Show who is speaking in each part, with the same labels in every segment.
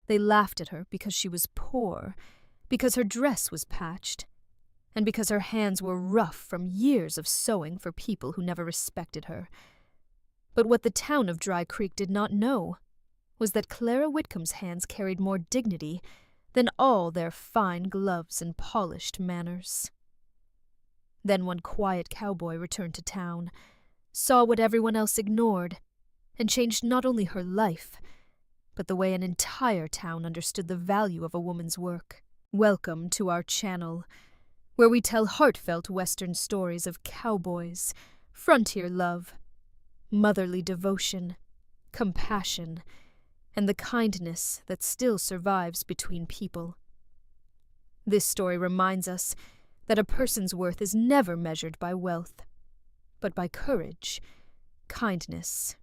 Speaker 1: They laughed at her because she was poor, because her dress was patched, and because her hands were rough from years of sewing for people who never respected her. But what the town of Dry Creek did not know was that Clara Whitcomb's hands carried more dignity than all their fine gloves and polished manners. Then one quiet cowboy returned to town, saw what everyone else ignored, and changed not only her life, but the way an entire town understood the value of a woman's work. Welcome to our channel, where we tell heartfelt Western stories of cowboys, frontier love, motherly devotion, compassion, and the kindness that still survives between people. This story reminds us that a person's worth is never measured by wealth, but by courage, kindness,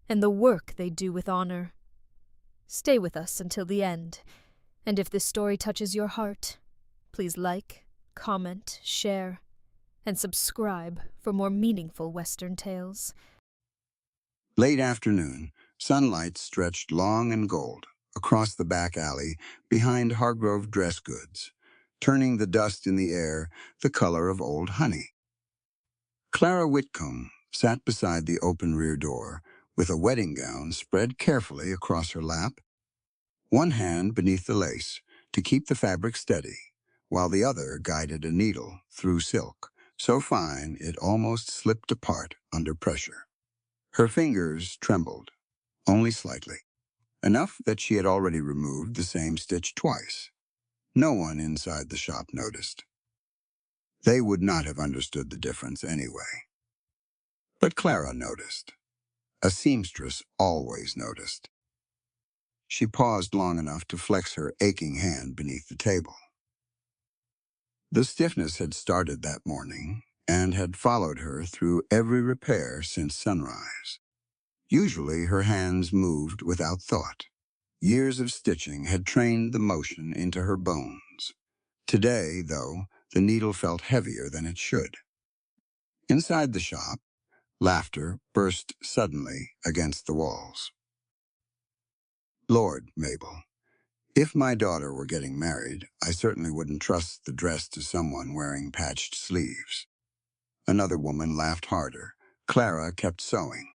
Speaker 1: and the work they do with honor. Stay with us until the end, and if this story touches your heart, please like, comment, share, and subscribe for more meaningful Western tales.
Speaker 2: Late afternoon, sunlight stretched long and gold across the back alley behind Hargrove Dress Goods, turning the dust in the air the color of old honey. Clara Whitcomb sat beside the open rear door with a wedding gown spread carefully across her lap, one hand beneath the lace to keep the fabric steady, while the other guided a needle through silk, so fine it almost slipped apart under pressure. Her fingers trembled, only slightly, enough that she had already removed the same stitch twice. No one inside the shop noticed. They would not have understood the difference anyway. But Clara noticed. A seamstress always noticed. She paused long enough to flex her aching hand beneath the table. The stiffness had started that morning and had followed her through every repair since sunrise. Usually her hands moved without thought. Years of stitching had trained the motion into her bones. Today, though, the needle felt heavier than it should. Inside the shop, laughter burst suddenly against the walls. "Lord, Mabel, if my daughter were getting married, I certainly wouldn't trust the dress to someone wearing patched sleeves." Another woman laughed harder. Clara kept sewing.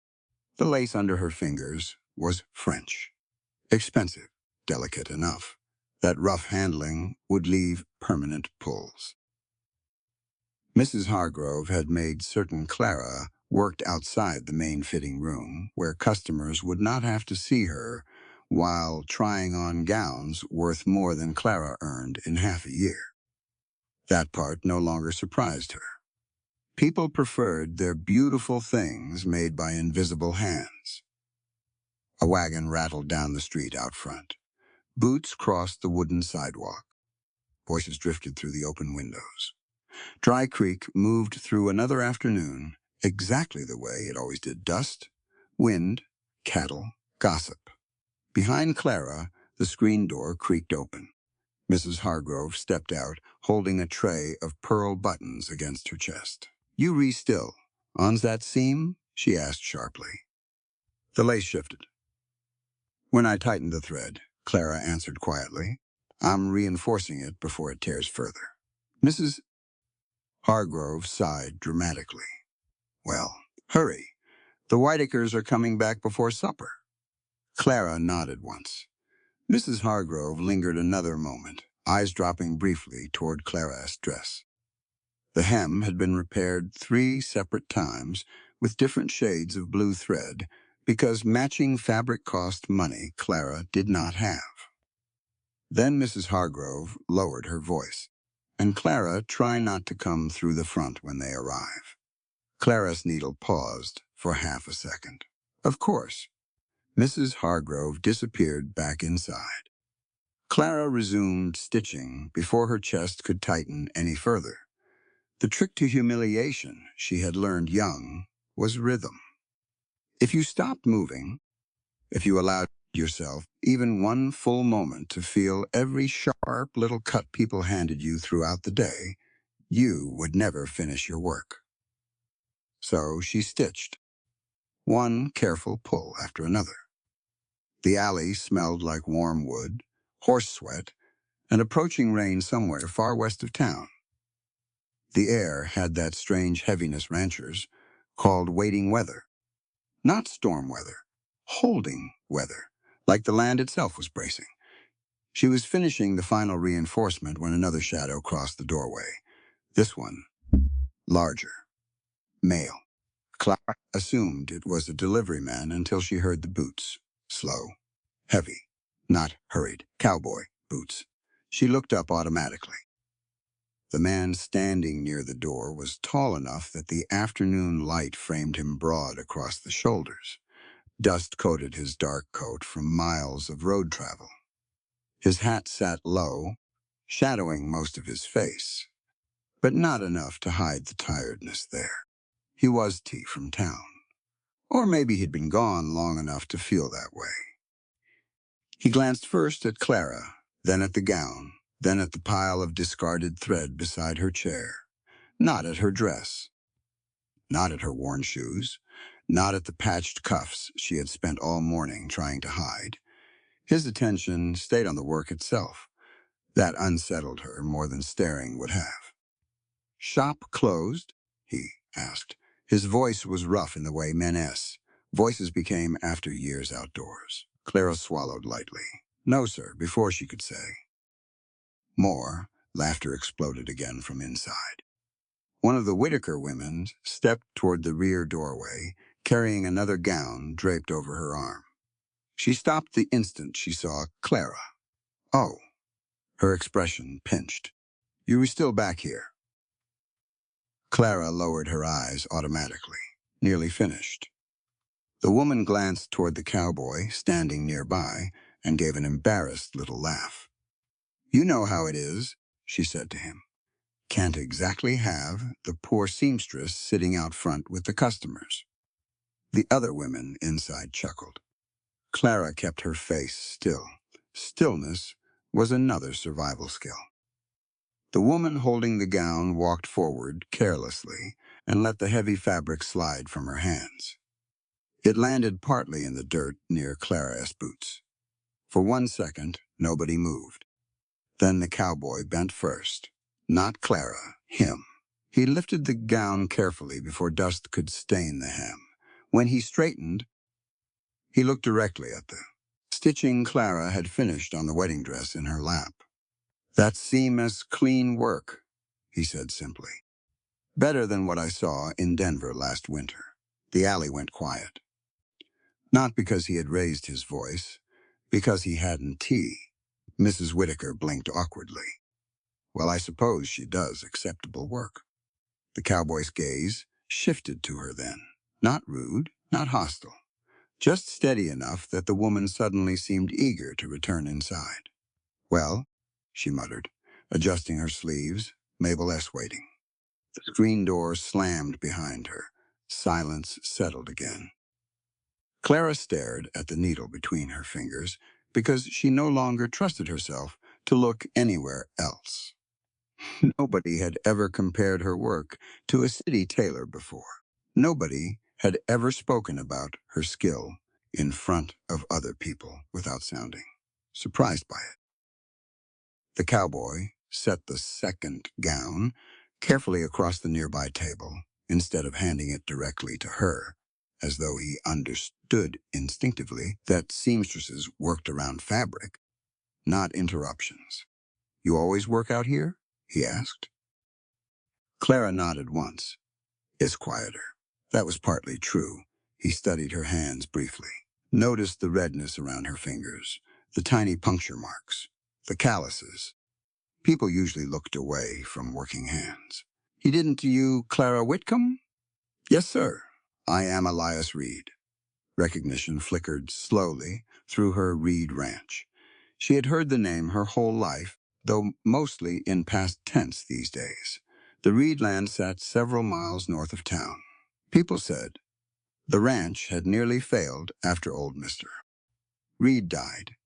Speaker 2: The lace under her fingers was French. Expensive, delicate enough. That rough handling would leave permanent pulls. Mrs. Hargrove had made certain Clara worked outside the main fitting room, where customers would not have to see her while trying on gowns worth more than Clara earned in half a year. That part no longer surprised her. People preferred their beautiful things made by invisible hands. A wagon rattled down the street out front. Boots crossed the wooden sidewalk. Voices drifted through the open windows. Dry Creek moved through another afternoon exactly the way it always did: dust, wind, cattle, gossip. Behind Clara, the screen door creaked open. Mrs. Hargrove stepped out, holding a tray of pearl buttons against her chest. "You re-still. On's that seam?" she asked sharply. The lace shifted. "When I tightened the thread," Clara answered quietly. "I'm reinforcing it before it tears further." Mrs. Hargrove sighed dramatically. "Well, hurry. The Whitakers are coming back before supper." Clara nodded once. Mrs. Hargrove lingered another moment, eyes dropping briefly toward Clara's dress. The hem had been repaired 3 separate times with different shades of blue thread because matching fabric cost money Clara did not have. Then Mrs. Hargrove lowered her voice, and Clara, try not to come through the front when they arrive. Clara's needle paused for half a second. Of course. Mrs. Hargrove disappeared back inside. Clara resumed stitching before her chest could tighten any further. The trick to humiliation she had learned young was rhythm. If you stopped moving, if you allowed yourself even one full moment to feel every sharp little cut people handed you throughout the day, you would never finish your work. So she stitched, one careful pull after another. The alley smelled like warm wood, horse sweat, and approaching rain somewhere far west of town. The air had that strange heaviness ranchers called waiting weather. Not storm weather, holding weather, like the land itself was bracing. She was finishing the final reinforcement when another shadow crossed the doorway. This one, larger, male. Clara assumed it was a delivery man until she heard the boots. Slow, heavy, not hurried, cowboy boots. She looked up automatically. The man standing near the door was tall enough that the afternoon light framed him broad across the shoulders. Dust coated his dark coat from miles of road travel. His hat sat low, shadowing most of his face, but not enough to hide the tiredness there. He was T from town. Or maybe he'd been gone long enough to feel that way. He glanced first at Clara, then at the gown, then at the pile of discarded thread beside her chair. Not at her dress, not at her worn shoes, not at the patched cuffs she had spent all morning trying to hide. His attention stayed on the work itself. That unsettled her more than staring would have. "Shop closed?" he asked. His voice was rough in the way voices became after years outdoors. Clara swallowed lightly. "No, sir," before she could say more. Laughter exploded again from inside. One of the Whitaker women stepped toward the rear doorway, carrying another gown draped over her arm. She stopped the instant she saw Clara. "Oh." Her expression pinched. "You were still back here." Clara lowered her eyes automatically. "Nearly finished." The woman glanced toward the cowboy standing nearby and gave an embarrassed little laugh. "You know how it is," she said to him. "Can't exactly have the poor seamstress sitting out front with the customers." The other women inside chuckled. Clara kept her face still. Stillness was another survival skill. The woman holding the gown walked forward carelessly and let the heavy fabric slide from her hands. It landed partly in the dirt near Clara's boots. For 1 second, nobody moved. Then the cowboy bent first. Not Clara, him. He lifted the gown carefully before dust could stain the hem. When he straightened, he looked directly at the stitching Clara had finished on the wedding dress in her lap. "That seam clean work," he said simply. "Better than what I saw in Denver last winter." The alley went quiet. Not because he had raised his voice, because he hadn't tea. Mrs. Whitaker blinked awkwardly. "Well, I suppose she does acceptable work." The cowboy's gaze shifted to her then. Not rude, not hostile. Just steady enough that the woman suddenly seemed eager to return inside. "Well," she muttered, adjusting her sleeves, Mabel S. waiting. The screen door slammed behind her. Silence settled again. Clara stared at the needle between her fingers because she no longer trusted herself to look anywhere else. Nobody had ever compared her work to a city tailor before. Nobody had ever spoken about her skill in front of other people without sounding surprised by it. The cowboy set the second gown carefully across the nearby table instead of handing it directly to her, as though he understood instinctively that seamstresses worked around fabric, not interruptions. "You always work out here?" he asked. Clara nodded once. "It's quieter." That was partly true. He studied her hands briefly, noticed the redness around her fingers, the tiny puncture marks, the calluses. People usually looked away from working hands. "Didn't you Clara Whitcomb?" "Yes, sir. I am Elias Reed." Recognition flickered slowly through her Reed ranch. She had heard the name her whole life, though mostly in past tense these days. The Reed land sat several miles north of town. People said the ranch had nearly failed after old Mr. Reed died.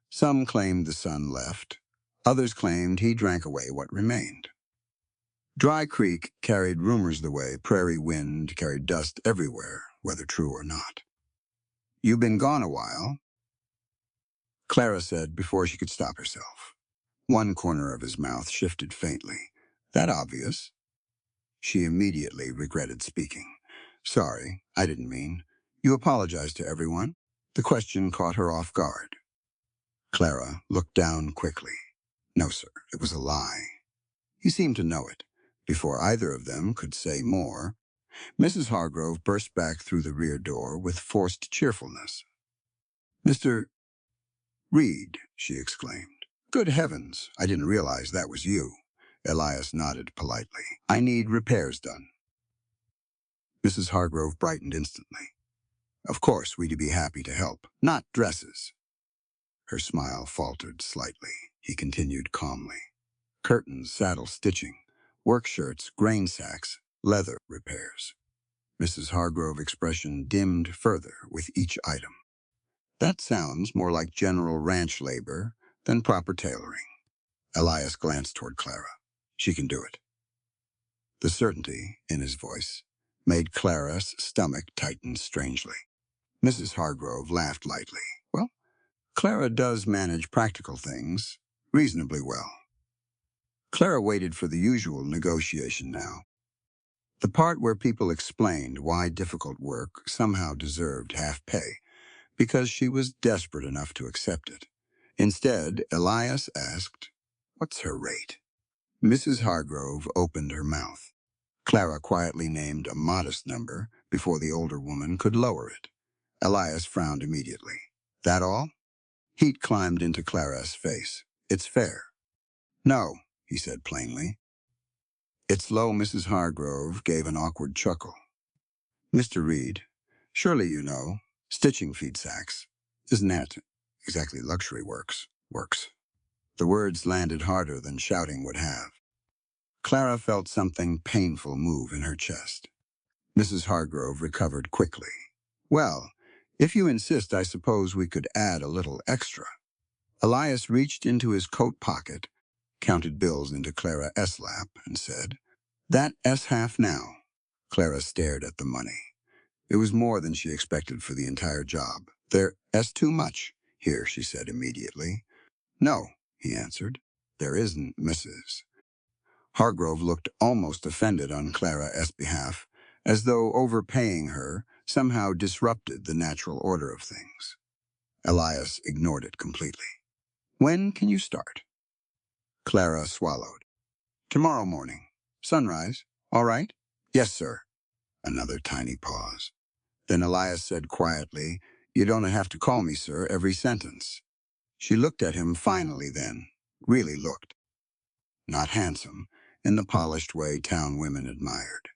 Speaker 2: Some claimed the son left. Others claimed he drank away what remained. Dry Creek carried rumors the way prairie wind carried dust everywhere, whether true or not. "You've been gone a while." Clara said before she could stop herself. One corner of his mouth shifted faintly. That obvious? She immediately regretted speaking. Sorry, I didn't mean. You apologized to everyone? The question caught her off guard. Clara looked down quickly. No, sir, it was a lie. He seemed to know it. Before either of them could say more, Mrs. Hargrove burst back through the rear door with forced cheerfulness. Mr. Reed, she exclaimed. Good heavens, I didn't realize that was you. Elias nodded politely. I need repairs done. Mrs. Hargrove brightened instantly. Of course, we'd be happy to help. Not dresses. Her smile faltered slightly. He continued calmly. Curtains, saddle stitching, work shirts, grain sacks, leather repairs. Mrs. Hargrove's expression dimmed further with each item. That sounds more like general ranch labor than proper tailoring. Elias glanced toward Clara. She can do it. The certainty in his voice made Clara's stomach tighten strangely. Mrs. Hargrove laughed lightly. Well, Clara does manage practical things reasonably well. Clara waited for the usual negotiation now. The part where people explained why difficult work somehow deserved half pay, because she was desperate enough to accept it. Instead, Elias asked, What's her rate? Mrs. Hargrove opened her mouth. Clara quietly named a modest number before the older woman could lower it. Elias frowned immediately. That all? Heat climbed into Clara's face. It's fair. No, he said plainly. It's low. Mrs. Hargrove gave an awkward chuckle. Mr. Reed, surely you know, stitching feed sacks. Isn't that exactly luxury works? The words landed harder than shouting would have. Clara felt something painful move in her chest. Mrs. Hargrove recovered quickly. Well, if you insist, I suppose we could add a little extra. Elias reached into his coat pocket, counted bills into Clara's lap, and said, That S half now. Clara stared at the money. It was more than she expected for the entire job. There S too much, here, she said immediately. No, he answered. There isn't, Mrs. Hargrove looked almost offended on Clara's behalf, as though overpaying her somehow disrupted the natural order of things. Elias ignored it completely. When can you start? Clara swallowed. Tomorrow morning. Sunrise. All right? Yes, sir. Another tiny pause. Then Elias said quietly, You don't have to call me sir every sentence. She looked at him finally then, really looked. Not handsome, in the polished way town women admired.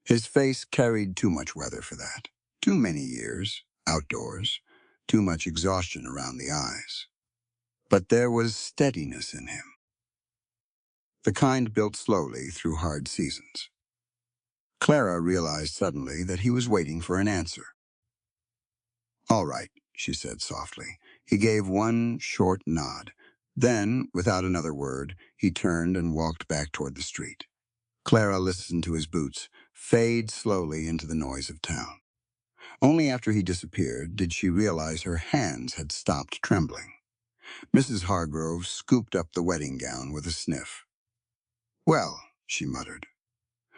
Speaker 2: His face carried too much weather for that. Too many years, outdoors, too much exhaustion around the eyes. But there was steadiness in him. The kind built slowly through hard seasons. Clara realized suddenly that he was waiting for an answer. All right, she said softly. He gave one short nod. Then, without another word, he turned and walked back toward the street. Clara listened to his boots fade slowly into the noise of town. Only after he disappeared did she realize her hands had stopped trembling. Mrs. Hargrove scooped up the wedding gown with a sniff. Well, she muttered,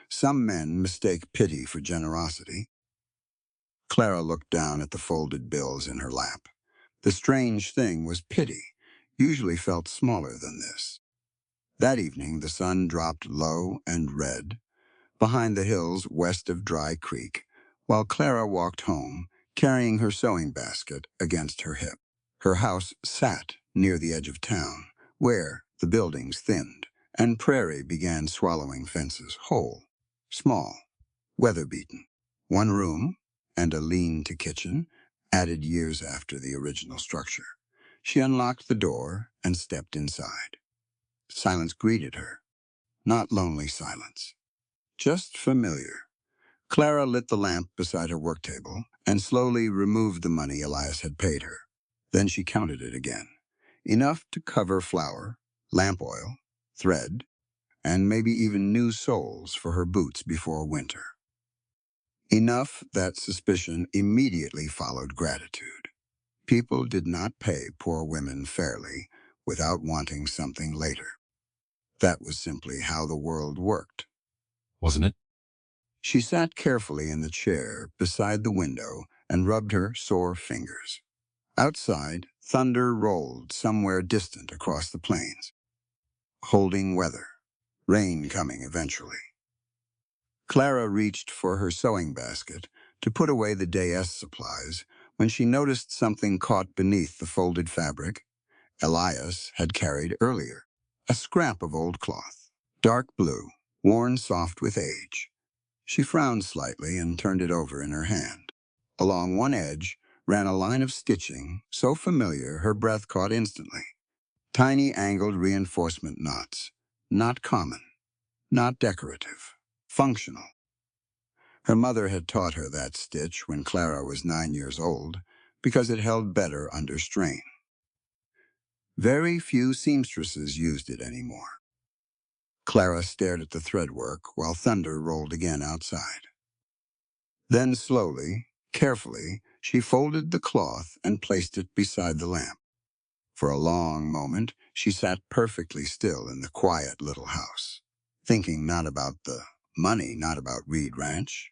Speaker 2: some men mistake pity for generosity. Clara looked down at the folded bills in her lap. The strange thing was pity, usually felt smaller than this. That evening the sun dropped low and red behind the hills west of Dry Creek, while Clara walked home, carrying her sewing basket against her hip. Her house sat near the edge of town, where the buildings thinned, and prairie began swallowing fences whole, small, weather-beaten. One room and a lean-to kitchen, added years after the original structure. She unlocked the door and stepped inside. Silence greeted her. Not lonely silence. Just familiar. Clara lit the lamp beside her work table and slowly removed the money Elias had paid her. Then she counted it again. Enough to cover flour, lamp oil, thread, and maybe even new soles for her boots before winter. Enough that suspicion immediately followed gratitude. People did not pay poor women fairly without wanting something later. That was simply how the world worked.
Speaker 3: Wasn't it?
Speaker 2: She sat carefully in the chair beside the window and rubbed her sore fingers. Outside, thunder rolled somewhere distant across the plains, holding weather, rain coming eventually. Clara reached for her sewing basket to put away the day's supplies when she noticed something caught beneath the folded fabric Elias had carried earlier, a scrap of old cloth, dark blue, worn soft with age. She frowned slightly and turned it over in her hand. Along one edge ran a line of stitching so familiar her breath caught instantly. Tiny angled reinforcement knots, not common, not decorative, functional. Her mother had taught her that stitch when Clara was 9 years old because it held better under strain. Very few seamstresses used it anymore. Clara stared at the threadwork while thunder rolled again outside. Then slowly, carefully, she folded the cloth and placed it beside the lamp. For a long moment, she sat perfectly still in the quiet little house, thinking not about the money, not about Reed Ranch,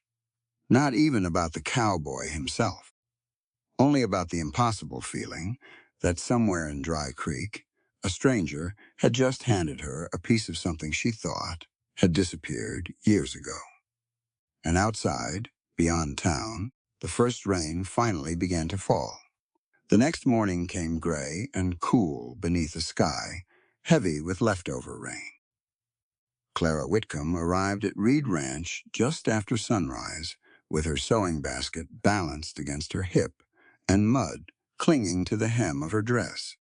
Speaker 2: not even about the cowboy himself, only about the impossible feeling that somewhere in Dry Creek, a stranger had just handed her a piece of something she thought had disappeared years ago. And outside, beyond town, the first rain finally began to fall. The next morning came gray and cool beneath a sky, heavy with leftover rain. Clara Whitcomb arrived at Reed Ranch just after sunrise, with her sewing basket balanced against her hip and mud clinging to the hem of her dress.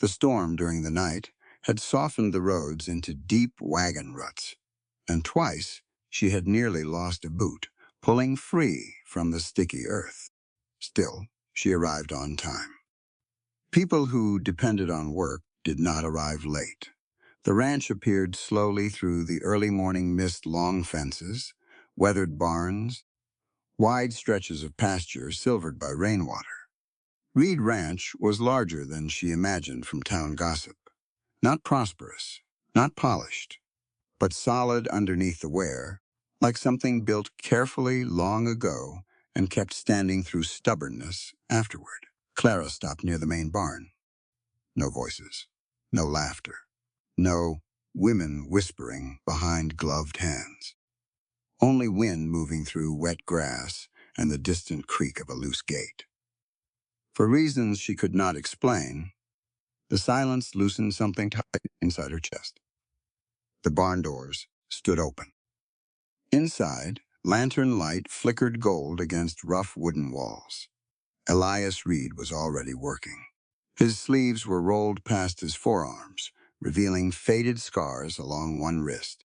Speaker 2: The storm during the night had softened the roads into deep wagon ruts, and twice she had nearly lost a boot, pulling free from the sticky earth. Still, she arrived on time. People who depended on work did not arrive late. The ranch appeared slowly through the early morning mist, long fences, weathered barns, wide stretches of pasture silvered by rainwater. Reed Ranch was larger than she imagined from town gossip. Not prosperous, not polished, but solid underneath the wear, like something built carefully long ago and kept standing through stubbornness afterward. Clara stopped near the main barn. No voices, no laughter, no women whispering behind gloved hands. Only wind moving through wet grass and the distant creak of a loose gate. For reasons she could not explain, the silence loosened something tight inside her chest. The barn doors stood open. Inside, lantern light flickered gold against rough wooden walls. Elias Reed was already working. His sleeves were rolled past his forearms, revealing faded scars along one wrist.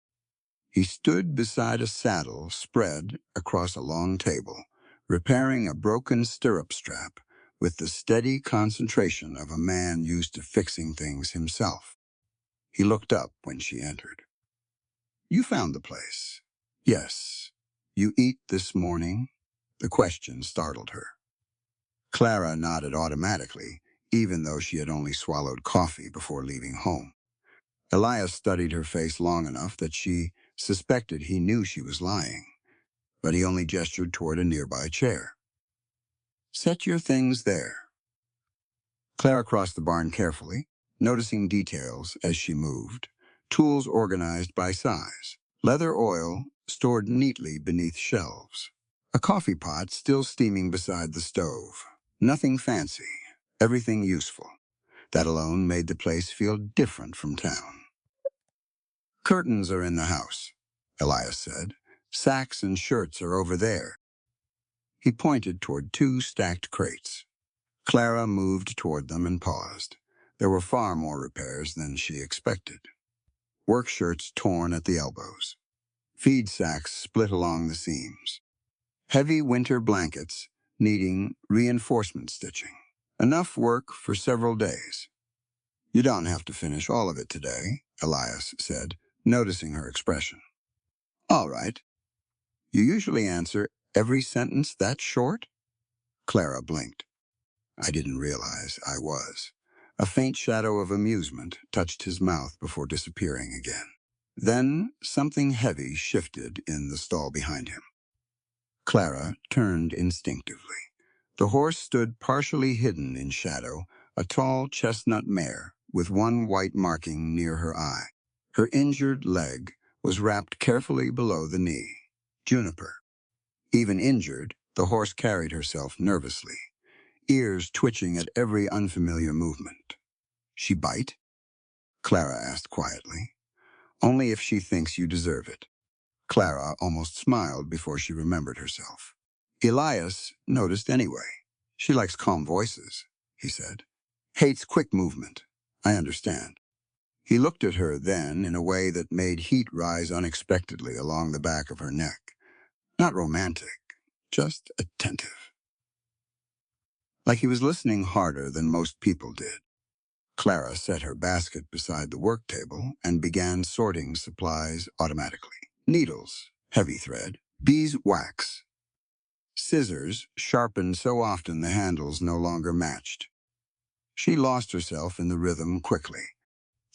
Speaker 2: He stood beside a saddle spread across a long table, repairing a broken stirrup strap with the steady concentration of a man used to fixing things himself. He looked up when she entered. "You found the place?" "Yes." "You eat this morning?" The question startled her. Clara nodded automatically, even though she had only swallowed coffee before leaving home. Elias studied her face long enough that she suspected he knew she was lying, but he only gestured toward a nearby chair. "Set your things there." Clara crossed the barn carefully, noticing details as she moved. Tools organized by size. Leather oil stored neatly beneath shelves. A coffee pot still steaming beside the stove. Nothing fancy, everything useful. That alone made the place feel different from town. "Curtains are in the house," Elias said. "Sacks and shirts are over there." He pointed toward 2 stacked crates. Clara moved toward them and paused. There were far more repairs than she expected. Work shirts torn at the elbows. Feed sacks split along the seams. Heavy winter blankets needing reinforcement stitching. Enough work for several days. "You don't have to finish all of it today," Elias said, noticing her expression. "All right." "You usually answer every sentence that short?" Clara blinked. I didn't realize I was. A faint shadow of amusement touched his mouth before disappearing again. Then something heavy shifted in the stall behind him. Clara turned instinctively. The horse stood partially hidden in shadow, a tall chestnut mare with one white marking near her eye. Her injured leg was wrapped carefully below the knee. Juniper. Even injured, the horse carried herself nervously, ears twitching at every unfamiliar movement. She bite? Clara asked quietly. Only if she thinks you deserve it. Clara almost smiled before she remembered herself. Elias noticed anyway. She likes calm voices, he said. Hates quick movement. I understand. He looked at her then in a way that made heat rise unexpectedly along the back of her neck. Not romantic, just attentive. Like he was listening harder than most people did. Clara set her basket beside the work table and began sorting supplies automatically. Needles, heavy thread, beeswax, scissors sharpened so often the handles no longer matched. She lost herself in the rhythm quickly.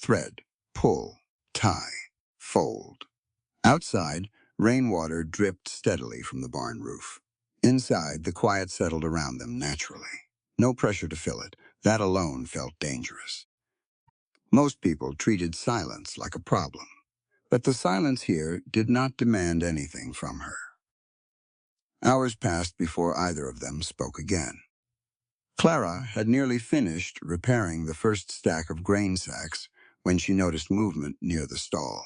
Speaker 2: Thread, pull, tie, fold. Outside, rainwater dripped steadily from the barn roof. Inside, the quiet settled around them naturally. No pressure to fill it. That alone felt dangerous. Most people treated silence like a problem, but the silence here did not demand anything from her. Hours passed before either of them spoke again. Clara had nearly finished repairing the first stack of grain sacks when she noticed movement near the stall.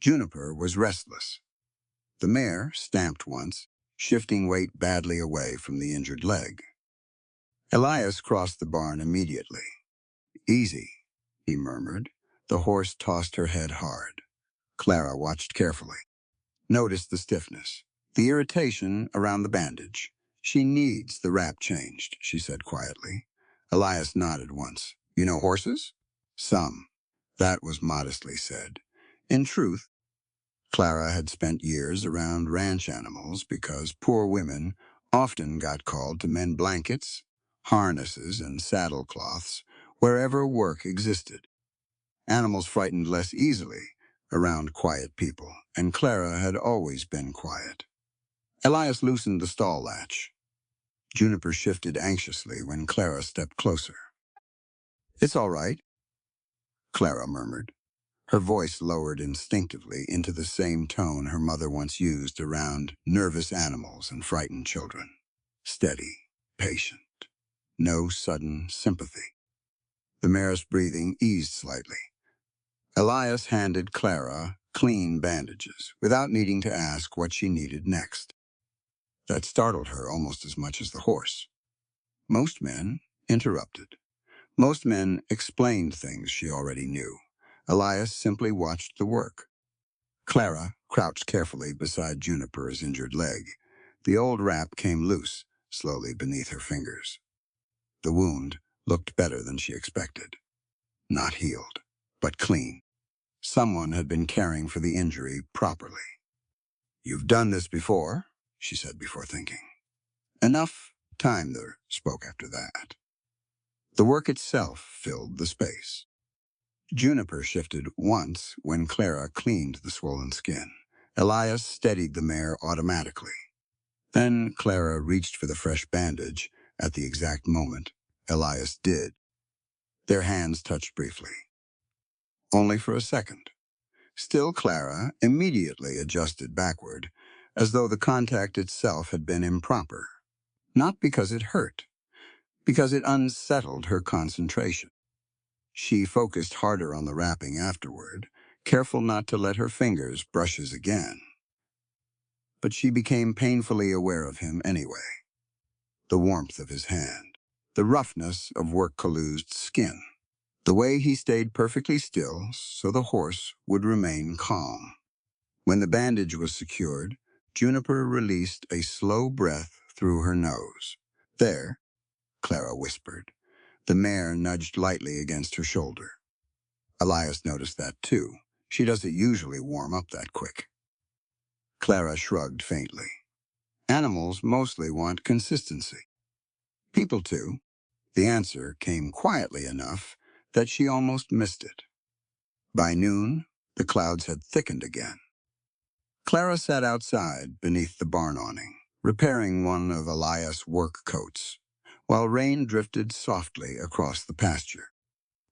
Speaker 2: Juniper was restless. The mare stamped once, shifting weight badly away from the injured leg. Elias crossed the barn immediately. Easy, he murmured. The horse tossed her head hard. Clara watched carefully, noticed the stiffness, the irritation around the bandage. She needs the wrap changed, she said quietly. Elias nodded once. You know horses? Some. That was modestly said. In truth, Clara had spent years around ranch animals because poor women often got called to mend blankets, harnesses, and saddle cloths wherever work existed. Animals frightened less easily around quiet people, and Clara had always been quiet. Elias loosened the stall latch. Juniper shifted anxiously when Clara stepped closer. It's all right, Clara murmured. Her voice lowered instinctively into the same tone her mother once used around nervous animals and frightened children. Steady, patient, no sudden sympathy. The mare's breathing eased slightly. Elias handed Clara clean bandages without needing to ask what she needed next. That startled her almost as much as the horse. Most men interrupted. Most men explained things she already knew. Elias simply watched the work. Clara crouched carefully beside Juniper's injured leg. The old wrap came loose, slowly beneath her fingers. The wound looked better than she expected. Not healed, but clean. Someone had been caring for the injury properly. You've done this before, she said before thinking. Enough time there, spoke after that. The work itself filled the space. Juniper shifted once when Clara cleaned the swollen skin. Elias steadied the mare automatically. Then Clara reached for the fresh bandage at the exact moment Elias did. Their hands touched briefly. Only for a second. Still, Clara immediately adjusted backward, as though the contact itself had been improper. Not because it hurt, because it unsettled her concentration. She focused harder on the wrapping afterward, careful not to let her fingers brushes again. But she became painfully aware of him anyway. The warmth of his hand, the roughness of work-collused skin, the way he stayed perfectly still so the horse would remain calm. When the bandage was secured, Juniper released a slow breath through her nose. There, Clara whispered. The mare nudged lightly against her shoulder. Elias noticed that too. She doesn't usually warm up that quick. Clara shrugged faintly. Animals mostly want consistency. People too. The answer came quietly enough that she almost missed it. By noon, the clouds had thickened again. Clara sat outside beneath the barn awning, repairing one of Elias' work coats, while rain drifted softly across the pasture.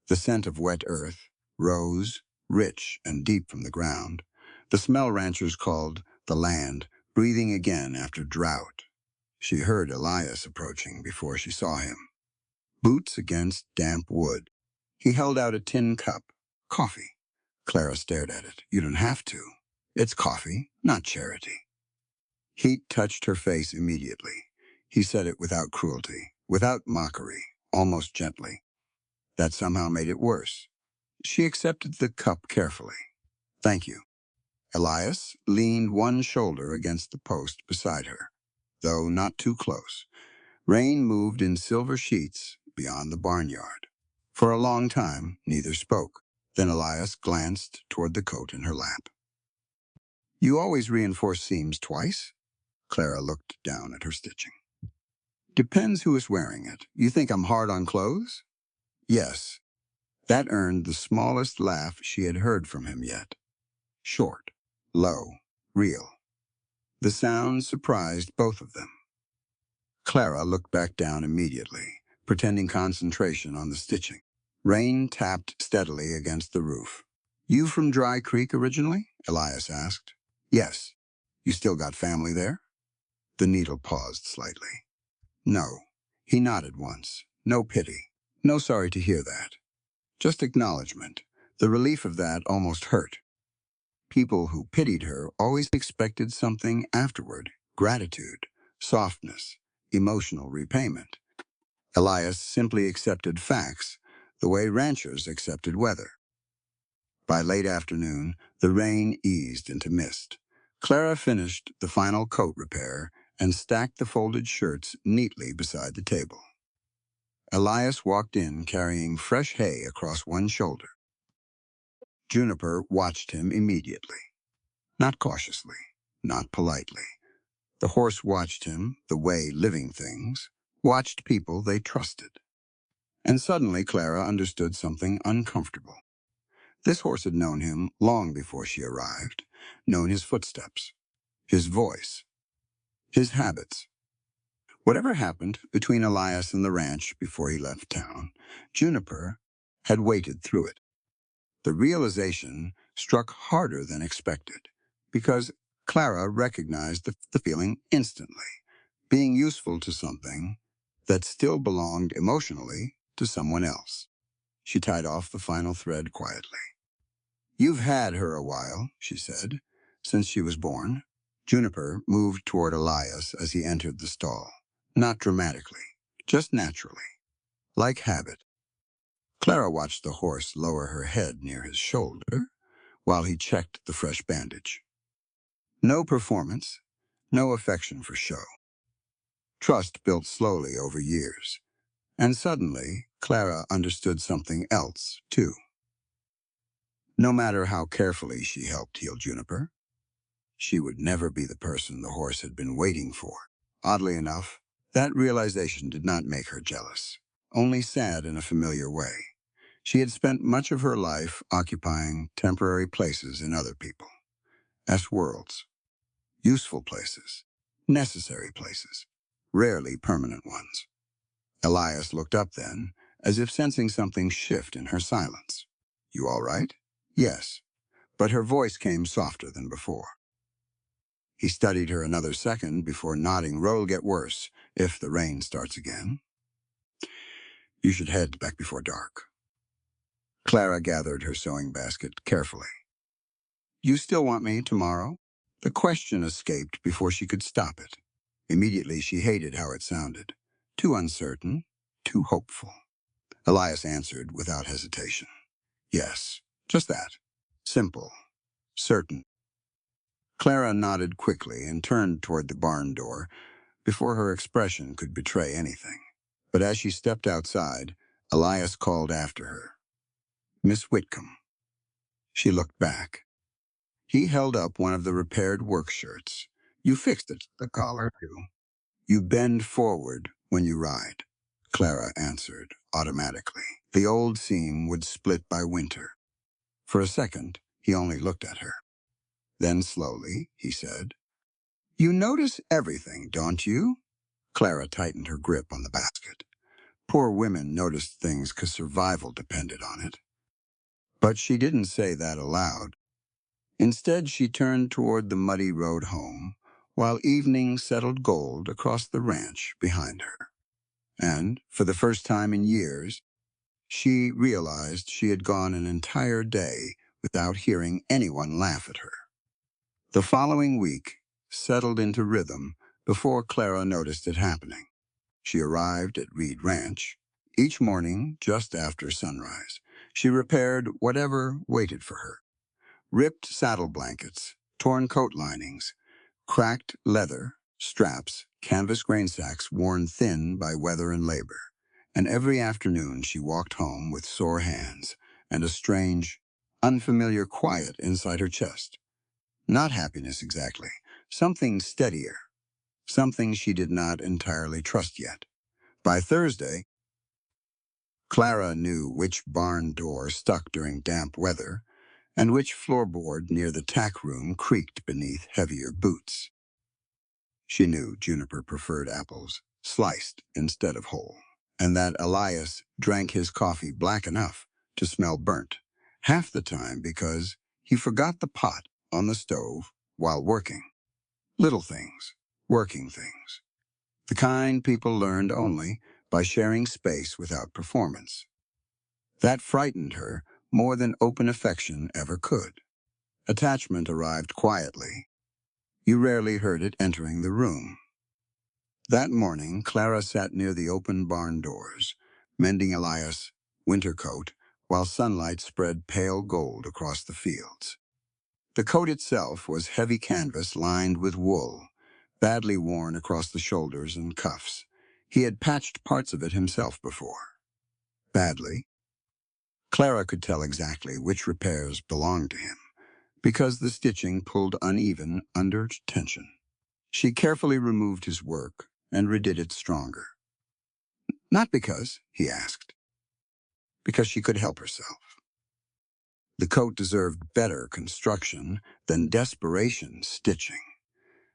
Speaker 2: The scent of wet earth rose, rich and deep from the ground, the smell ranchers called the land, breathing again after drought. She heard Elias approaching before she saw him. Boots against damp wood. He held out a tin cup. Coffee. Clara stared at it. You don't have to. It's coffee, not charity. Heat touched her face immediately. He said it without cruelty, without mockery, almost gently. That somehow made it worse. She accepted the cup carefully. Thank you. Elias leaned one shoulder against the post beside her, though not too close. Rain moved in silver sheets beyond the barnyard. For a long time, neither spoke. Then Elias glanced toward the coat in her lap. You always reinforce seams twice? Clara looked down at her stitching. Depends who is wearing it. You think I'm hard on clothes? Yes. That earned the smallest laugh she had heard from him yet. Short, low, real. The sound surprised both of them. Clara looked back down immediately, pretending concentration on the stitching. Rain tapped steadily against the roof. You from Dry Creek originally? Elias asked. Yes. You still got family there? The needle paused slightly. No. He nodded once. No pity. No sorry to hear that. Just acknowledgement. The relief of that almost hurt. People who pitied her always expected something afterward. Gratitude, softness, emotional repayment. Elias simply accepted facts, the way ranchers accepted weather. By late afternoon, the rain eased into mist. Clara finished the final coat repair and stacked the folded shirts neatly beside the table. Elias walked in carrying fresh hay across one shoulder. Juniper watched him immediately. Not cautiously, not politely. The horse watched him the way living things watched people they trusted. And suddenly Clara understood something uncomfortable. This horse had known him long before she arrived, known his footsteps, his voice, his habits. Whatever happened between Elias and the ranch before he left town, Juniper had waited through it. The realization struck harder than expected, because Clara recognized the feeling instantly, being useful to something that still belonged emotionally to someone else. She tied off the final thread quietly. You've had her a while, she said, since she was born. Juniper moved toward Elias as he entered the stall, not dramatically, just naturally, like habit. Clara watched the horse lower her head near his shoulder while he checked the fresh bandage. No performance, no affection for show. Trust built slowly over years. And suddenly, Clara understood something else, too. No matter how carefully she helped heal Juniper, she would never be the person the horse had been waiting for. Oddly enough, that realization did not make her jealous, only sad in a familiar way. She had spent much of her life occupying temporary places in other people, as worlds, useful places, necessary places, rarely permanent ones. Elias looked up then, as if sensing something shift in her silence. You all right? Yes, but her voice came softer than before. He studied her another second before nodding. Road'll get worse if the rain starts again. You should head back before dark. Clara gathered her sewing basket carefully. You still want me tomorrow? The question escaped before she could stop it. Immediately she hated how it sounded. Too uncertain, too hopeful. Elias answered without hesitation. Yes, just that. Simple, certain. Clara nodded quickly and turned toward the barn door before her expression could betray anything. But as she stepped outside, Elias called after her. Miss Whitcomb. She looked back. He held up one of the repaired work shirts. You fixed it, the collar too. You bend forward when you ride. Clara answered automatically. The old seam would split by winter. For a second, he only looked at her. Then slowly, he said, "You notice everything, don't you?" Clara tightened her grip on the basket. Poor women noticed things 'cause survival depended on it. But she didn't say that aloud. Instead, she turned toward the muddy road home, while evening settled gold across the ranch behind her. And, for the first time in years, she realized she had gone an entire day without hearing anyone laugh at her. The following week settled into rhythm before Clara noticed it happening. She arrived at Reed Ranch each morning just after sunrise. She repaired whatever waited for her. Ripped saddle blankets, torn coat linings, cracked leather, straps, canvas grain sacks worn thin by weather and labor. And every afternoon she walked home with sore hands and a strange, unfamiliar quiet inside her chest. Not happiness exactly, something steadier, something she did not entirely trust yet. By Thursday, Clara knew which barn door stuck during damp weather and which floorboard near the tack room creaked beneath heavier boots. She knew Juniper preferred apples, sliced instead of whole, and that Elias drank his coffee black enough to smell burnt, half the time because he forgot the pot on the stove while working. Little things, working things. The kind people learned only by sharing space without performance. That frightened her more than open affection ever could. Attachment arrived quietly. You rarely heard it entering the room. That morning, Clara sat near the open barn doors, mending Elias' winter coat while sunlight spread pale gold across the fields. The coat itself was heavy canvas lined with wool, badly worn across the shoulders and cuffs. He had patched parts of it himself before. Badly. Clara could tell exactly which repairs belonged to him, because the stitching pulled uneven under tension. She carefully removed his work and redid it stronger. Not because, he asked, because she could help herself. The coat deserved better construction than desperation stitching.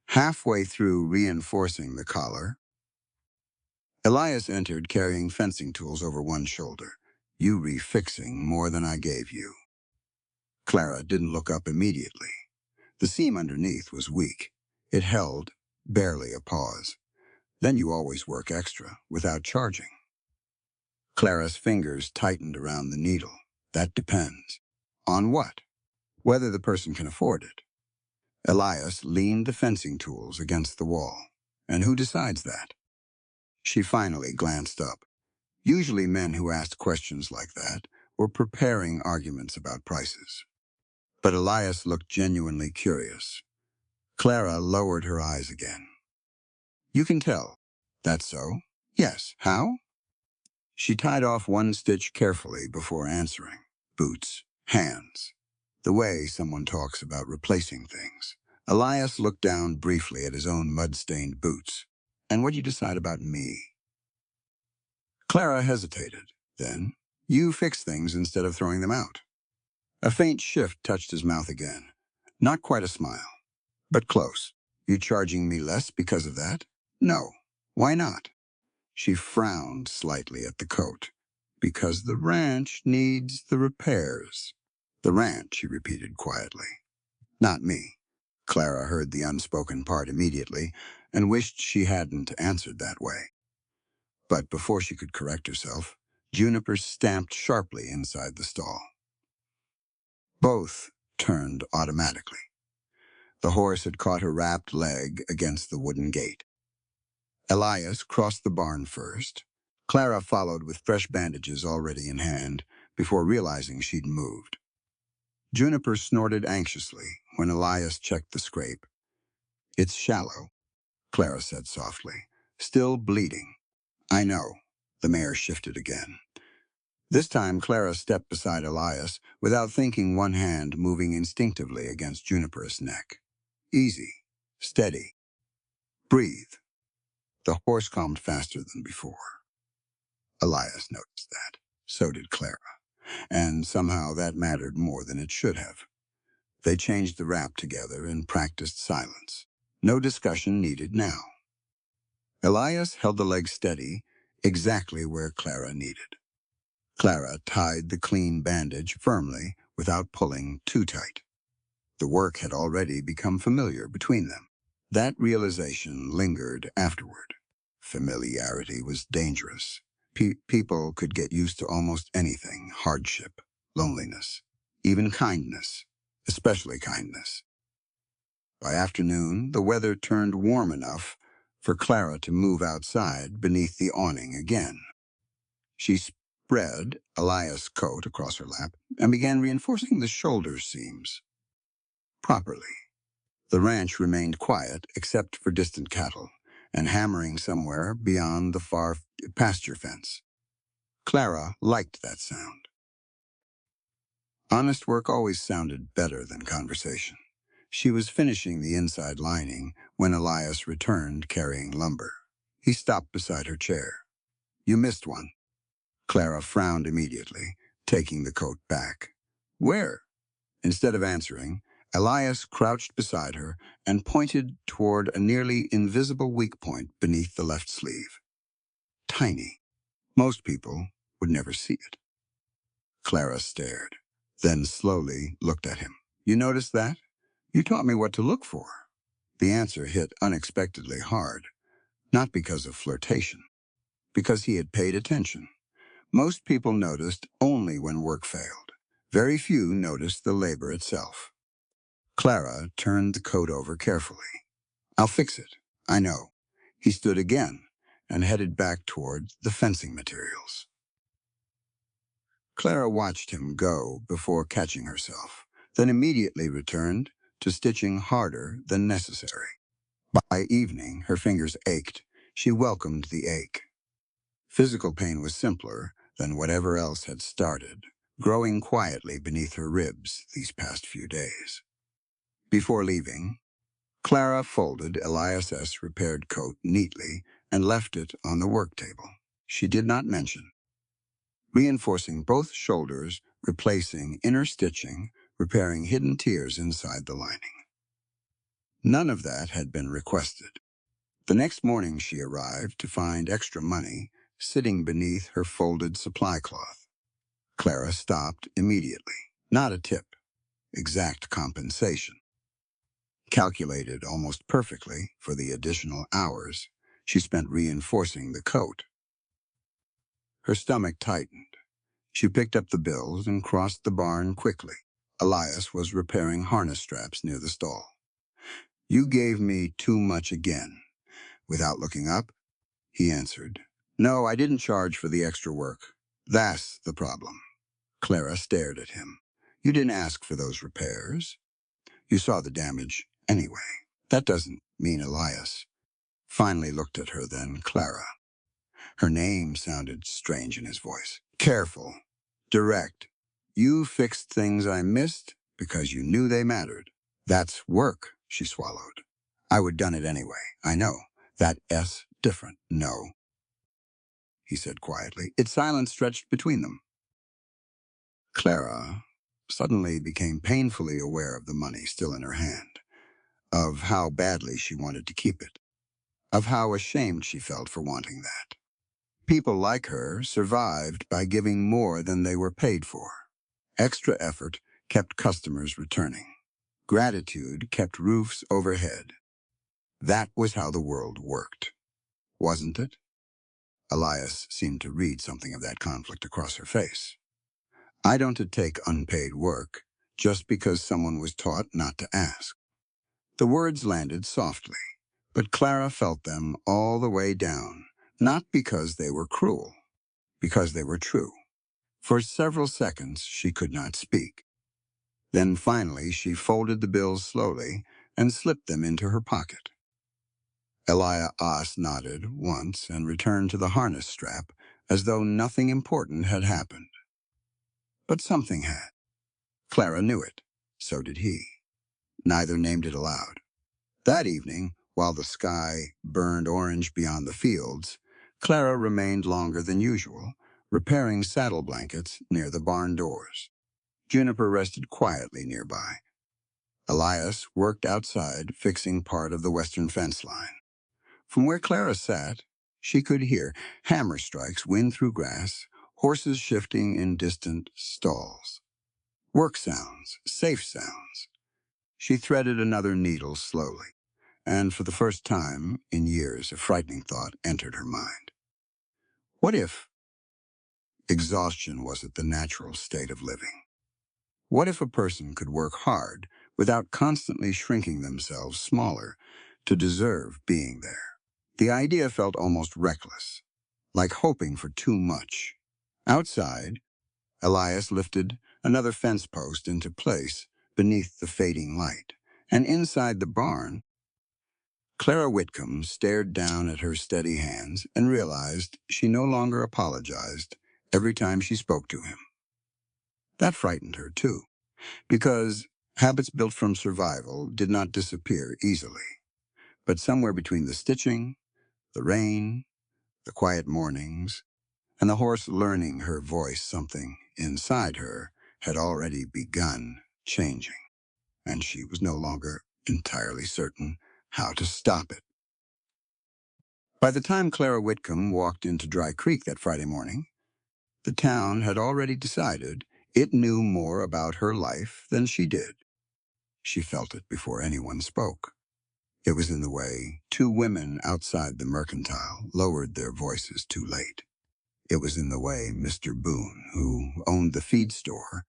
Speaker 2: Halfway through reinforcing the collar, Elias entered carrying fencing tools over one shoulder. "You refixing more than I gave you." Clara didn't look up immediately. The seam underneath was weak. It held barely a pause. "Then you always work extra, without charging." Clara's fingers tightened around the needle. "That depends." "On what?" "Whether the person can afford it." Elias leaned the fencing tools against the wall. "And who decides that?" She finally glanced up. Usually men who asked questions like that were preparing arguments about prices. But Elias looked genuinely curious. Clara lowered her eyes again. "You can tell." "That's so?" "Yes. How?" She tied off one stitch carefully before answering. "Boots. Hands. The way someone talks about replacing things." Elias looked down briefly at his own mud-stained boots. "And what do you decide about me?" Clara hesitated. Then, "You fix things instead of throwing them out." A faint shift touched his mouth again. Not quite a smile, but close. "You charging me less because of that?" "No." "Why not?" She frowned slightly at the coat. "Because the ranch needs the repairs." "The ranch," he repeated quietly. "Not me." Clara heard the unspoken part immediately and wished she hadn't answered that way. But before she could correct herself, Juniper stamped sharply inside the stall. Both turned automatically. The horse had caught her wrapped leg against the wooden gate. Elias crossed the barn first. Clara followed with fresh bandages already in hand before realizing she'd moved. Juniper snorted anxiously when Elias checked the scrape. "It's shallow," Clara said softly. "Still bleeding." "I know." The mare shifted again. This time Clara stepped beside Elias without thinking, one hand moving instinctively against Juniper's neck. "Easy. Steady. Breathe." The horse calmed faster than before. Elias noticed that. So did Clara. And somehow that mattered more than it should have. They changed the wrap together and practiced silence. No discussion needed now. Elias held the leg steady, exactly where Clara needed. Clara tied the clean bandage firmly without pulling too tight. The work had already become familiar between them. That realization lingered afterward. Familiarity was dangerous. People could get used to almost anything: hardship, loneliness, even kindness, especially kindness. By afternoon, the weather turned warm enough for Clara to move outside beneath the awning again. She spread Elias' coat across her lap and began reinforcing the shoulder seams properly. The ranch remained quiet except for distant cattle and hammering somewhere beyond the far pasture fence. Clara liked that sound. Honest work always sounded better than conversation. She was finishing the inside lining when Elias returned carrying lumber. He stopped beside her chair. "You missed one." Clara frowned immediately, taking the coat back. "Where?" Instead of answering, Elias crouched beside her and pointed toward a nearly invisible weak point beneath the left sleeve. Tiny. Most people would never see it. Clara stared, then slowly looked at him. "You noticed that? You taught me what to look for." The answer hit unexpectedly hard, not because of flirtation, because he had paid attention. Most people noticed only when work failed. Very few noticed the labor itself. Clara turned the coat over carefully. "I'll fix it. I know." He stood again and headed back toward the fencing materials. Clara watched him go before catching herself, then immediately returned to stitching harder than necessary. By evening, her fingers ached. She welcomed the ache. Physical pain was simpler than whatever else had started, growing quietly beneath her ribs these past few days. Before leaving, Clara folded Elias's repaired coat neatly and left it on the work table. She did not mention reinforcing both shoulders, replacing inner stitching, repairing hidden tears inside the lining. None of that had been requested. The next morning she arrived to find extra money sitting beneath her folded supply cloth. Clara stopped immediately. Not a tip, exact compensation. Calculated almost perfectly for the additional hours she spent reinforcing the coat. Her stomach tightened. She picked up the bills and crossed the barn quickly. Elias was repairing harness straps near the stall. "You gave me too much again." Without looking up, he answered, "No, I didn't charge for the extra work. That's the problem." Clara stared at him. "You didn't ask for those repairs. You saw the damage anyway." "That doesn't mean Elias." Finally looked at her, then Clara. Her name sounded strange in his voice. "Careful. Direct. You fixed things I missed because you knew they mattered." "That's work," she swallowed. "I would done it anyway. I know. That S different." "No," he said quietly. Its silence stretched between them. Clara suddenly became painfully aware of the money still in her hand, of how badly she wanted to keep it, of how ashamed she felt for wanting that. People like her survived by giving more than they were paid for. Extra effort kept customers returning. Gratitude kept roofs overhead. That was how the world worked, wasn't it? Elias seemed to read something of that conflict across her face. "I don't take unpaid work just because someone was taught not to ask." The words landed softly, but Clara felt them all the way down, not because they were cruel, because they were true. For several seconds, she could not speak. Then finally, she folded the bills slowly and slipped them into her pocket. Elias nodded once and returned to the harness strap as though nothing important had happened. But something had. Clara knew it. So did he. Neither named it aloud. That evening, while the sky burned orange beyond the fields, Clara remained longer than usual, repairing saddle blankets near the barn doors. Juniper rested quietly nearby. Elias worked outside, fixing part of the western fence line. From where Clara sat, she could hear hammer strikes win through grass, horses shifting in distant stalls. Work sounds, safe sounds. She threaded another needle slowly, and for the first time in years a frightening thought entered her mind. What if exhaustion wasn't the natural state of living? What if a person could work hard without constantly shrinking themselves smaller to deserve being there? The idea felt almost reckless, like hoping for too much. Outside, Elias lifted another fence post into place beneath the fading light, and inside the barn, Clara Whitcomb stared down at her steady hands and realized she no longer apologized every time she spoke to him. That frightened her, too, because habits built from survival did not disappear easily. But somewhere between the stitching, the rain, the quiet mornings, and the horse learning her voice, something inside her had already begun changing, and she was no longer entirely certain how to stop it. By the time Clara Whitcomb walked into Dry Creek that Friday morning, the town had already decided it knew more about her life than she did. She felt it before anyone spoke. It was in the way two women outside the mercantile lowered their voices too late. It was in the way Mr. Boone, who owned the feed store,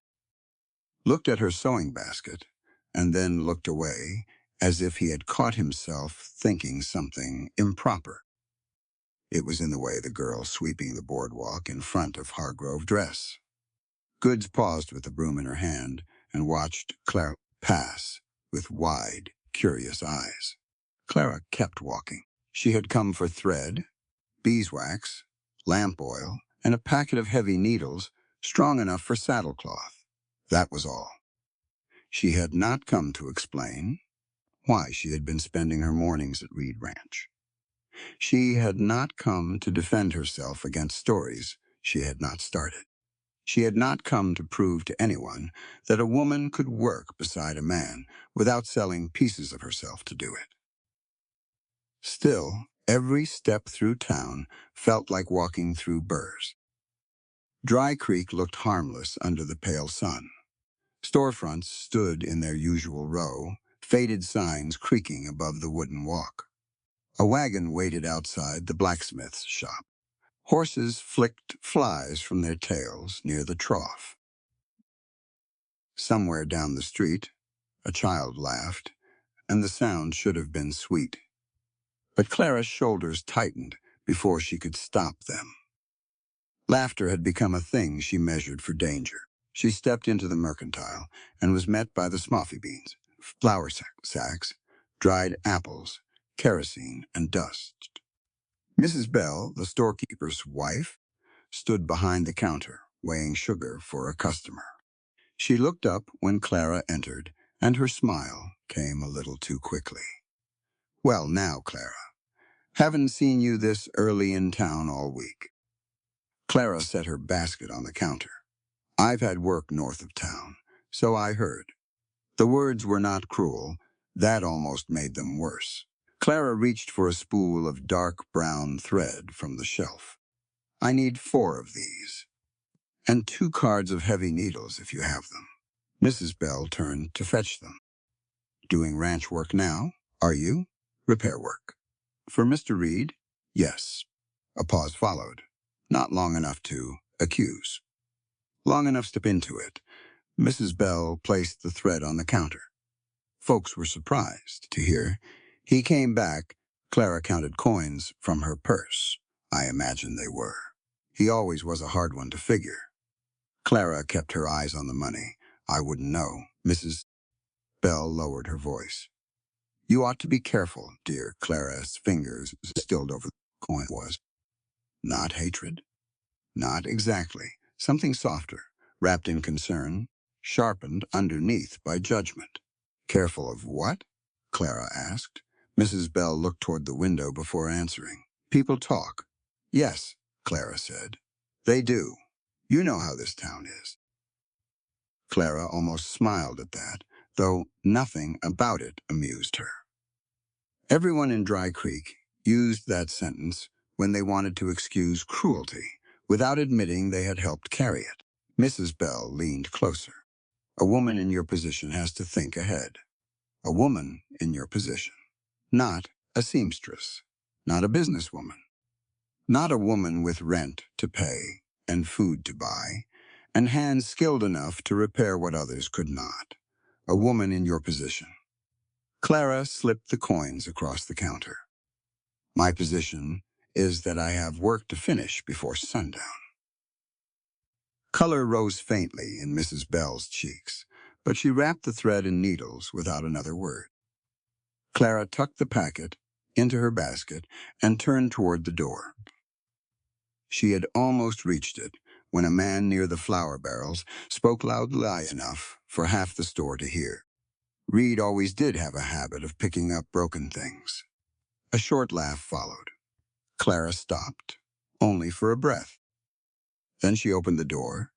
Speaker 2: looked at her sewing basket and then looked away as if he had caught himself thinking something improper. It was in the way the girl sweeping the boardwalk in front of Hargrove Dress. Goods paused with the broom in her hand and watched Clara pass with wide, curious eyes. Clara kept walking. She had come for thread, beeswax, lamp oil, and a packet of heavy needles strong enough for saddlecloth. That was all. She had not come to explain why she had been spending her mornings at Reed Ranch. She had not come to defend herself against stories she had not started. She had not come to prove to anyone that a woman could work beside a man without selling pieces of herself to do it. Still, every step through town felt like walking through burrs. Dry Creek looked harmless under the pale sun. Storefronts stood in their usual row, faded signs creaking above the wooden walk. A wagon waited outside the blacksmith's shop. Horses flicked flies from their tails near the trough. Somewhere down the street, a child laughed, and the sound should have been sweet. But Clara's shoulders tightened before she could stop them. Laughter had become a thing she measured for danger. She stepped into the mercantile and was met by the smoffy beans, flour sacks, dried apples, kerosene, and dust. Mrs. Bell, the storekeeper's wife, stood behind the counter, weighing sugar for a customer. She looked up when Clara entered, and her smile came a little too quickly. "Well, now, Clara, haven't seen you this early in town all week." Clara set her basket on the counter. "I've had work north of town, so I heard." The words were not cruel. That almost made them worse. Clara reached for a spool of dark brown thread from the shelf. "I need 4 of these, and 2 cards of heavy needles if you have them." Mrs. Bell turned to fetch them. "Doing ranch work now, are you?" "Repair work." "For Mr. Reed?" "Yes." A pause followed. Not long enough to accuse. Long enough to step into it. Mrs. Bell placed the thread on the counter. Folks were surprised to hear. He came back. Clara counted coins from her purse. I imagine they were. He always was a hard one to figure. Clara kept her eyes on the money. "I wouldn't know." Mrs. Bell lowered her voice. "You ought to be careful, dear." Clara's fingers stilled over the coin. Was not hatred? Not exactly. Something softer, wrapped in concern, sharpened underneath by judgment. "Careful of what?" Clara asked. Mrs. Bell looked toward the window before answering. "People talk. Yes, Clara said. They do. You know how this town is. Clara almost smiled at that, though nothing about it amused her. Everyone in Dry Creek used that sentence when they wanted to excuse cruelty, without admitting they had helped carry it. Mrs. Bell leaned closer. A woman in your position has to think ahead. A woman in your position. Not a seamstress. Not a businesswoman. Not a woman with rent to pay and food to buy, and hands skilled enough to repair what others could not. A woman in your position. Clara slipped the coins across the counter. My position is that I have work to finish before sundown. Color rose faintly in Mrs. Bell's cheeks, but she wrapped the thread in needles without another word. Clara tucked the packet into her basket and turned toward the door. She had almost reached it when a man near the flour barrels spoke loudly enough for half the store to hear. Reed always did have a habit of picking up broken things. A short laugh followed. Clara stopped, only for a breath. Then she opened the door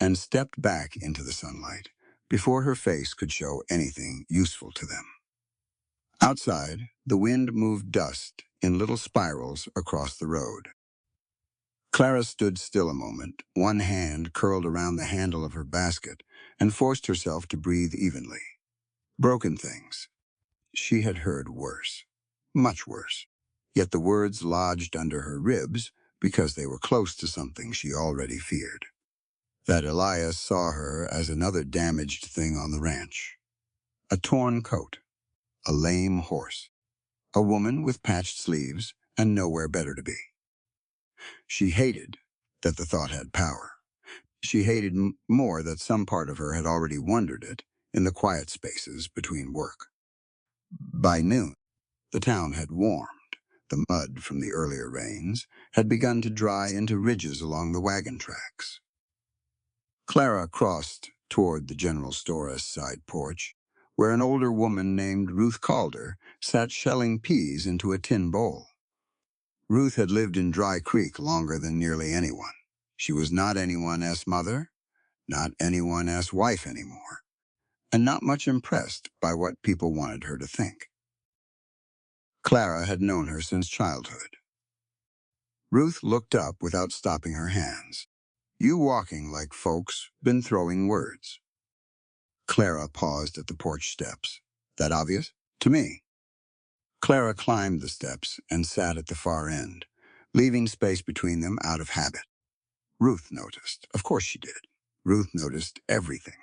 Speaker 2: and stepped back into the sunlight before her face could show anything useful to them. Outside, the wind moved dust in little spirals across the road. Clara stood still a moment, one hand curled around the handle of her basket, and forced herself to breathe evenly. Broken things. She had heard worse. Much worse. Yet the words lodged under her ribs because they were close to something she already feared. That Elias saw her as another damaged thing on the ranch. A torn coat. A lame horse. A woman with patched sleeves and nowhere better to be. She hated that the thought had power. She hated more that some part of her had already wondered it in the quiet spaces between work. By noon, the town had warmed. The mud from the earlier rains had begun to dry into ridges along the wagon tracks. Clara crossed toward the general store's side porch, where an older woman named Ruth Calder sat shelling peas into a tin bowl. Ruth had lived in Dry Creek longer than nearly anyone. She was not anyone's mother, not anyone's wife anymore, and not much impressed by what people wanted her to think. Clara had known her since childhood. Ruth looked up without stopping her hands. You walking like folks been throwing words. Clara paused at the porch steps. That obvious? To me. Clara climbed the steps and sat at the far end, leaving space between them out of habit. Ruth noticed. Of course she did. Ruth noticed everything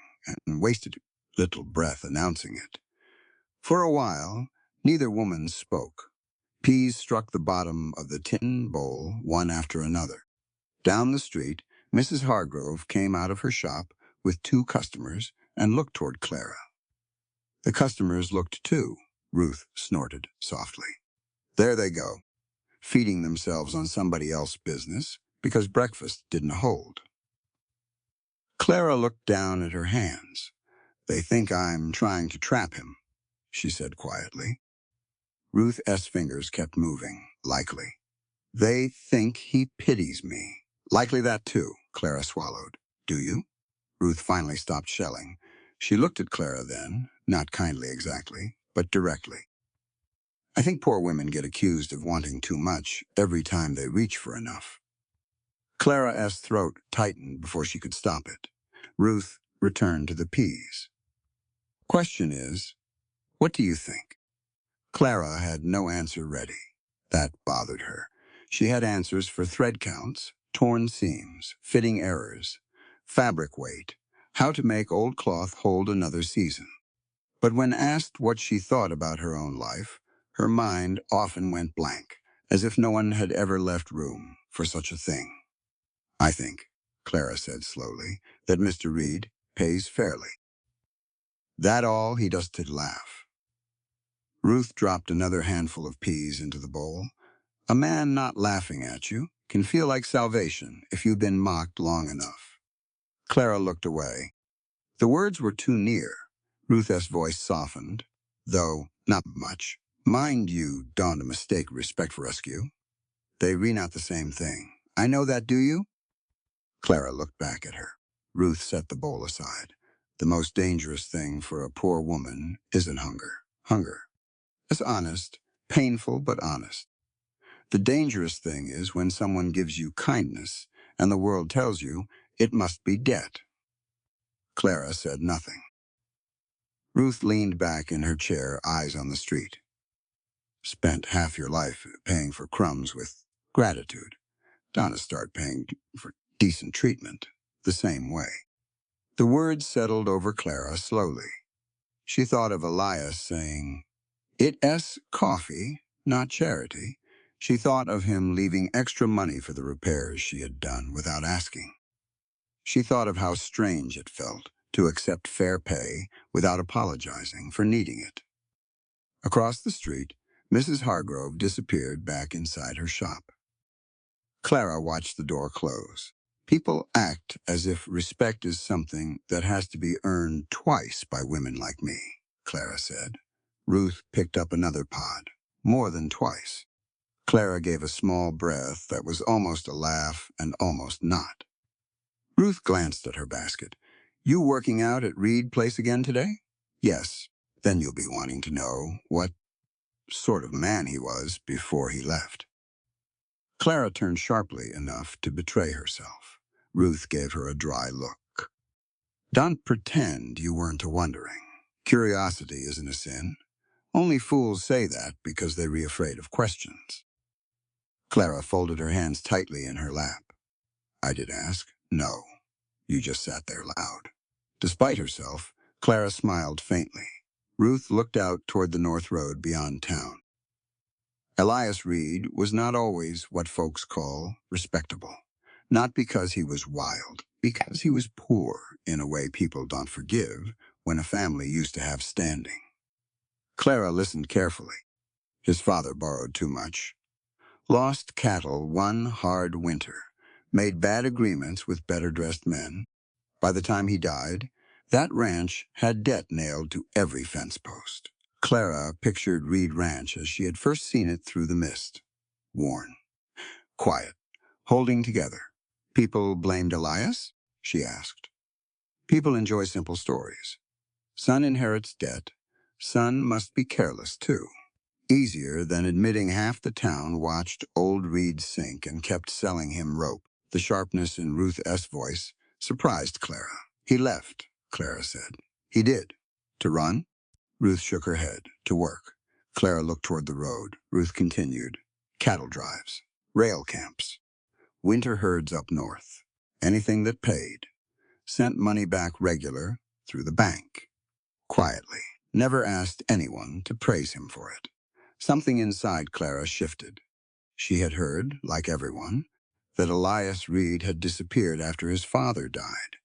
Speaker 2: and wasted little breath announcing it. For a while, neither woman spoke. Peas struck the bottom of the tin bowl one after another. Down the street, Mrs. Hargrove came out of her shop with two customers and looked toward Clara. The customers looked too, Ruth snorted softly. There they go, feeding themselves on somebody else's business because breakfast didn't hold. Clara looked down at her hands. They think I'm trying to trap him, she said quietly. Ruth's fingers kept moving, likely. They think he pities me. Likely that too, Clara swallowed. Do you? Ruth finally stopped shelling. She looked at Clara then, not kindly exactly, but directly. I think poor women get accused of wanting too much every time they reach for enough. Clara's throat tightened before she could stop it. Ruth returned to the peas. Question is, what do you think? Clara had no answer ready. That bothered her. She had answers for thread counts, torn seams, fitting errors, fabric weight, how to make old cloth hold another season. But when asked what she thought about her own life, her mind often went blank, as if no one had ever left room for such a thing. I think, Clara said slowly, that Mr. Reed pays fairly. That all he does to laugh. Ruth dropped another handful of peas into the bowl. A man not laughing at you can feel like salvation if you've been mocked long enough. Clara looked away. The words were too near. Ruth's voice softened, though not much. Mind you, don't mistake respect for rescue. They re not the same thing. I know that, do you? Clara looked back at her. Ruth set the bowl aside. The most dangerous thing for a poor woman isn't hunger. Hunger. It's honest, painful but honest. The dangerous thing is when someone gives you kindness and the world tells you it must be debt. Clara said nothing. Ruth leaned back in her chair, eyes on the street. Spent half your life paying for crumbs with gratitude. Donna start paying for decent treatment the same way. The words settled over Clara slowly. She thought of Elias saying, "It's coffee, not charity." She thought of him leaving extra money for the repairs she had done without asking. She thought of how strange it felt to accept fair pay without apologizing for needing it. Across the street, Mrs. Hargrove disappeared back inside her shop. Clara watched the door close. People act as if respect is something that has to be earned twice by women like me, Clara said. Ruth picked up another pod, more than twice. Clara gave a small breath that was almost a laugh and almost not. Ruth glanced at her basket. You working out at Reed Place again today? Yes. Then you'll be wanting to know what sort of man he was before he left. Clara turned sharply enough to betray herself. Ruth gave her a dry look. Don't pretend you weren't wondering. Curiosity isn't a sin. Only fools say that because they're afraid of questions. Clara folded her hands tightly in her lap. I did ask. No. You just sat there loud. Despite herself, Clara smiled faintly. Ruth looked out toward the north road beyond town. Elias Reed was not always what folks call respectable. Not because he was wild, because he was poor in a way people don't forgive when a family used to have standing. Clara listened carefully. His father borrowed too much. Lost cattle one hard winter. Made bad agreements with better-dressed men. By the time he died, that ranch had debt nailed to every fence post. Clara pictured Reed Ranch as she had first seen it through the mist. Worn. Quiet. Holding together. People blamed Elias? She asked. People enjoy simple stories. Son inherits debt. Son must be careless, too. Easier than admitting half the town watched old Reed sink and kept selling him rope. The sharpness in Ruth S. voice surprised Clara. He left, Clara said. He did. To run? Ruth shook her head. To work. Clara looked toward the road. Ruth continued. Cattle drives. Rail camps. Winter herds up north. Anything that paid. Sent money back regular through the bank. Quietly. Never asked anyone to praise him for it. Something inside Clara shifted. She had heard, like everyone, that Elias Reed had disappeared after his father died.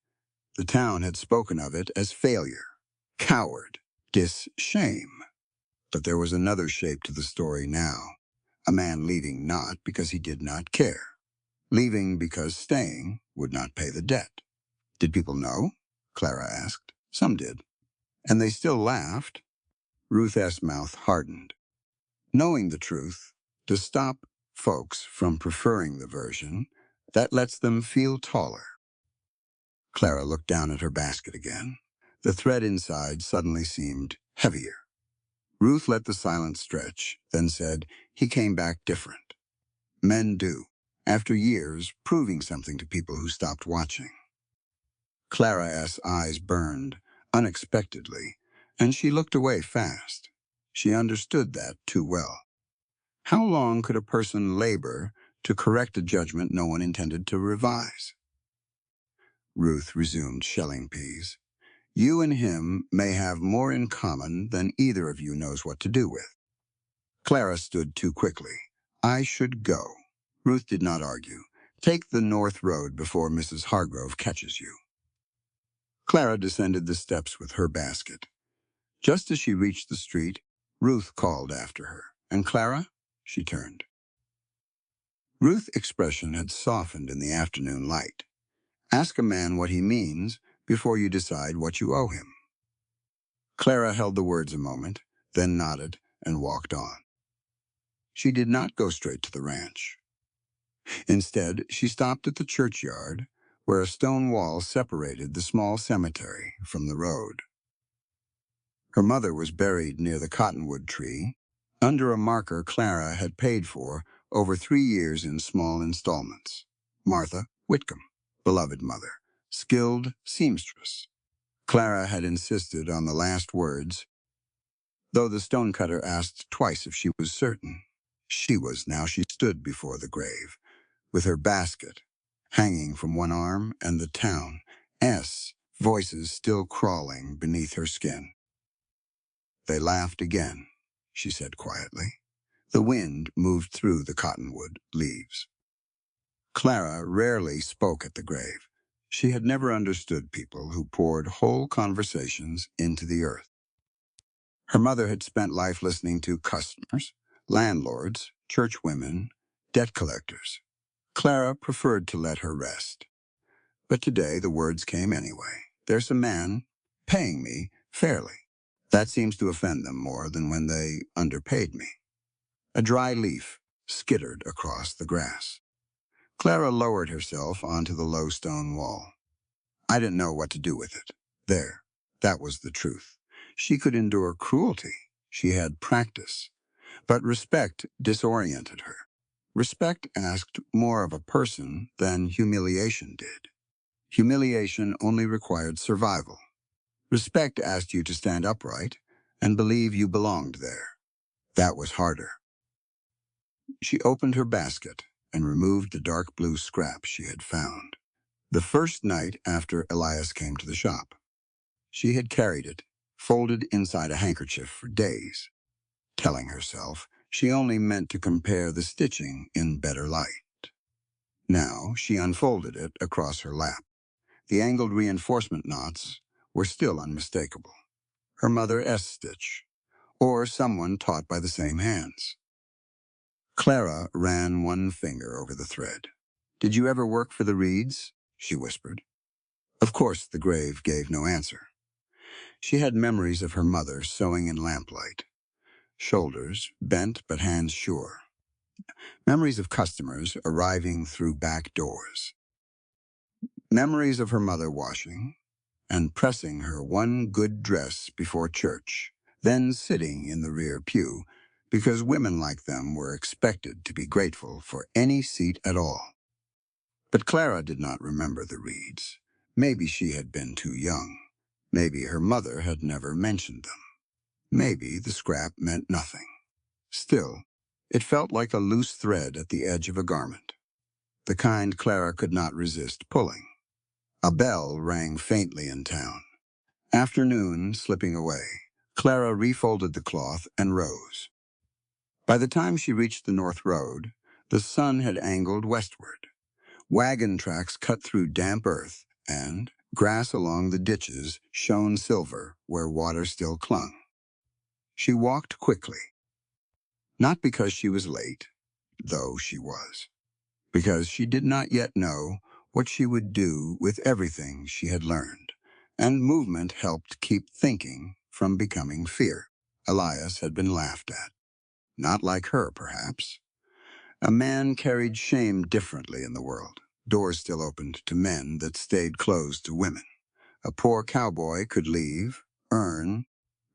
Speaker 2: The town had spoken of it as failure, coward, shame. But there was another shape to the story now. A man leaving not because he did not care. Leaving because staying would not pay the debt. Did people know? Clara asked. Some did. And they still laughed. Ruth S. mouth hardened. Knowing the truth, to stop folks from preferring the version that lets them feel taller. Clara looked down at her basket again. The thread inside suddenly seemed heavier. Ruth let the silence stretch, then said, he came back different. Men do, after years proving something to people who stopped watching. Clara's eyes burned, unexpectedly, and she looked away fast. She understood that too well. How long could a person labor to correct a judgment no one intended to revise? Ruth resumed shelling peas. You and him may have more in common than either of you knows what to do with. Clara stood too quickly. I should go. Ruth did not argue. Take the north road before Mrs. Hargrove catches you. Clara descended the steps with her basket. Just as she reached the street, Ruth called after her. And Clara? She turned. Ruth's expression had softened in the afternoon light. Ask a man what he means before you decide what you owe him. Clara held the words a moment, then nodded and walked on. She did not go straight to the ranch. Instead, she stopped at the churchyard, where a stone wall separated the small cemetery from the road. Her mother was buried near the cottonwood tree, under a marker Clara had paid for over 3 years in small installments. Martha Whitcomb, beloved mother, skilled seamstress. Clara had insisted on the last words, though the stonecutter asked twice if she was certain. She was now. She stood before the grave, with her basket hanging from one arm and the town S voices still crawling beneath her skin. They laughed again, she said quietly. The wind moved through the cottonwood leaves. Clara rarely spoke at the grave. She had never understood people who poured whole conversations into the earth. Her mother had spent life listening to customers, landlords, churchwomen, debt collectors. Clara preferred to let her rest. But today the words came anyway. There's a man paying me fairly. That seems to offend them more than when they underpaid me. A dry leaf skittered across the grass. Clara lowered herself onto the low stone wall. I didn't know what to do with it. There, that was the truth. She could endure cruelty. She had practice. But respect disoriented her. Respect asked more of a person than humiliation did. Humiliation only required survival. Respect asked you to stand upright and believe you belonged there. That was harder. She opened her basket and removed the dark blue scrap she had found. The first night after Elias came to the shop, she had carried it, folded inside a handkerchief for days, telling herself she only meant to compare the stitching in better light. Now she unfolded it across her lap. The angled reinforcement knots were still unmistakable. Her mother S-stitch, or someone taught by the same hands. Clara ran one finger over the thread. Did you ever work for the Reeds? She whispered. Of course, the grave gave no answer. She had memories of her mother sewing in lamplight, shoulders bent but hands sure. Memories of customers arriving through back doors. Memories of her mother washing and pressing her one good dress before church, then sitting in the rear pew, because women like them were expected to be grateful for any seat at all. But Clara did not remember the Reeds. Maybe she had been too young. Maybe her mother had never mentioned them. Maybe the scrap meant nothing. Still, it felt like a loose thread at the edge of a garment, the kind Clara could not resist pulling. A bell rang faintly in town. Afternoon slipping away, Clara refolded the cloth and rose. By the time she reached the North Road, the sun had angled westward. Wagon tracks cut through damp earth, and grass along the ditches shone silver where water still clung. She walked quickly, not because she was late, though she was, because she did not yet know what she would do with everything she had learned, and movement helped keep thinking from becoming fear. Elias had been laughed at. Not like her, perhaps. A man carried shame differently in the world. Doors still opened to men that stayed closed to women. A poor cowboy could leave, earn,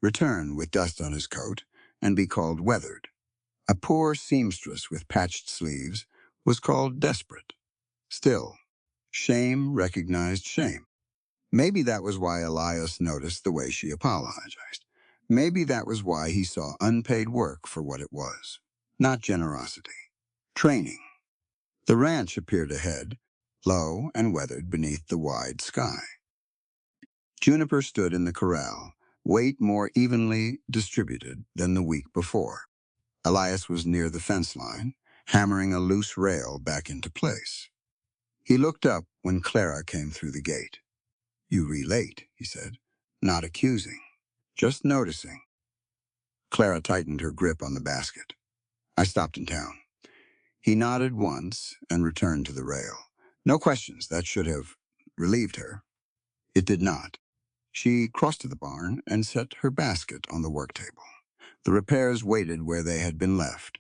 Speaker 2: return with dust on his coat, and be called weathered. A poor seamstress with patched sleeves was called desperate. Still, shame recognized shame. Maybe that was why Elias noticed the way she apologized. Maybe that was why he saw unpaid work for what it was. Not generosity. Training. The ranch appeared ahead, low and weathered beneath the wide sky. Juniper stood in the corral, weight more evenly distributed than the week before. Elias was near the fence line, hammering a loose rail back into place. He looked up when Clara came through the gate. You relate, he said, not accusing, just noticing. Clara tightened her grip on the basket. I stopped in town. He nodded once and returned to the rail. No questions, that should have relieved her. It did not. She crossed to the barn and set her basket on the work table. The repairs waited where they had been left.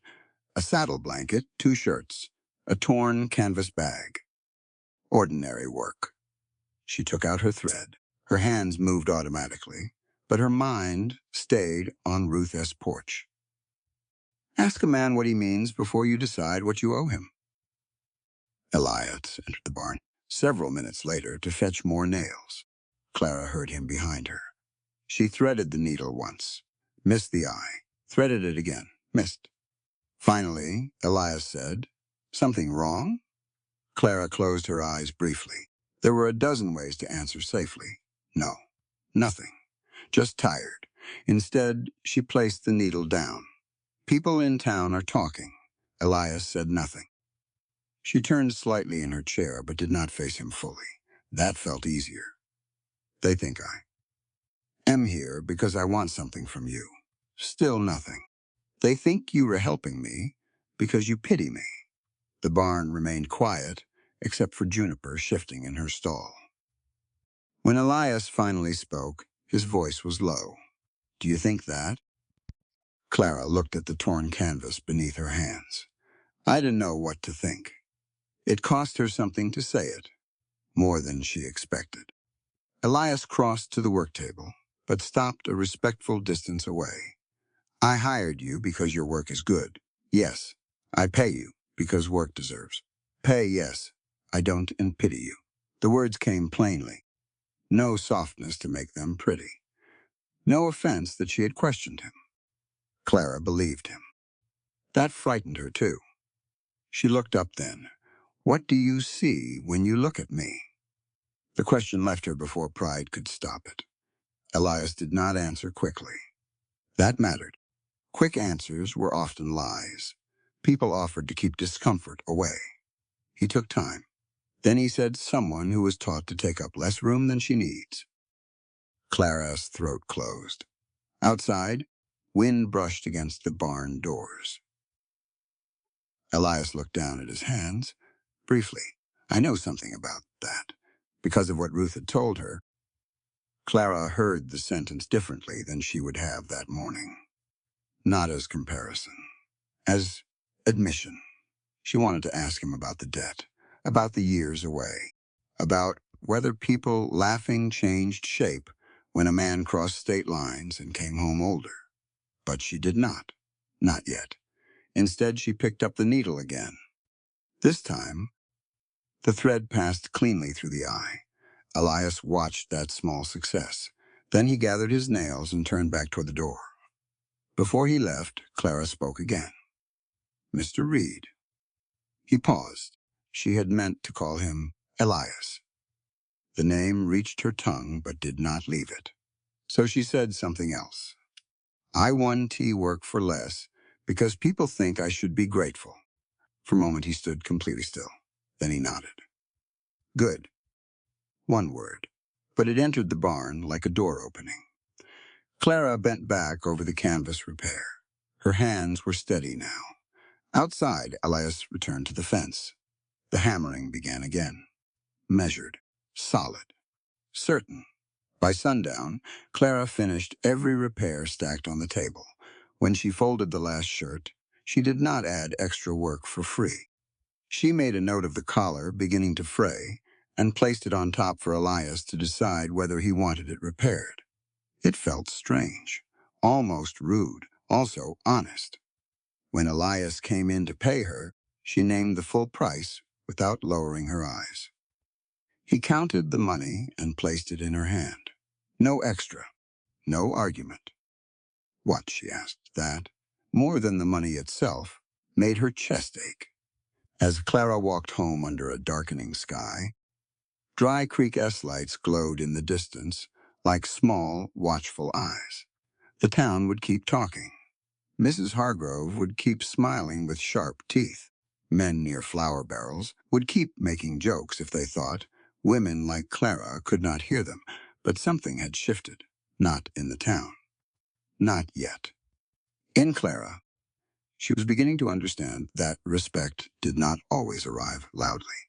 Speaker 2: A saddle blanket, 2 shirts, A torn canvas bag. Ordinary work. She took out her thread. Her hands moved automatically, but her mind stayed on Ruth S. porch. Ask a man what he means before you decide what you owe him. Elias entered the barn several minutes later to fetch more nails. Clara heard him behind her. She threaded the needle once, missed the eye, threaded it again, missed. Finally, Elias said, "Something wrong?" Clara closed her eyes briefly. There were a dozen ways to answer safely. No, nothing. Just tired. Instead, she placed the needle down. People in town are talking. Elias said nothing. She turned slightly in her chair, but did not face him fully. That felt easier. They think I am here because I want something from you. Still nothing. They think you were helping me because you pity me. The barn remained quiet, except for Juniper shifting in her stall. When Elias finally spoke, his voice was low. "Do you think that?" Clara looked at the torn canvas beneath her hands. I didn't know what to think. It cost her something to say it, more than she expected. Elias crossed to the work table, but stopped a respectful distance away. "I hired you because your work is good. Yes. I pay you because work deserves. Pay, yes. I don't and pity you." The words came plainly. No softness to make them pretty. No offense that she had questioned him. Clara believed him. That frightened her, too. She looked up then. "What do you see when you look at me?" The question left her before pride could stop it. Elias did not answer quickly. That mattered. Quick answers were often lies. People offered to keep discomfort away. He took time. Then he said, "Someone who was taught to take up less room than she needs." Clara's throat closed. Outside, wind brushed against the barn doors. Elias looked down at his hands. Briefly, "I know something about that." Because of what Ruth had told her, Clara heard the sentence differently than she would have that morning. Not as comparison, as admission. She wanted to ask him about the debt, about the years away, about whether people laughing changed shape when a man crossed state lines and came home older. But she did not. Not yet. Instead, she picked up the needle again. This time, the thread passed cleanly through the eye. Elias watched that small success. Then he gathered his nails and turned back toward the door. Before he left, Clara spoke again. "Mr. Reed." He paused. She had meant to call him Elias. The name reached her tongue but did not leave it. So she said something else. "I won tea work for less because people think I should be grateful." For a moment he stood completely still. Then he nodded. "Good." One word. But it entered the barn like a door opening. Clara bent back over the canvas repair. Her hands were steady now. Outside, Elias returned to the fence. The hammering began again. Measured, solid, certain. By sundown, Clara finished every repair stacked on the table. When she folded the last shirt, she did not add extra work for free. She made a note of the collar beginning to fray and placed it on top for Elias to decide whether he wanted it repaired. It felt strange, almost rude, also honest. When Elias came in to pay her, she named the full price without lowering her eyes. He counted the money and placed it in her hand. No extra, no argument. "What?" she asked. That, more than the money itself, made her chest ache. As Clara walked home under a darkening sky, Dry Creek S-lights glowed in the distance like small, watchful eyes. The town would keep talking. Mrs. Hargrove would keep smiling with sharp teeth. Men near flour barrels would keep making jokes if they thought women like Clara could not hear them, but something had shifted. Not in the town. Not yet. In Clara, she was beginning to understand that respect did not always arrive loudly.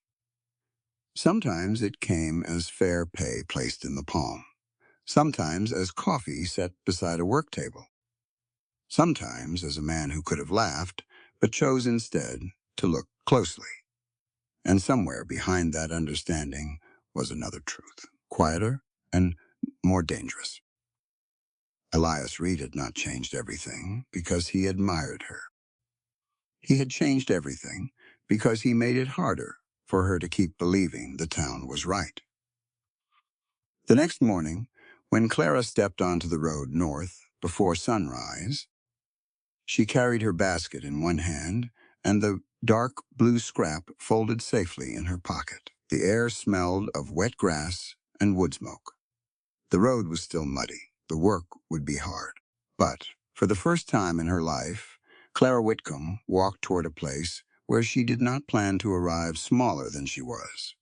Speaker 2: Sometimes it came as fair pay placed in the palm. Sometimes as coffee set beside a work table. Sometimes as a man who could have laughed, but chose instead to look closely. And somewhere behind that understanding was another truth, quieter and more dangerous. Elias Reed had not changed everything because he admired her. He had changed everything because he made it harder for her to keep believing the town was right. The next morning, when Clara stepped onto the road north before sunrise, she carried her basket in one hand and the dark blue scrap folded safely in her pocket. The air smelled of wet grass and wood smoke. The road was still muddy. The work would be hard. But for the first time in her life, Clara Whitcomb walked toward a place where she did not plan to arrive smaller than she was.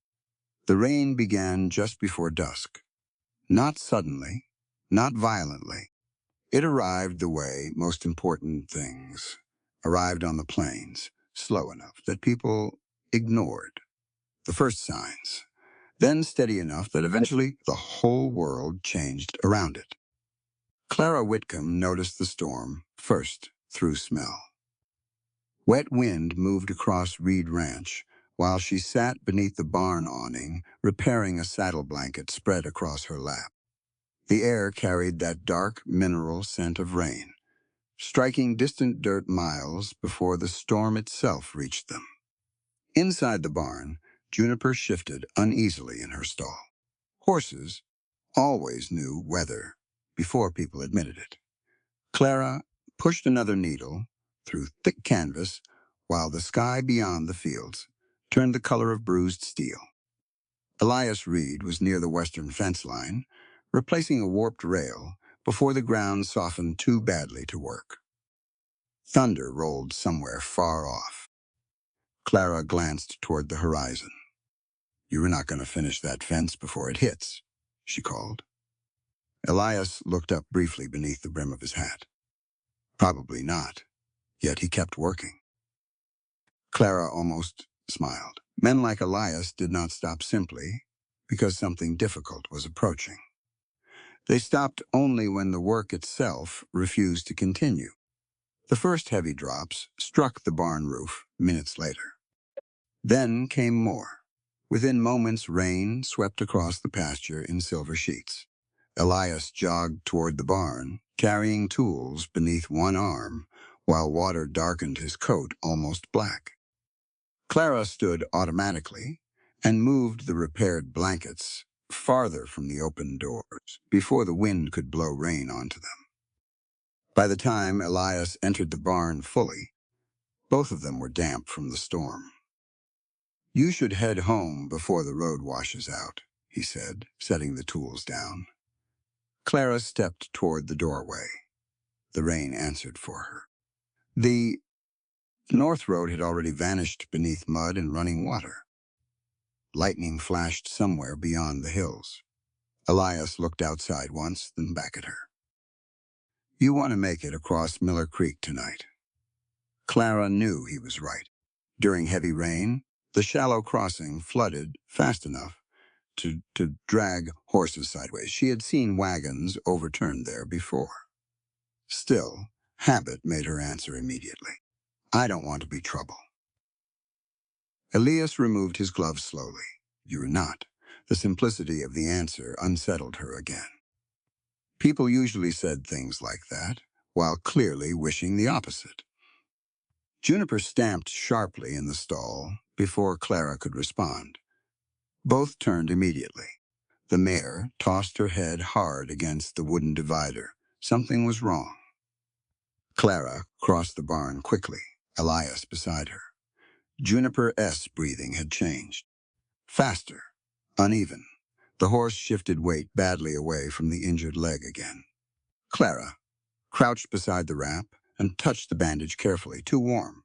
Speaker 2: The rain began just before dusk. Not suddenly, not violently. It arrived the way most important things arrived on the plains, slow enough that people ignored the first signs, then steady enough that eventually the whole world changed around it. Clara Whitcomb noticed the storm first through smell. Wet wind moved across Reed Ranch while she sat beneath the barn awning, repairing a saddle blanket spread across her lap. The air carried that dark mineral scent of rain, striking distant dirt miles before the storm itself reached them. Inside the barn, Juniper shifted uneasily in her stall. Horses always knew weather before people admitted it. Clara pushed another needle through thick canvas while the sky beyond the fields turned the color of bruised steel. Elias Reed was near the western fence line, replacing a warped rail before the ground softened too badly to work. Thunder rolled somewhere far off. Clara glanced toward the horizon. "You are not going to finish that fence before it hits," she called. Elias looked up briefly beneath the brim of his hat. Probably not, yet he kept working. Clara almost smiled. Men like Elias did not stop simply because something difficult was approaching. They stopped only when the work itself refused to continue. The first heavy drops struck the barn roof minutes later. Then came more. Within moments, rain swept across the pasture in silver sheets. Elias jogged toward the barn, carrying tools beneath one arm, while water darkened his coat almost black. Clara stood automatically and moved the repaired blankets farther from the open doors before the wind could blow rain onto them. By the time Elias entered the barn fully, both of them were damp from the storm. "You should head home before the road washes out," he said, setting the tools down. Clara stepped toward the doorway. The rain answered for her. The north road had already vanished beneath mud and running water. Lightning flashed somewhere beyond the hills. Elias looked outside once, then back at her. "You want to make it across Miller Creek tonight." Clara knew he was right. During heavy rain, the shallow crossing flooded fast enough to drag horses sideways. She had seen wagons overturned there before. Still, habit made her answer immediately. "I don't want to be trouble." Elias removed his gloves slowly. "You're not." The simplicity of the answer unsettled her again. People usually said things like that, while clearly wishing the opposite. Juniper stamped sharply in the stall before Clara could respond. Both turned immediately. The mare tossed her head hard against the wooden divider. Something was wrong. Clara crossed the barn quickly, Elias beside her. Juniper's breathing had changed. Faster, uneven. The horse shifted weight badly away from the injured leg again. Clara crouched beside the wrap and touched the bandage carefully, too warm.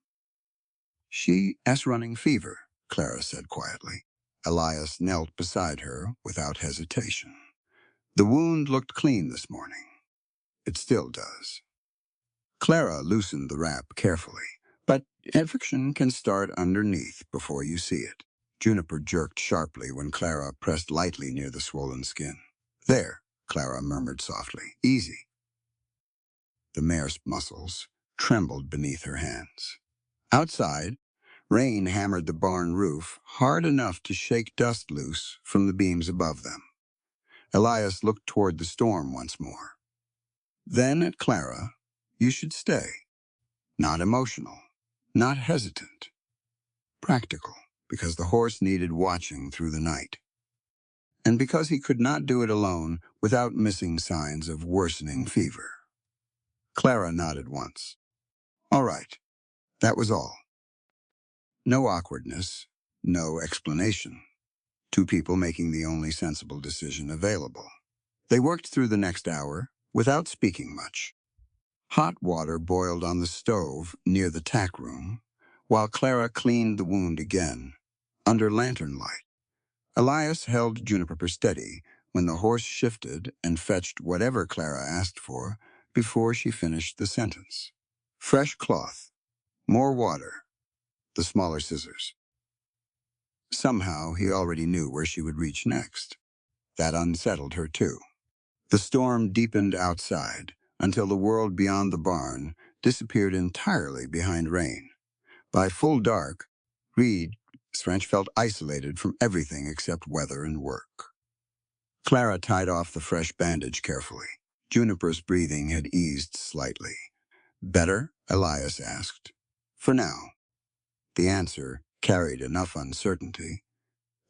Speaker 2: "She's running fever," Clara said quietly. Elias knelt beside her without hesitation. "The wound looked clean this morning. It still does." Clara loosened the wrap carefully, but infection can start underneath before you see it. Juniper jerked sharply when Clara pressed lightly near the swollen skin. "There," Clara murmured softly. "Easy." The mare's muscles trembled beneath her hands. Outside, Rain hammered the barn roof hard enough to shake dust loose from the beams above them. Elias looked toward the storm once more. Then at Clara, you should stay. Not emotional, not hesitant. Practical, because the horse needed watching through the night. And because he could not do it alone without missing signs of worsening fever. Clara nodded once. All right, that was all. No awkwardness, no explanation. Two people making the only sensible decision available. They worked through the next hour without speaking much. Hot water boiled on the stove near the tack room, while Clara cleaned the wound again, under lantern light. Elias held Juniper steady when the horse shifted and fetched whatever Clara asked for before she finished the sentence. Fresh cloth, more water, the smaller scissors. Somehow he already knew where she would reach next. That unsettled her too. The storm deepened outside until the world beyond the barn disappeared entirely behind rain. By full dark, Reed French felt isolated from everything except weather and work. Clara tied off the fresh bandage carefully. Juniper's breathing had eased slightly. Better? Elias asked. For now. The answer carried enough uncertainty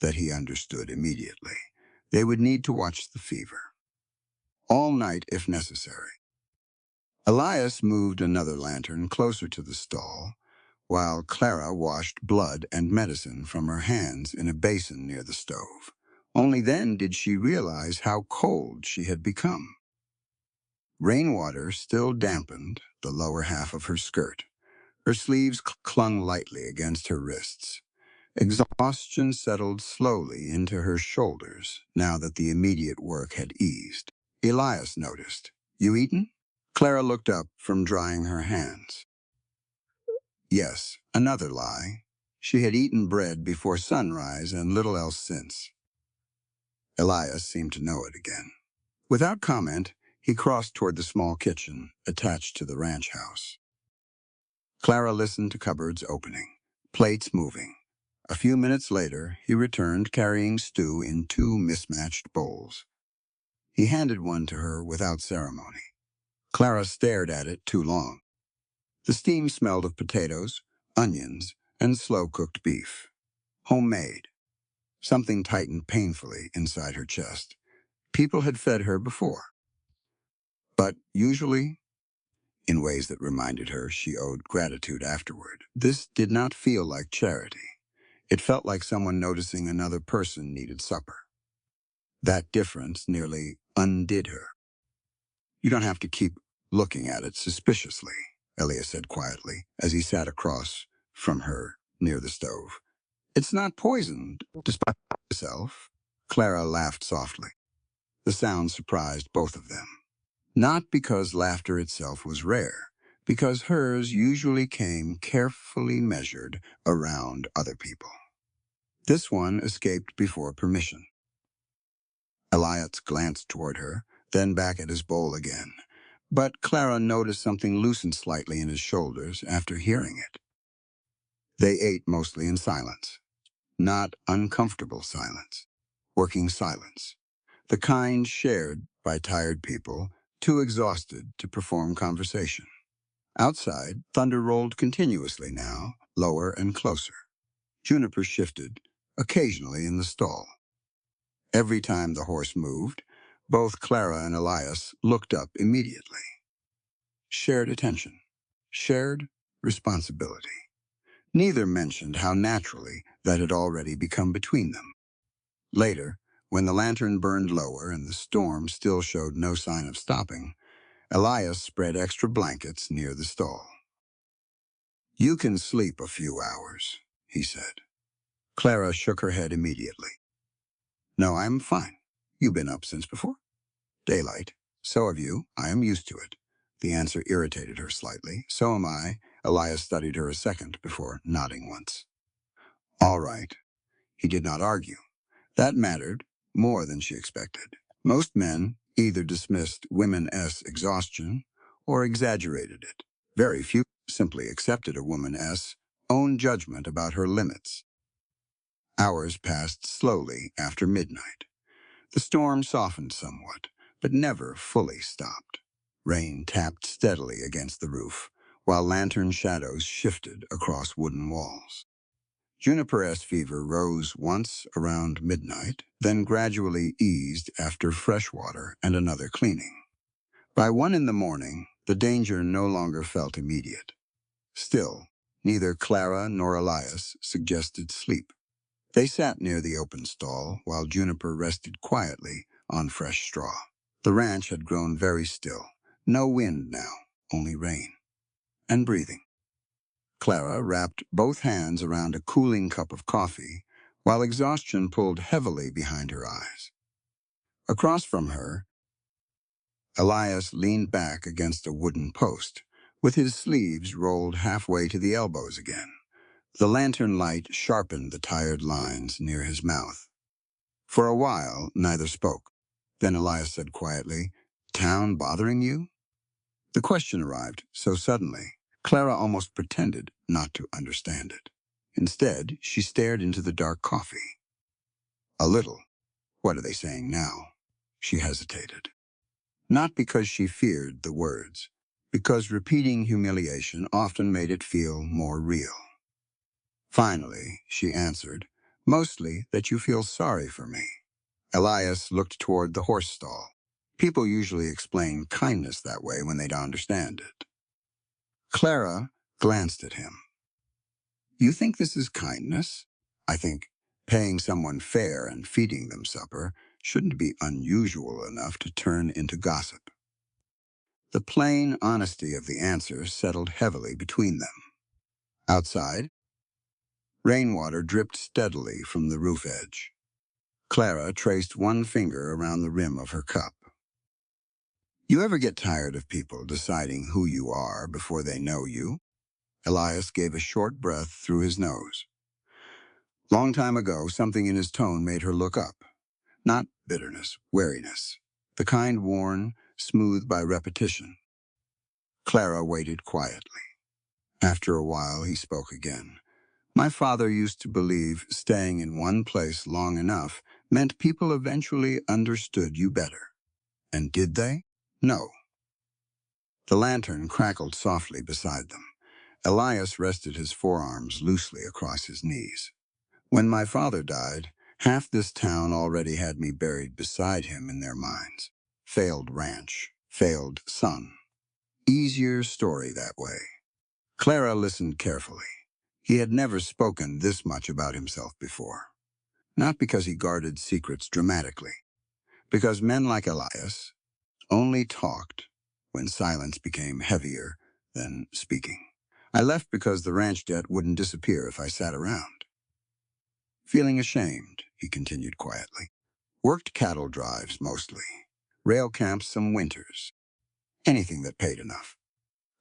Speaker 2: that he understood immediately. They would need to watch the fever. All night if necessary. Elias moved another lantern closer to the stall, while Clara washed blood and medicine from her hands in a basin near the stove. Only then did she realize how cold she had become. Rainwater still dampened the lower half of her skirt. Her sleeves clung lightly against her wrists. Exhaustion settled slowly into her shoulders now that the immediate work had eased. Elias noticed. You eaten? Clara looked up from drying her hands. Yes, another lie. She had eaten bread before sunrise and little else since. Elias seemed to know it again. Without comment, he crossed toward the small kitchen attached to the ranch house. Clara listened to cupboards opening, plates moving. A few minutes later, he returned carrying stew in two mismatched bowls. He handed one to her without ceremony. Clara stared at it too long. The steam smelled of potatoes, onions, and slow-cooked beef. Homemade. Something tightened painfully inside her chest. People had fed her before. But usually, in ways that reminded her she owed gratitude afterward. This did not feel like charity. It felt like someone noticing another person needed supper. That difference nearly undid her. You don't have to keep looking at it suspiciously, Elias said quietly as he sat across from her near the stove. It's not poisoned, despite herself. Clara laughed softly. The sound surprised both of them. Not because laughter itself was rare, because hers usually came carefully measured around other people. This one escaped before permission. Elias glanced toward her, then back at his bowl again. But Clara noticed something loosen slightly in his shoulders after hearing it. They ate mostly in silence. Not uncomfortable silence. Working silence. The kind shared by tired people, too exhausted to perform conversation. Outside, thunder rolled continuously now, lower and closer. Juniper shifted, occasionally in the stall. Every time the horse moved, both Clara and Elias looked up immediately. Shared attention. Shared responsibility. Neither mentioned how naturally that had already become between them. Later, when the lantern burned lower and the storm still showed no sign of stopping, Elias spread extra blankets near the stall. You can sleep a few hours, he said. Clara shook her head immediately. No, I'm fine. You've been up since before? Daylight. So have you. I am used to it. The answer irritated her slightly. So am I. Elias studied her a second before nodding once. All right. He did not argue. That mattered more than she expected. Most men either dismissed women's exhaustion or exaggerated it. Very few simply accepted a woman's own judgment about her limits. Hours passed slowly after midnight. The storm softened somewhat, but never fully stopped. Rain tapped steadily against the roof, while lantern shadows shifted across wooden walls. Juniper-S fever rose once around midnight, then gradually eased after fresh water and another cleaning. By 1 in the morning, the danger no longer felt immediate. Still, neither Clara nor Elias suggested sleep. They sat near the open stall while Juniper rested quietly on fresh straw. The ranch had grown very still. No wind now, only rain. And breathing. Clara wrapped both hands around a cooling cup of coffee, while exhaustion pulled heavily behind her eyes. Across from her, Elias leaned back against a wooden post, with his sleeves rolled halfway to the elbows again. The lantern light sharpened the tired lines near his mouth. For a while, neither spoke. Then Elias said quietly, "Town bothering you?" The question arrived so suddenly, Clara almost pretended not to understand it. Instead, she stared into the dark coffee. A little. What are they saying now? She hesitated. Not because she feared the words, because repeating humiliation often made it feel more real. Finally, she answered, "Mostly that you feel sorry for me." Elias looked toward the horse stall. People usually explain kindness that way when they don't understand it. Clara glanced at him. "You think this is kindness? I think paying someone fair and feeding them supper shouldn't be unusual enough to turn into gossip." The plain honesty of the answer settled heavily between them. Outside, rainwater dripped steadily from the roof edge. Clara traced one finger around the rim of her cup. "You ever get tired of people deciding who you are before they know you?" Elias gave a short breath through his nose. Long time ago, something in his tone made her look up. Not bitterness, wariness. The kind worn, smooth by repetition. Clara waited quietly. After a while, he spoke again. "My father used to believe staying in one place long enough meant people eventually understood you better. And did they? No." The lantern crackled softly beside them. Elias rested his forearms loosely across his knees. "When my father died, half this town already had me buried beside him in their minds. Failed ranch, failed son. Easier story that way." Clara listened carefully. He had never spoken this much about himself before. Not because he guarded secrets dramatically, because men like Elias only talked when silence became heavier than speaking. "I left because the ranch debt wouldn't disappear if I sat around. Feeling ashamed," he continued quietly. "Worked cattle drives mostly. Rail camps some winters. Anything that paid enough."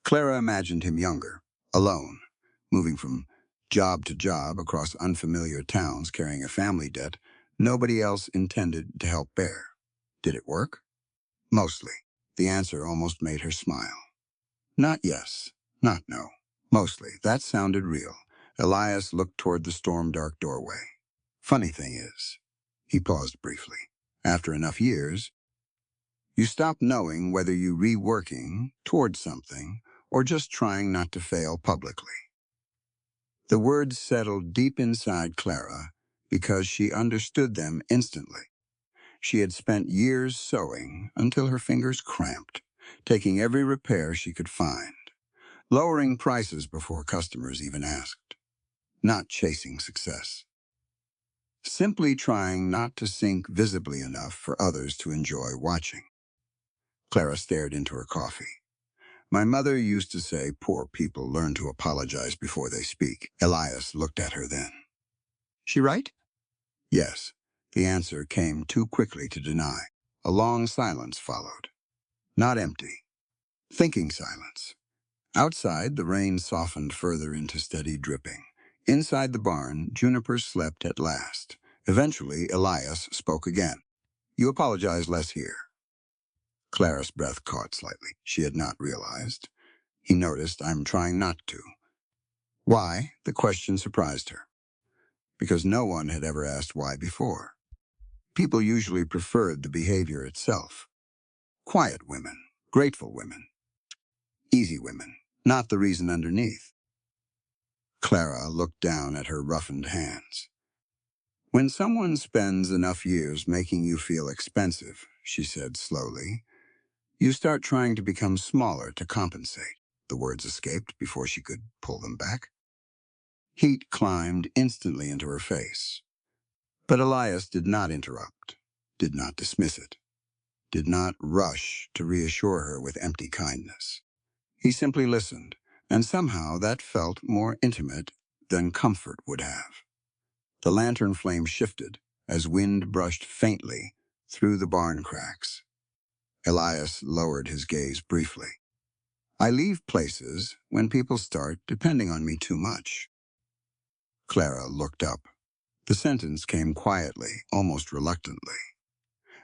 Speaker 2: Clara imagined him younger, alone, moving from job to job across unfamiliar towns carrying a family debt nobody else intended to help bear. Did it work? Mostly. The answer almost made her smile. Not yes, not no. Mostly. That sounded real. Elias looked toward the storm-dark doorway. "Funny thing is," he paused briefly, "after enough years, you stop knowing whether you're reworking toward something or just trying not to fail publicly." The words settled deep inside Clara because she understood them instantly. She had spent years sewing until her fingers cramped, taking every repair she could find, lowering prices before customers even asked, not chasing success. Simply trying not to sink visibly enough for others to enjoy watching. Clara stared into her coffee. "My mother used to say poor people learn to apologize before they speak." Elias looked at her then. "She right?" Yes. The answer came too quickly to deny. A long silence followed. Not empty. Thinking silence. Outside, the rain softened further into steady dripping. Inside the barn, Juniper slept at last. Eventually, Elias spoke again. "You apologize less here." Clara's breath caught slightly. She had not realized. He noticed, "I'm trying not to." Why? The question surprised her, because no one had ever asked why before. People usually preferred the behavior itself. Quiet women, grateful women, easy women, not the reason underneath. Clara looked down at her roughened hands. When someone spends enough years making you feel expensive, she said slowly, you start trying to become smaller to compensate. The words escaped before she could pull them back. Heat climbed instantly into her face. But Elias did not interrupt, did not dismiss it, did not rush to reassure her with empty kindness. He simply listened, and somehow that felt more intimate than comfort would have. The lantern flame shifted as wind brushed faintly through the barn cracks. Elias lowered his gaze briefly. I leave places when people start depending on me too much. Clara looked up. The sentence came quietly, almost reluctantly.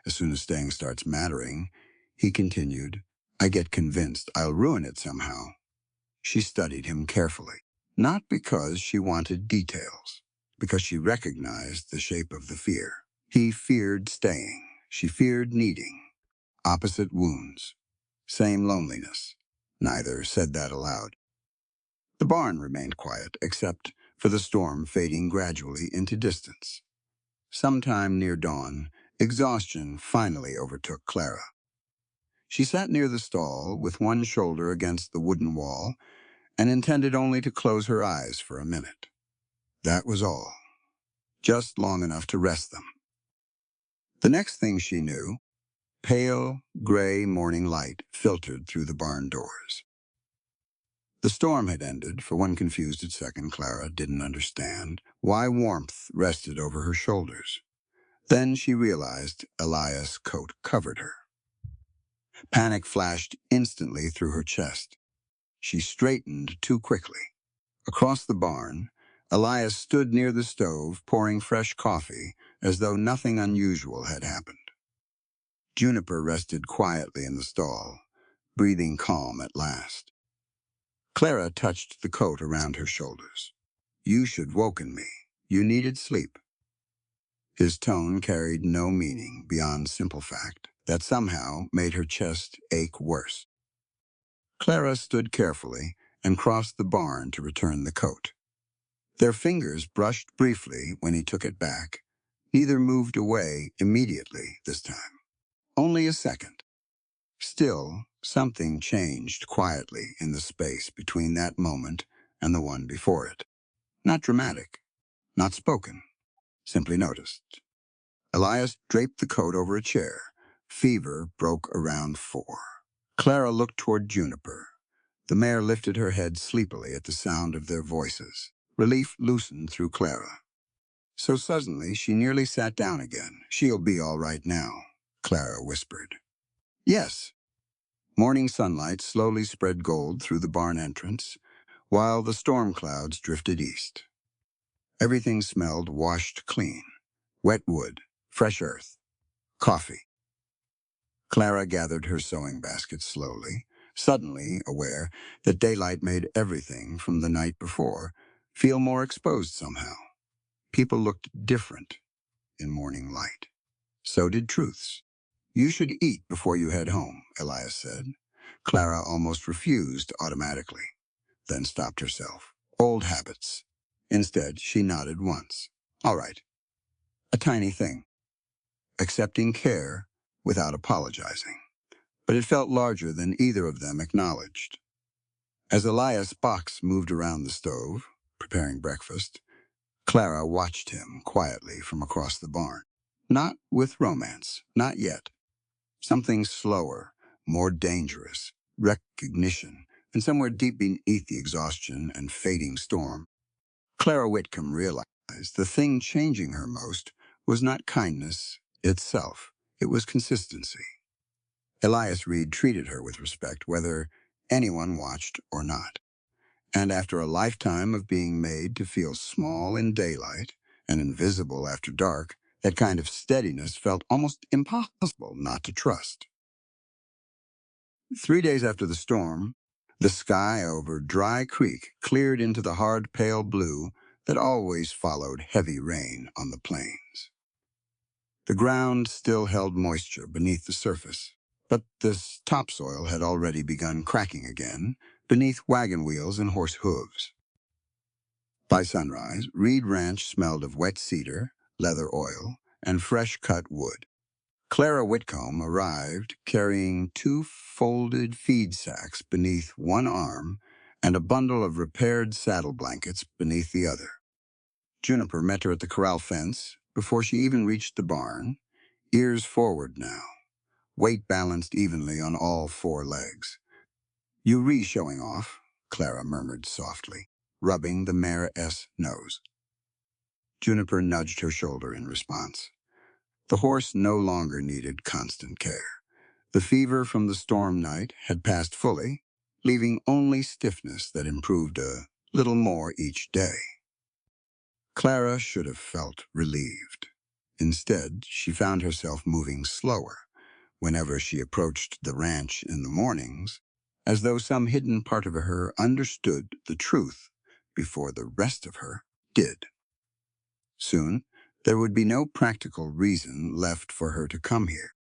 Speaker 2: As soon as staying starts mattering, he continued, I get convinced I'll ruin it somehow. She studied him carefully, not because she wanted details, because she recognized the shape of the fear. He feared staying. She feared needing. Opposite wounds. Same loneliness. Neither said that aloud. The barn remained quiet, except for the storm fading gradually into distance. Sometime near dawn, exhaustion finally overtook Clara. She sat near the stall with one shoulder against the wooden wall and intended only to close her eyes for a minute. That was all, just long enough to rest them. The next thing she knew, pale, gray morning light filtered through the barn doors. The storm had ended. For one confused second, Clara didn't understand why warmth rested over her shoulders. Then she realized Elias' coat covered her. Panic flashed instantly through her chest. She straightened too quickly. Across the barn, Elias stood near the stove pouring fresh coffee as though nothing unusual had happened. Juniper rested quietly in the stall, breathing calm at last. Clara touched the coat around her shoulders. You should woken me. You needed sleep. His tone carried no meaning beyond simple fact that somehow made her chest ache worse. Clara stood carefully and crossed the barn to return the coat. Their fingers brushed briefly when he took it back. Neither moved away immediately this time. Only a second. Still, something changed quietly in the space between that moment and the one before it. Not dramatic, not spoken, simply noticed. Elias draped the coat over a chair. Fever broke around 4. Clara looked toward Juniper. The mare lifted her head sleepily at the sound of their voices. Relief loosened through Clara. So suddenly, she nearly sat down again. She'll be all right now, Clara whispered. Yes. Morning sunlight slowly spread gold through the barn entrance, while the storm clouds drifted east. Everything smelled washed clean. Wet wood, fresh earth, coffee. Clara gathered her sewing basket slowly, suddenly aware that daylight made everything from the night before feel more exposed somehow. People looked different in morning light. So did truths. You should eat before you head home, Elias said. Clara almost refused automatically, then stopped herself. Old habits. Instead, she nodded once. All right. A tiny thing. Accepting care without apologizing. But it felt larger than either of them acknowledged. As Elias' box moved around the stove, preparing breakfast, Clara watched him quietly from across the barn. Not with romance, not yet. Something slower, more dangerous, recognition, and somewhere deep beneath the exhaustion and fading storm. Clara Whitcomb realized the thing changing her most was not kindness itself, it was consistency. Elias Reed treated her with respect, whether anyone watched or not. And after a lifetime of being made to feel small in daylight and invisible after dark, that kind of steadiness felt almost impossible not to trust. 3 days after the storm, The sky over Dry Creek cleared into the hard pale blue that always followed heavy rain on the plains. The ground still held moisture beneath the surface, but this topsoil had already begun cracking again beneath wagon wheels and horse hooves. By sunrise, Reed Ranch smelled of wet cedar, leather oil, and fresh-cut wood. Clara Whitcomb arrived carrying 2 folded feed sacks beneath one arm and a bundle of repaired saddle blankets beneath the other. Juniper met her at the corral fence before she even reached the barn, ears forward now, weight balanced evenly on all 4 legs. "You re-showing off," Clara murmured softly, rubbing the mare's nose. Juniper nudged her shoulder in response. The horse no longer needed constant care. The fever from the storm night had passed fully, leaving only stiffness that improved a little more each day. Clara should have felt relieved. Instead, she found herself moving slower whenever she approached the ranch in the mornings, as though some hidden part of her understood the truth before the rest of her did. Soon, there would be no practical reason left for her to come here.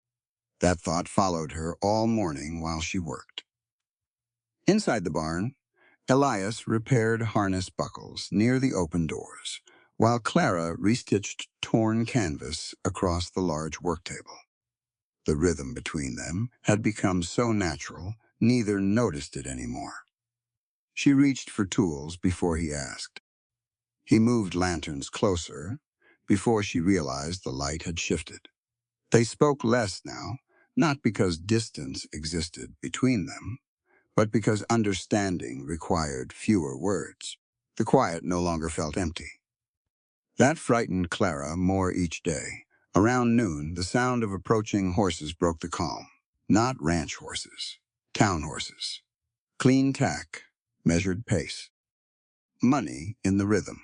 Speaker 2: That thought followed her all morning while she worked. Inside the barn, Elias repaired harness buckles near the open doors, while Clara restitched torn canvas across the large work table. The rhythm between them had become so natural, neither noticed it anymore. She reached for tools before he asked. He moved lanterns closer before she realized the light had shifted. They spoke less now, not because distance existed between them, but because understanding required fewer words. The quiet no longer felt empty. That frightened Clara more each day. Around noon, the sound of approaching horses broke the calm. Not ranch horses, town horses. Clean tack, measured pace. Money in the rhythm.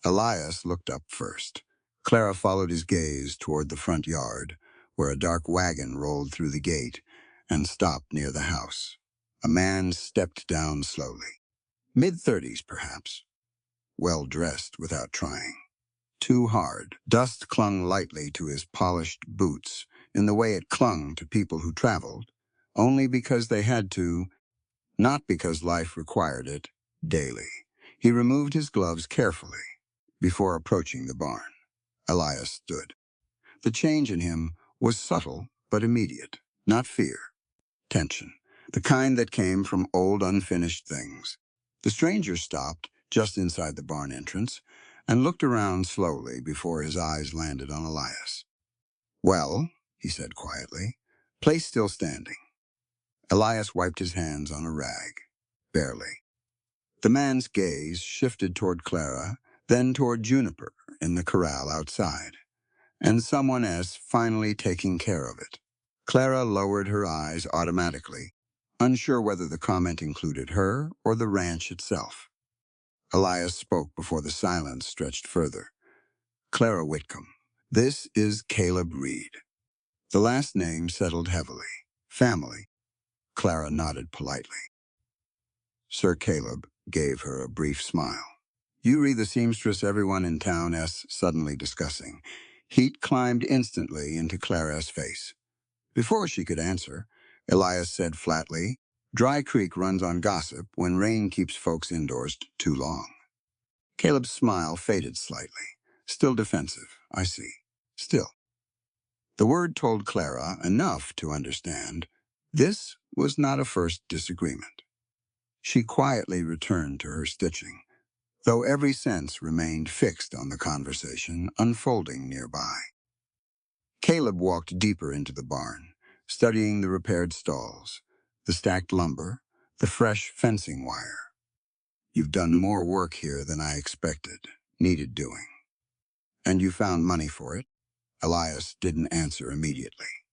Speaker 2: Elias looked up first. Clara followed his gaze toward the front yard, where a dark wagon rolled through the gate and stopped near the house. A man stepped down slowly. Mid-30s, perhaps. Well-dressed without trying. Too hard. Dust clung lightly to his polished boots in the way it clung to people who traveled, only because they had to, not because life required it, daily. He removed his gloves carefully before approaching the barn. Elias stood. The change in him was subtle but immediate, not fear. Tension, the kind that came from old unfinished things. The stranger stopped just inside the barn entrance and looked around slowly before his eyes landed on Elias. "Well," he said quietly, "place still standing." Elias wiped his hands on a rag. Barely. The man's gaze shifted toward Clara, then toward Juniper in the corral outside, and someone else finally taking care of it. Clara lowered her eyes automatically, unsure whether the comment included her or the ranch itself. Elias spoke before the silence stretched further. "Clara Whitcomb, this is Caleb Reed." The last name settled heavily. "Family." Clara nodded politely. Sir Caleb gave her a brief smile. "You read the seamstress everyone in town is suddenly discussing." Heat climbed instantly into Clara's face. Before she could answer, Elias said flatly, "Dry Creek runs on gossip when rain keeps folks indoors too long." Caleb's smile faded slightly. "Still defensive, I see. Still." The word told Clara enough to understand this was not a first disagreement. She quietly returned to her stitching, though every sense remained fixed on the conversation unfolding nearby. Caleb walked deeper into the barn, studying the repaired stalls, the stacked lumber, the fresh fencing wire. "You've done more work here than I expected, needed doing." "And you found money for it?" Elias didn't answer immediately.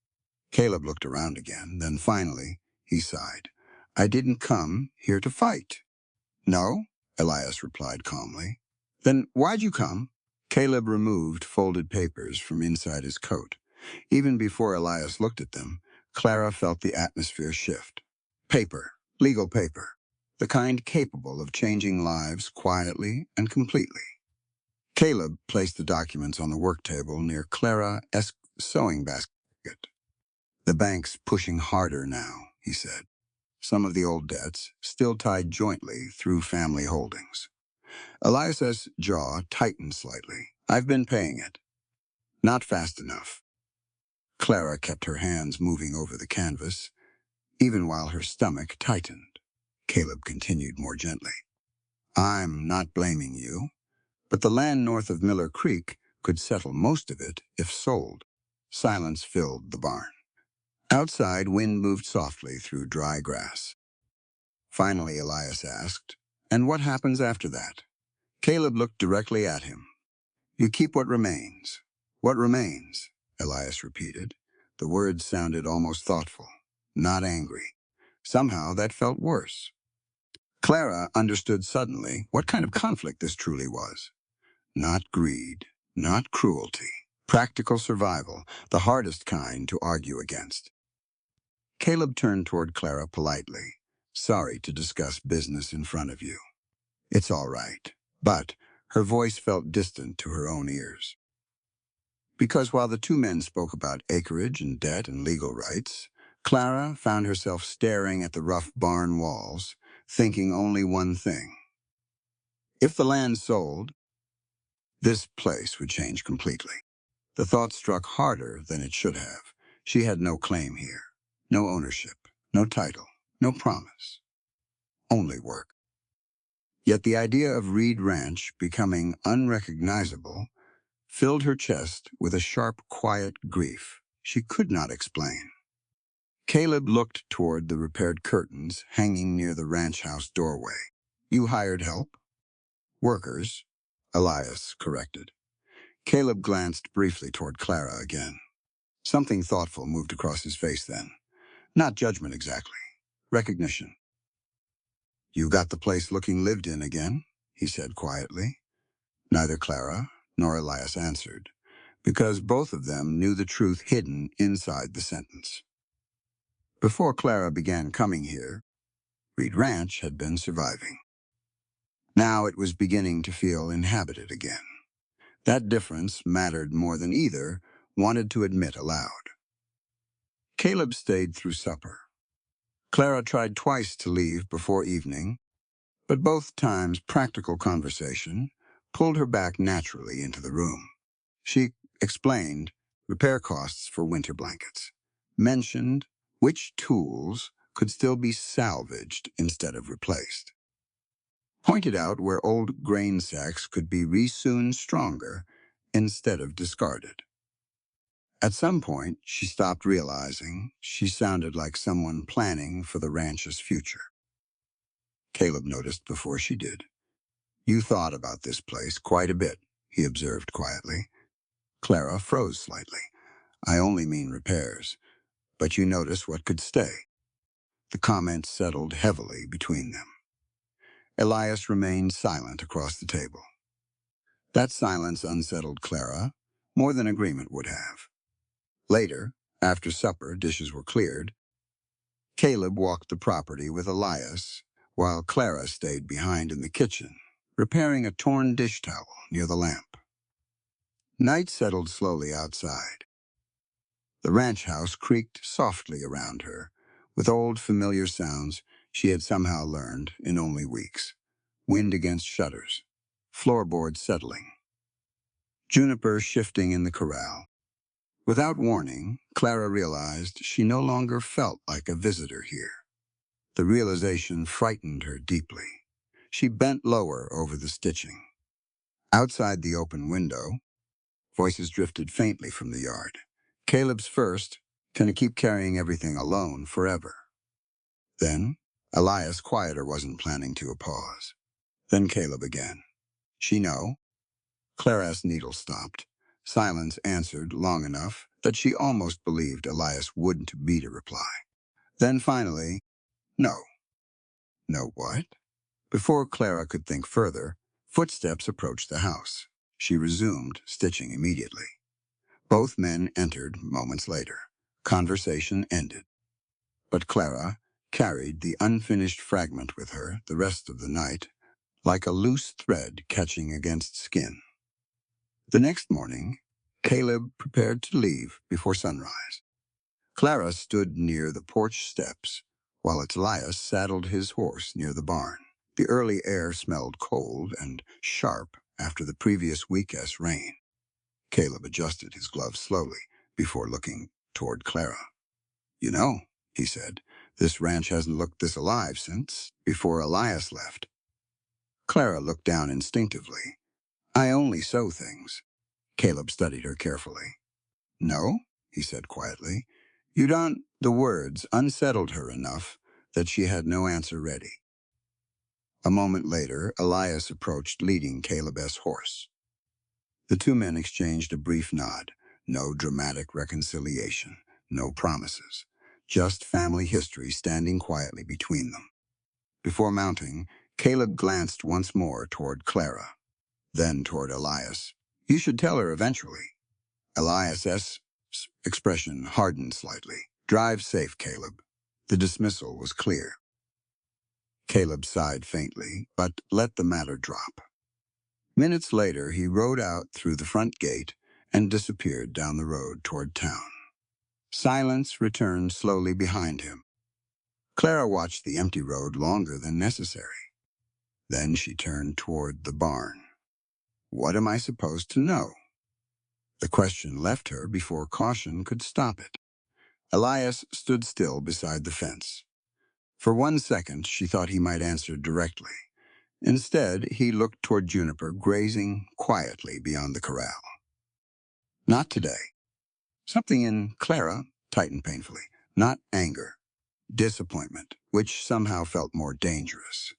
Speaker 2: Caleb looked around again, then finally, he sighed. "I didn't come here to fight." "No?" Elias replied calmly. "Then why'd you come?" Caleb removed folded papers from inside his coat. Even before Elias looked at them, Clara felt the atmosphere shift. Paper, legal paper. the kind capable of changing lives quietly and completely. Caleb placed the documents on the work table near Clara's sewing basket. The bank's pushing harder now, he said. Some of the old debts still tied jointly through family holdings. Elias's jaw tightened slightly. I've been paying it. Not fast enough. Clara kept her hands moving over the canvas, even while her stomach tightened. Caleb continued more gently. I'm not blaming you, but the land north of Miller Creek could settle most of it if sold. Silence filled the barn. Outside, wind moved softly through dry grass. Finally, Elias asked, and what happens after that? Caleb looked directly at him. You keep what remains. What remains? Elias repeated. The words sounded almost thoughtful, not angry. Somehow that felt worse. Clara understood suddenly what kind of conflict this truly was. Not greed, not cruelty. Practical survival, the hardest kind to argue against. Caleb turned toward Clara politely. Sorry to discuss business in front of you. It's all right. But her voice felt distant to her own ears. Because while the two men spoke about acreage and debt and legal rights, Clara found herself staring at the rough barn walls, thinking only one thing. If the land sold, this place would change completely. The thought struck harder than it should have. She had no claim here, no ownership, no title, no promise, only work. Yet the idea of Reed Ranch becoming unrecognizable filled her chest with a sharp, quiet grief she could not explain. Caleb looked toward the repaired curtains hanging near the ranch house doorway. You hired help? Workers, Elias corrected. Caleb glanced briefly toward Clara again. Something thoughtful moved across his face then. Not judgment exactly. Recognition. You got the place looking lived in again, he said quietly. Neither Clara nor Elias answered, because both of them knew the truth hidden inside the sentence. Before Clara began coming here, Reed Ranch had been surviving. Now it was beginning to feel inhabited again. That difference mattered more than either wanted to admit aloud. Caleb stayed through supper. Clara tried twice to leave before evening, but both times practical conversation pulled her back naturally into the room. She explained repair costs for winter blankets, mentioned which tools could still be salvaged instead of replaced, pointed out where old grain sacks could be re-sewn stronger instead of discarded. At some point, she stopped realizing she sounded like someone planning for the ranch's future. Caleb noticed before she did. You thought about this place quite a bit, he observed quietly. Clara froze slightly. I only mean repairs, but you notice what could stay. The comment settled heavily between them. Elias remained silent across the table. That silence unsettled Clara more than agreement would have. Later, after supper, dishes were cleared. Caleb walked the property with Elias, while Clara stayed behind in the kitchen, repairing a torn dish towel near the lamp. Night settled slowly outside. The ranch house creaked softly around her, with old familiar sounds she had somehow learned in only weeks. Wind against shutters, floorboards settling, juniper shifting in the corral. Without warning, Clara realized she no longer felt like a visitor here. The realization frightened her deeply. She bent lower over the stitching. Outside the open window, voices drifted faintly from the yard. Caleb's first, can I keep carrying everything alone forever? Then, Elias, quieter, wasn't planning to a pause. Then Caleb again. She know? Clara's needle stopped. Silence answered long enough that she almost believed Elias wouldn't beat a reply. Then finally, no. No what? Before Clara could think further, footsteps approached the house. She resumed stitching immediately. Both men entered moments later. Conversation ended. But Clara carried the unfinished fragment with her the rest of the night, like a loose thread catching against skin. The next morning, Caleb prepared to leave before sunrise. Clara stood near the porch steps, while Elias saddled his horse near the barn. The early air smelled cold and sharp after the previous week's rain. Caleb adjusted his gloves slowly before looking toward Clara. "You know," he said, "this ranch hasn't looked this alive since before Elias left." Clara looked down instinctively. "I only sew things." Caleb studied her carefully. "No," he said quietly. "You don't." The words unsettled her enough that she had no answer ready. A moment later, Elias approached leading Caleb's horse. The two men exchanged a brief nod. No dramatic reconciliation, no promises, just family history standing quietly between them. Before mounting, Caleb glanced once more toward Clara, then toward Elias. "You should tell her eventually." Elias's expression hardened slightly. "Drive safe, Caleb." The dismissal was clear. Caleb sighed faintly, but let the matter drop. Minutes later, he rode out through the front gate and disappeared down the road toward town. Silence returned slowly behind him. Clara watched the empty road longer than necessary. Then she turned toward the barn. "What am I supposed to know?" The question left her before caution could stop it. Elias stood still beside the fence. For 1 second, she thought he might answer directly. Instead, he looked toward Juniper, grazing quietly beyond the corral. "Not today." Something in Clara tightened painfully. Not anger, disappointment, which somehow felt more dangerous.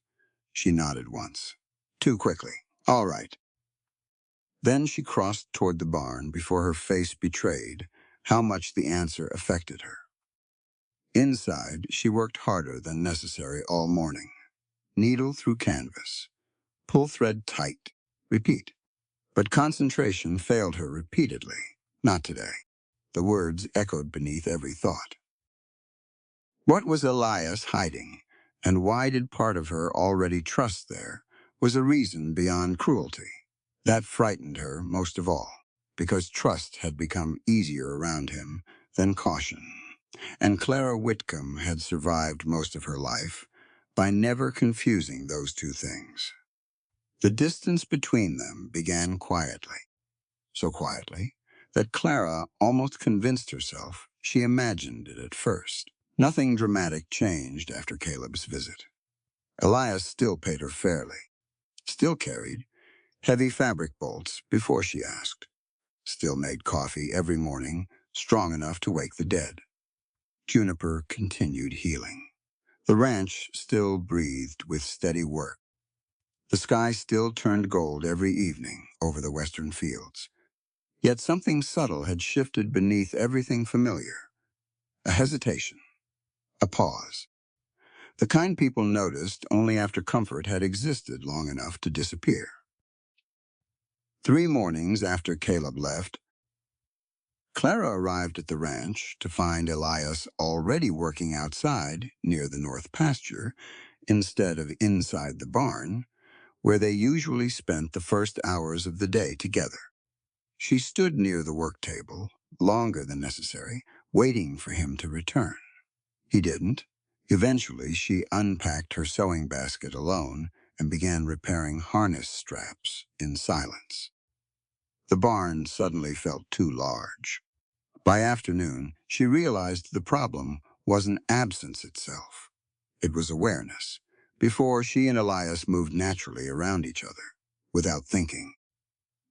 Speaker 2: She nodded once. Too quickly. "All right." Then she crossed toward the barn before her face betrayed how much the answer affected her. Inside, she worked harder than necessary all morning. Needle through canvas. Pull thread tight. Repeat. But concentration failed her repeatedly. Not today. The words echoed beneath every thought. What was Elias hiding, and why did part of her already trust there was a reason beyond cruelty? That frightened her most of all, because trust had become easier around him than caution. And Clara Whitcomb had survived most of her life by never confusing those two things. The distance between them began quietly, so quietly that Clara almost convinced herself she imagined it at first. Nothing dramatic changed after Caleb's visit. Elias still paid her fairly, still carried heavy fabric bolts before she asked, still made coffee every morning strong enough to wake the dead. Juniper continued healing. The ranch still breathed with steady work. The sky still turned gold every evening over the western fields. Yet something subtle had shifted beneath everything familiar. A hesitation. A pause. The kind people noticed only after comfort had existed long enough to disappear. 3 mornings after Caleb left, Clara arrived at the ranch to find Elias already working outside near the north pasture instead of inside the barn, where they usually spent the first hours of the day together. She stood near the work table, longer than necessary, waiting for him to return. He didn't. Eventually, she unpacked her sewing basket alone and began repairing harness straps in silence. The barn suddenly felt too large. By afternoon, she realized the problem wasn't absence itself. It was awareness. Before, she and Elias moved naturally around each other, without thinking.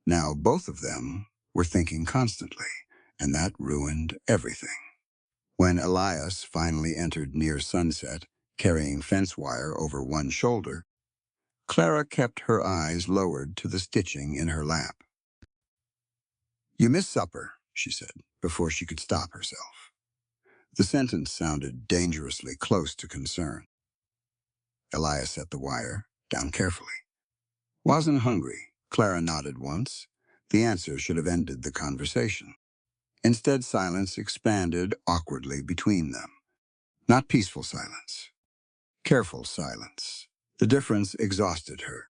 Speaker 2: Now both of them were thinking constantly, and that ruined everything. When Elias finally entered near sunset, carrying fence wire over one shoulder, Clara kept her eyes lowered to the stitching in her lap. "You missed supper," she said, before she could stop herself. The sentence sounded dangerously close to concern. Elias set the wire down carefully. "Wasn't hungry," Clara nodded once. The answer should have ended the conversation. Instead, silence expanded awkwardly between them. Not peaceful silence, Careful silence. The difference exhausted her.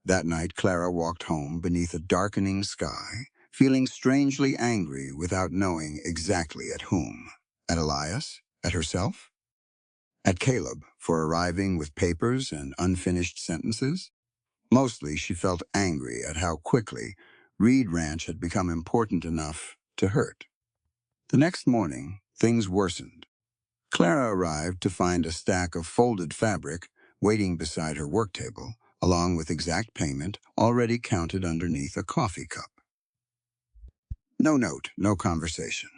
Speaker 2: That night, Clara walked home beneath a darkening sky, feeling strangely angry without knowing exactly at whom. At Elias? At herself? At Caleb for arriving with papers and unfinished sentences? Mostly, she felt angry at how quickly Reed Ranch had become important enough to hurt. The next morning, things worsened. Clara arrived to find a stack of folded fabric waiting beside her work table, along with exact payment already counted underneath a coffee cup. No note, no conversation.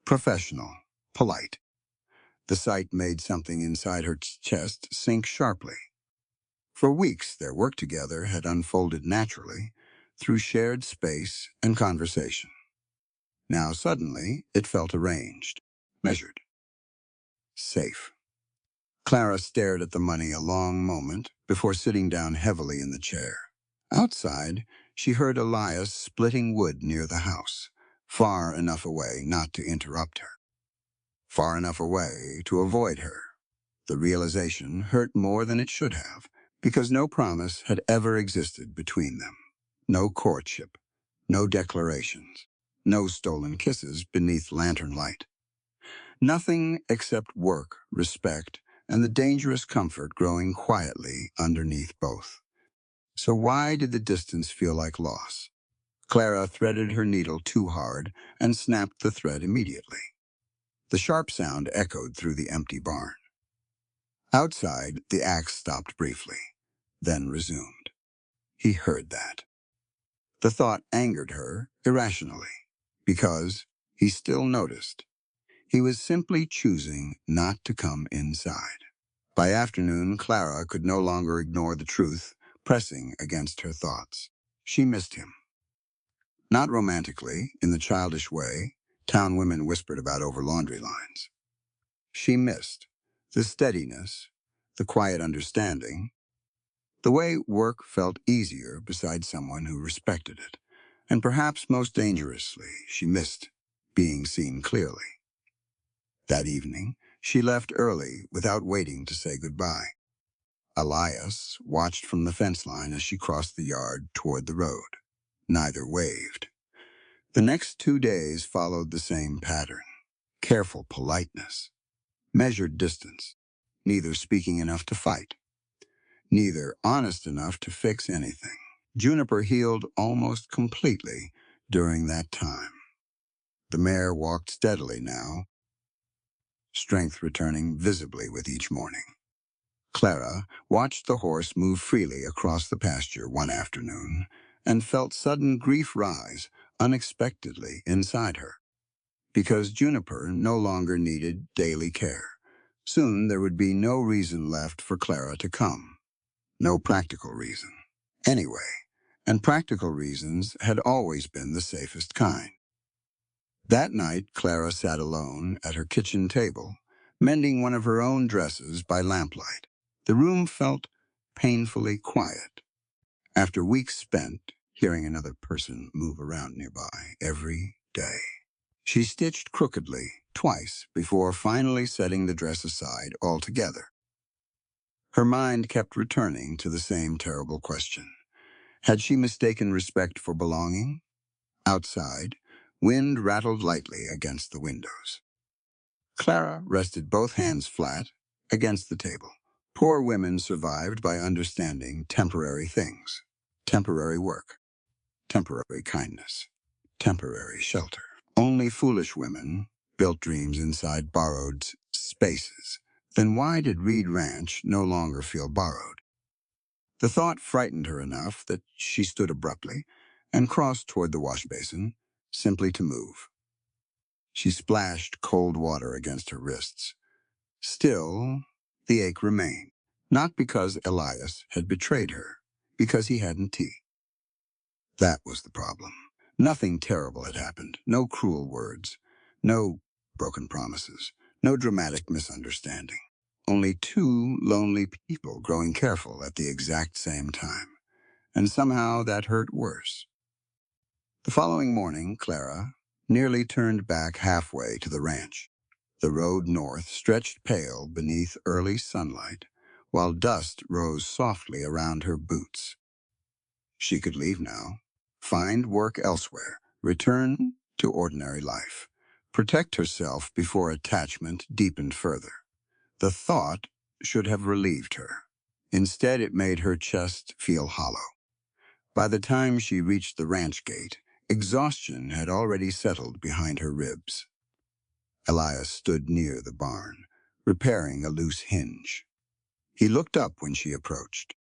Speaker 2: Professional, polite. The sight made something inside her chest sink sharply. For weeks, their work together had unfolded naturally through shared space and conversation. Now suddenly, it felt arranged, measured, safe. Clara stared at the money a long moment before sitting down heavily in the chair. Outside, she heard Elias splitting wood near the house, far enough away not to interrupt her, far enough away to avoid her. The realization hurt more than it should have, because no promise had ever existed between them. No courtship, no declarations, no stolen kisses beneath lantern light. Nothing except work, respect, and the dangerous comfort growing quietly underneath both. So why did the distance feel like loss? Clara threaded her needle too hard and snapped the thread immediately. The sharp sound echoed through the empty barn. Outside, the axe stopped briefly, then resumed. He heard that. The thought angered her irrationally, because he still noticed. He was simply choosing not to come inside. By afternoon, Clara could no longer ignore the truth pressing against her thoughts. She missed him. Not romantically, in the childish way town women whispered about over laundry lines. She missed the steadiness, the quiet understanding, the way work felt easier beside someone who respected it. And perhaps most dangerously, she missed being seen clearly. That evening, she left early without waiting to say goodbye. Elias watched from the fence line as she crossed the yard toward the road. Neither waved. The next 2 days followed the same pattern. Careful politeness, measured distance, neither speaking enough to fight, neither honest enough to fix anything. Juniper healed almost completely during that time. The mare walked steadily now, strength returning visibly with each morning. Clara watched the horse move freely across the pasture one afternoon and felt sudden grief rise unexpectedly inside her. Because Juniper no longer needed daily care. Soon there would be no reason left for Clara to come. No practical reason. Anyway, and practical reasons had always been the safest kind. That night, Clara sat alone at her kitchen table, mending one of her own dresses by lamplight. The room felt painfully quiet. After weeks spent hearing another person move around nearby every day. She stitched crookedly twice before finally setting the dress aside altogether. Her mind kept returning to the same terrible question. Had she mistaken respect for belonging? Outside, wind rattled lightly against the windows. Clara rested both hands flat against the table. Poor women survived by understanding temporary things. Temporary work, temporary kindness, temporary shelter. Only foolish women built dreams inside borrowed spaces. Then why did Reed Ranch no longer feel borrowed? The thought frightened her enough that she stood abruptly and crossed toward the wash basin, simply to move. She splashed cold water against her wrists. Still, the ache remained. Not because Elias had betrayed her, because he hadn't tea. That was the problem. Nothing terrible had happened. No cruel words. No broken promises. No dramatic misunderstanding. Only two lonely people growing careful at the exact same time. And somehow that hurt worse. The following morning, Clara nearly turned back halfway to the ranch. The road north stretched pale beneath early sunlight, while dust rose softly around her boots. She could leave now, find work elsewhere, return to ordinary life, protect herself before attachment deepened further. The thought should have relieved her. Instead, it made her chest feel hollow. By the time she reached the ranch gate, exhaustion had already settled behind her ribs. Elias stood near the barn, repairing a loose hinge. He looked up when she approached.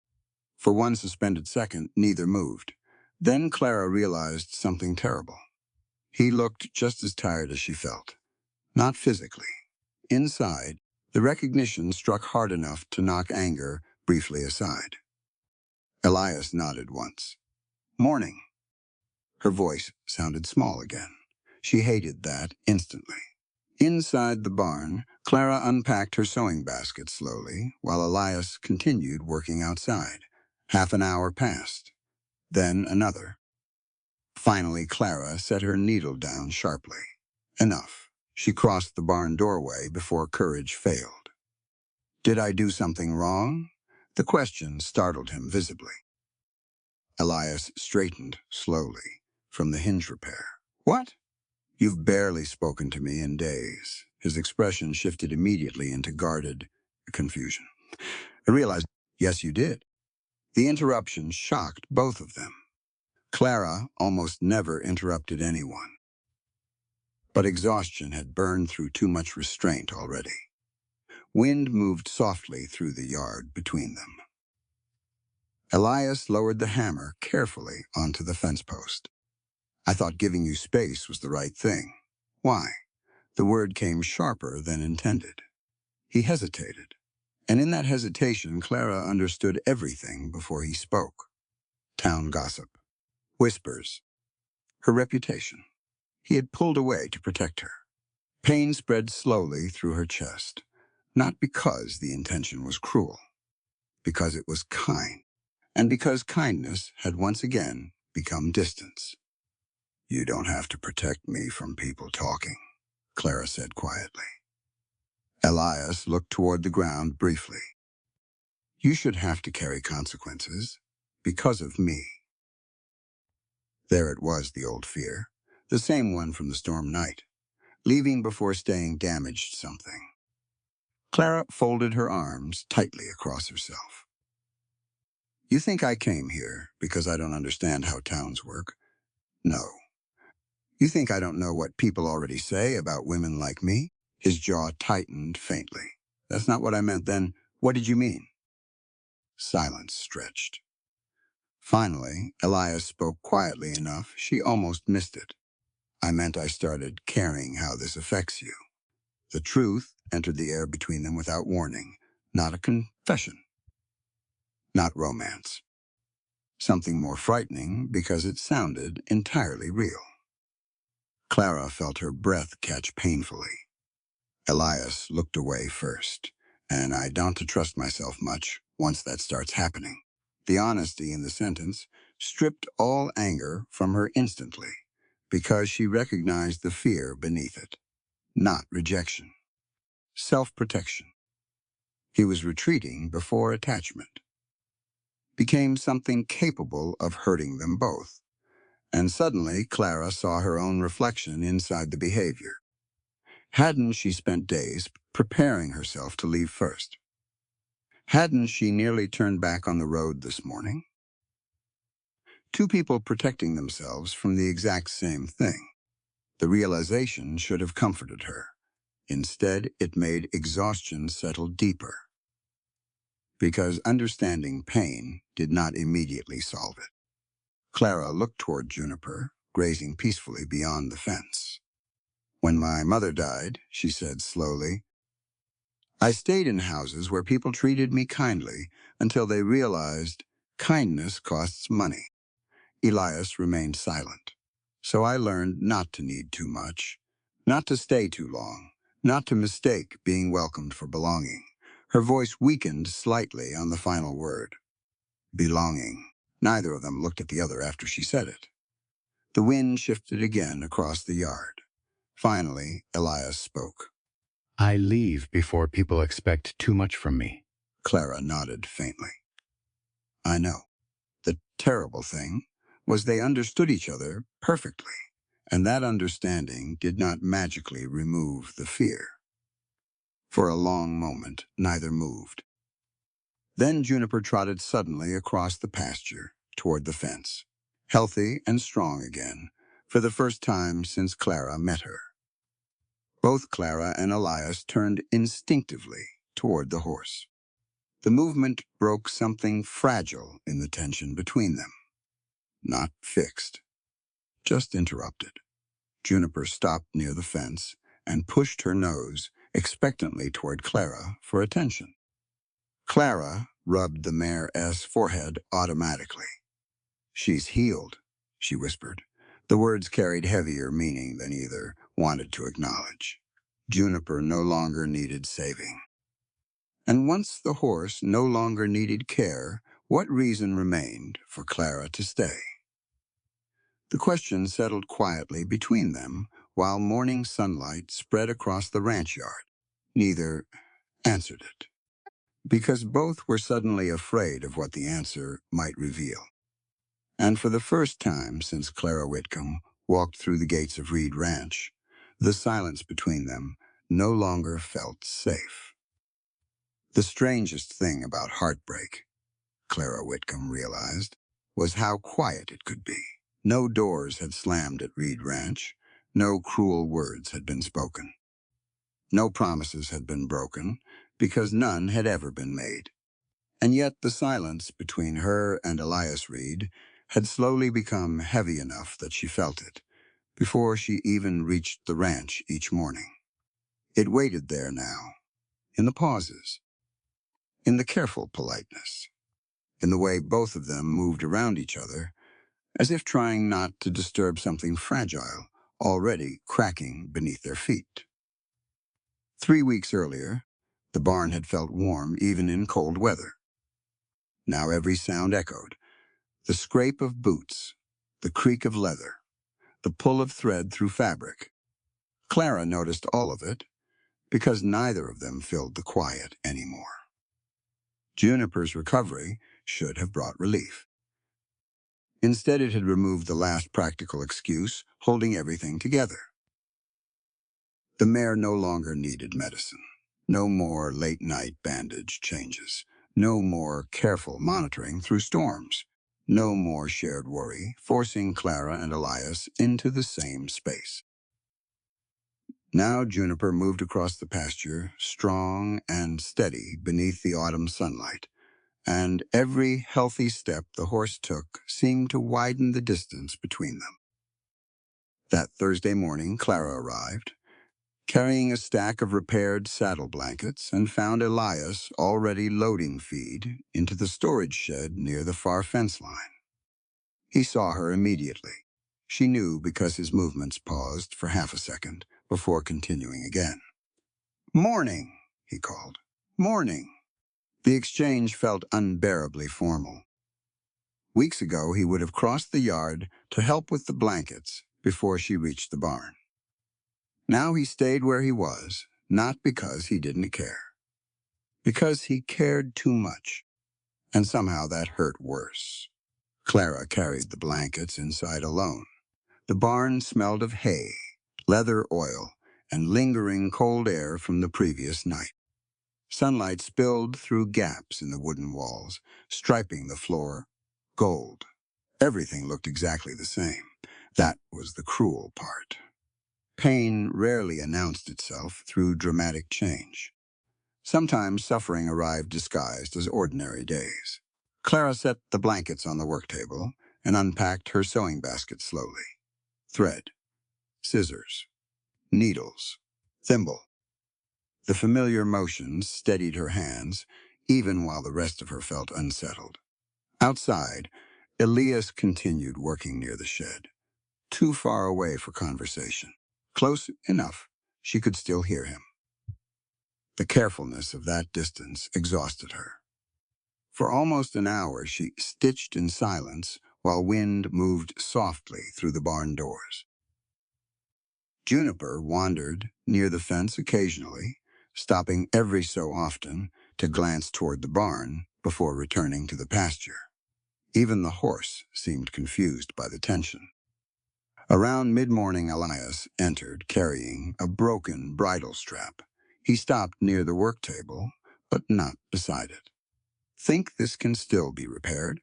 Speaker 2: For one suspended second, neither moved. Then Clara realized something terrible. He looked just as tired as she felt. Not physically. Inside, the recognition struck hard enough to knock anger briefly aside. Elias nodded once. "Morning." Her voice sounded small again. She hated that instantly. Inside the barn, Clara unpacked her sewing basket slowly, while Elias continued working outside. Half an hour passed. Then another. Finally, Clara set her needle down sharply. Enough. She crossed the barn doorway before courage failed. Did I do something wrong? The question startled him visibly. Elias straightened slowly from the hinge repair. What? You've barely spoken to me in days. His expression shifted immediately into guarded confusion. I realized, yes, you did. The interruption shocked both of them. Clara almost never interrupted anyone. But exhaustion had burned through too much restraint already. Wind moved softly through the yard between them. Elias lowered the hammer carefully onto the fence post. I thought giving you space was the right thing. Why? The word came sharper than intended. He hesitated, and in that hesitation, Clara understood everything before he spoke. Town gossip, whispers, her reputation. He had pulled away to protect her. Pain spread slowly through her chest, not because the intention was cruel, because it was kind, and because kindness had once again become distance. You don't have to protect me from people talking, Clara said quietly. Elias looked toward the ground briefly. You should have to carry consequences because of me. There it was, the old fear, the same one from the storm night. Leaving before staying damaged something. Clara folded her arms tightly across herself. You think I came here because I don't understand how towns work? No. You think I don't know what people already say about women like me? His jaw tightened faintly. That's not what I meant then. What did you mean? Silence stretched. Finally, Elias spoke quietly enough she almost missed it. I meant I started caring how this affects you. The truth entered the air between them without warning. Not a confession. Not romance. Something more frightening because it sounded entirely real. Clara felt her breath catch painfully. Elias looked away first, and I don't trust myself much once that starts happening. The honesty in the sentence stripped all anger from her instantly because she recognized the fear beneath it. Not rejection. Self-protection. He was retreating before attachment. Became something capable of hurting them both. And suddenly, Clara saw her own reflection inside the behavior. Hadn't she spent days preparing herself to leave first? Hadn't she nearly turned back on the road this morning? Two people protecting themselves from the exact same thing. The realization should have comforted her. Instead, it made exhaustion settle deeper. Because understanding pain did not immediately solve it. Clara looked toward Juniper, grazing peacefully beyond the fence. When my mother died, she said slowly, I stayed in houses where people treated me kindly until they realized kindness costs money. Elias remained silent. So I learned not to need too much, not to stay too long, not to mistake being welcomed for belonging. Her voice weakened slightly on the final word. Belonging. Neither of them looked at the other after she said it. The wind shifted again across the yard. Finally, Elias spoke. I leave before people expect too much from me. Clara nodded faintly. I know. The terrible thing was they understood each other perfectly, and that understanding did not magically remove the fear. For a long moment, neither moved. Then Juniper trotted suddenly across the pasture toward the fence, healthy and strong again, for the first time since Clara met her. Both Clara and Elias turned instinctively toward the horse. The movement broke something fragile in the tension between them. Not fixed, just interrupted. Juniper stopped near the fence and pushed her nose expectantly toward Clara for attention. Clara rubbed the mare's forehead automatically. She's healed, she whispered. The words carried heavier meaning than either wanted to acknowledge. Juniper no longer needed saving. And once the horse no longer needed care, what reason remained for Clara to stay? The question settled quietly between them while morning sunlight spread across the ranch yard. Neither answered it, because both were suddenly afraid of what the answer might reveal. And for the first time since Clara Whitcomb walked through the gates of Reed Ranch, the silence between them no longer felt safe. The strangest thing about heartbreak, Clara Whitcomb realized, was how quiet it could be. No doors had slammed at Reed Ranch. No cruel words had been spoken. No promises had been broken, because none had ever been made. And yet the silence between her and Elias Reed had slowly become heavy enough that she felt it, before she even reached the ranch each morning. It waited there now, in the pauses, in the careful politeness, in the way both of them moved around each other, as if trying not to disturb something fragile, already cracking beneath their feet. 3 weeks earlier, the barn had felt warm even in cold weather. Now every sound echoed: the scrape of boots, the creak of leather, the pull of thread through fabric. Clara noticed all of it, because neither of them filled the quiet anymore. Juniper's recovery should have brought relief. Instead, it had removed the last practical excuse, holding everything together. The mare no longer needed medicine. No more late-night bandage changes. No more careful monitoring through storms. No more shared worry, forcing Clara and Elias into the same space. Now Juniper moved across the pasture, strong and steady beneath the autumn sunlight, and every healthy step the horse took seemed to widen the distance between them. That Thursday morning, Clara arrived, carrying a stack of repaired saddle blankets, and found Elias already loading feed into the storage shed near the far fence line. He saw her immediately. She knew because his movements paused for half a second before continuing again. "Morning," he called. "Morning." The exchange felt unbearably formal. Weeks ago, he would have crossed the yard to help with the blankets before she reached the barn. Now he stayed where he was, not because he didn't care. Because he cared too much, and somehow that hurt worse. Clara carried the blankets inside alone. The barn smelled of hay, leather oil, and lingering cold air from the previous night. Sunlight spilled through gaps in the wooden walls, striping the floor gold. Everything looked exactly the same. That was the cruel part. Pain rarely announced itself through dramatic change. Sometimes suffering arrived disguised as ordinary days. Clara set the blankets on the work table and unpacked her sewing basket slowly. Thread, scissors, needles, thimble. The familiar motions steadied her hands, even while the rest of her felt unsettled. Outside, Elias continued working near the shed, too far away for conversation. Close enough, she could still hear him. The carefulness of that distance exhausted her. For almost an hour, she stitched in silence while wind moved softly through the barn doors. Juniper wandered near the fence occasionally, stopping every so often to glance toward the barn before returning to the pasture. Even the horse seemed confused by the tension. Around mid-morning, Elias entered carrying a broken bridle strap. He stopped near the work table, but not beside it. Think this can still be repaired?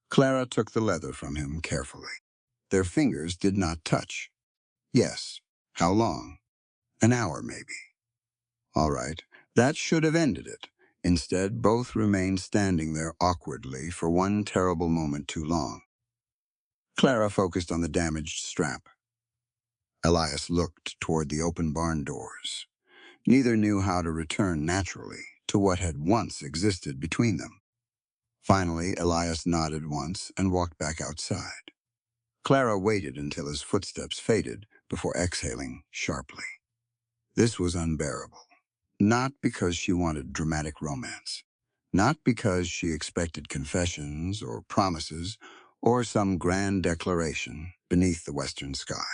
Speaker 2: Clara took the leather from him carefully. Their fingers did not touch. Yes. How long? An hour, maybe. All right. That should have ended it. Instead, both remained standing there awkwardly for one terrible moment too long. Clara focused on the damaged strap. Elias looked toward the open barn doors. Neither knew how to return naturally to what had once existed between them. Finally, Elias nodded once and walked back outside. Clara waited until his footsteps faded before exhaling sharply. This was unbearable. Not because she wanted dramatic romance. Not because she expected confessions or promises or some grand declaration beneath the western sky.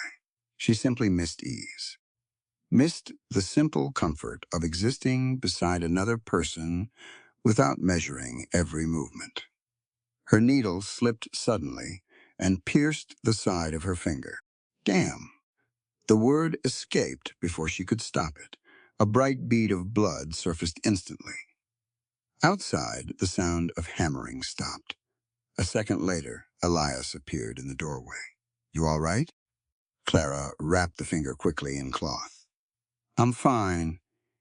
Speaker 2: She simply missed ease. Missed the simple comfort of existing beside another person without measuring every movement. Her needle slipped suddenly and pierced the side of her finger. Damn! The word escaped before she could stop it. A bright bead of blood surfaced instantly. Outside, the sound of hammering stopped. A second later, Elias appeared in the doorway. You all right? Clara wrapped the finger quickly in cloth. I'm fine.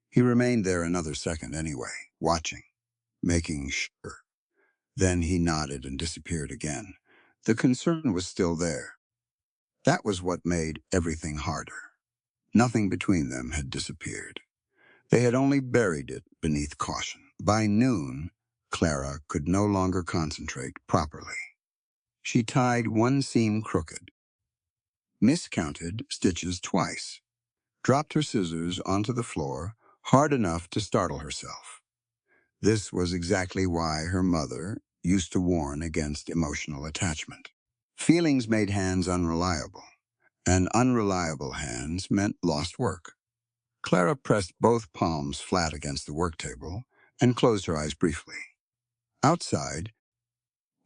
Speaker 2: He remained there another second anyway, watching, making sure. Then he nodded and disappeared again. The concern was still there. That was what made everything harder. Nothing between them had disappeared. They had only buried it beneath caution. By noon, Clara could no longer concentrate properly. She tied one seam crooked, miscounted stitches twice, dropped her scissors onto the floor hard enough to startle herself. This was exactly why her mother used to warn against emotional attachment. Feelings made hands unreliable, and unreliable hands meant lost work. Clara pressed both palms flat against the work table and closed her eyes briefly. Outside,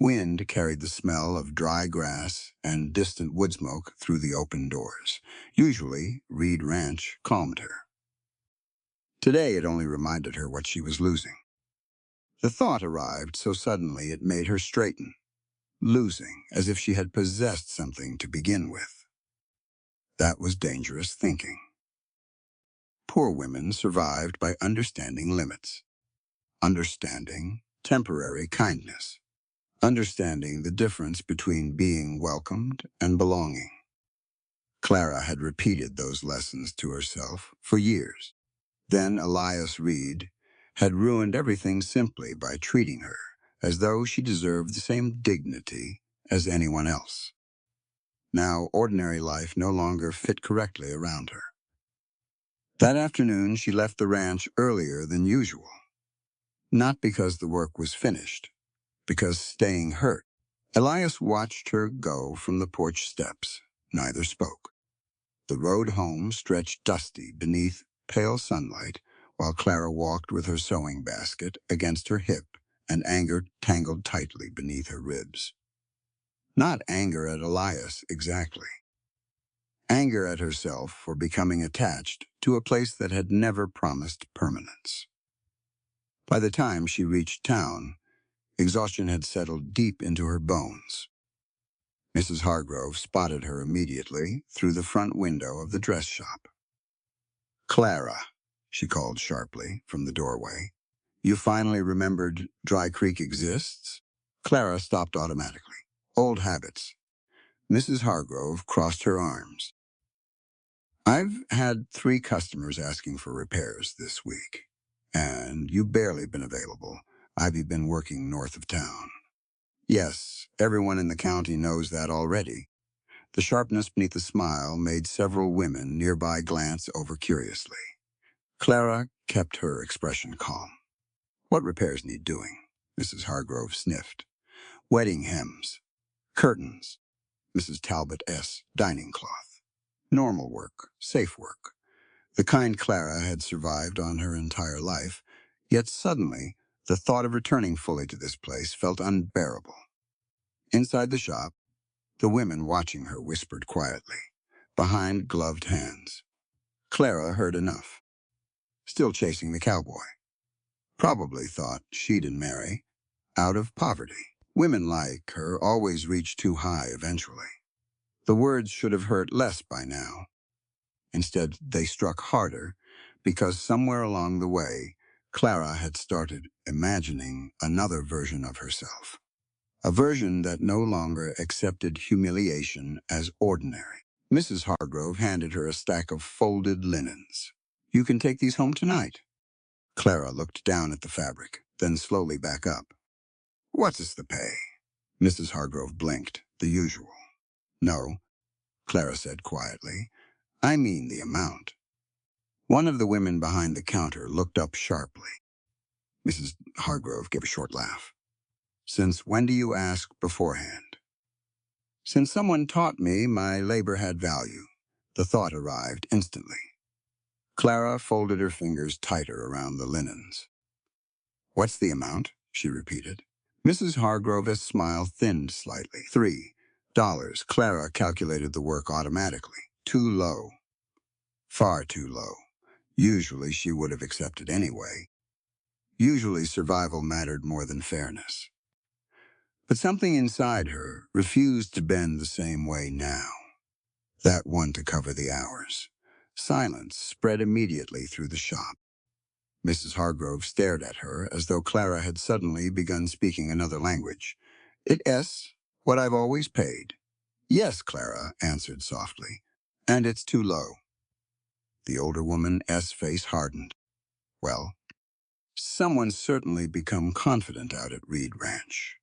Speaker 2: wind carried the smell of dry grass and distant wood smoke through the open doors. Usually, Reed Ranch calmed her. Today, it only reminded her what she was losing. The thought arrived so suddenly it made her straighten, losing as if she had possessed something to begin with. That was dangerous thinking. Poor women survived by understanding limits, understanding temporary kindness, understanding the difference between being welcomed and belonging. Clara had repeated those lessons to herself for years. Then Elias Reed had ruined everything simply by treating her as though she deserved the same dignity as anyone else. Now, ordinary life no longer fit correctly around her. That afternoon, she left the ranch earlier than usual. Not because the work was finished, because staying hurt. Elias watched her go from the porch steps. Neither spoke. The road home stretched dusty beneath pale sunlight, while Clara walked with her sewing basket against her hip and anger tangled tightly beneath her ribs. Not anger at Elias, exactly. Anger at herself for becoming attached to a place that had never promised permanence. By the time she reached town, exhaustion had settled deep into her bones. Mrs. Hargrove spotted her immediately through the front window of the dress shop. Clara, she called sharply from the doorway. You finally remembered Dry Creek exists? Clara stopped automatically. Old habits. Mrs. Hargrove crossed her arms. I've had 3 customers asking for repairs this week, and you've barely been available. I've been working north of town. Yes, everyone in the county knows that already. The sharpness beneath the smile made several women nearby glance over curiously. Clara kept her expression calm. What repairs need doing? Mrs. Hargrove sniffed. Wedding hems, curtains, Mrs. Talbot S. dining cloth. Normal work, safe work. The kind Clara had survived on her entire life, Yet suddenly, the thought of returning fully to this place felt unbearable. Inside the shop, the women watching her whispered quietly, behind gloved hands. Clara heard enough. Still chasing the cowboy. Probably thought she'd marry out of poverty. Women like her always reach too high eventually. The words should have hurt less by now. Instead, they struck harder because somewhere along the way, Clara had started imagining another version of herself. A version that no longer accepted humiliation as ordinary. Mrs. Hargrove handed her a stack of folded linens. "You can take these home tonight." Clara looked down at the fabric, then slowly back up. "What is the pay?" Mrs. Hargrove blinked, the usual. "No," Clara said quietly. "I mean the amount." One of the women behind the counter looked up sharply. Mrs. Hargrove gave a short laugh. "Since when do you ask beforehand?" "Since someone taught me my labor had value." The thought arrived instantly. Clara folded her fingers tighter around the linens. "What's the amount?" she repeated. Mrs. Hargrove's smile thinned slightly. $3. Clara calculated the work automatically. Too low. Far too low. Usually she would have accepted anyway. Usually survival mattered more than fairness. But something inside her refused to bend the same way now. That one to cover the hours. Silence spread immediately through the shop. Mrs. Hargrove stared at her as though Clara had suddenly begun speaking another language. "It's what I've always paid." "Yes," Clara answered softly. "And it's too low." The older woman's face hardened. Well, someone's certainly become confident out at Reed Ranch.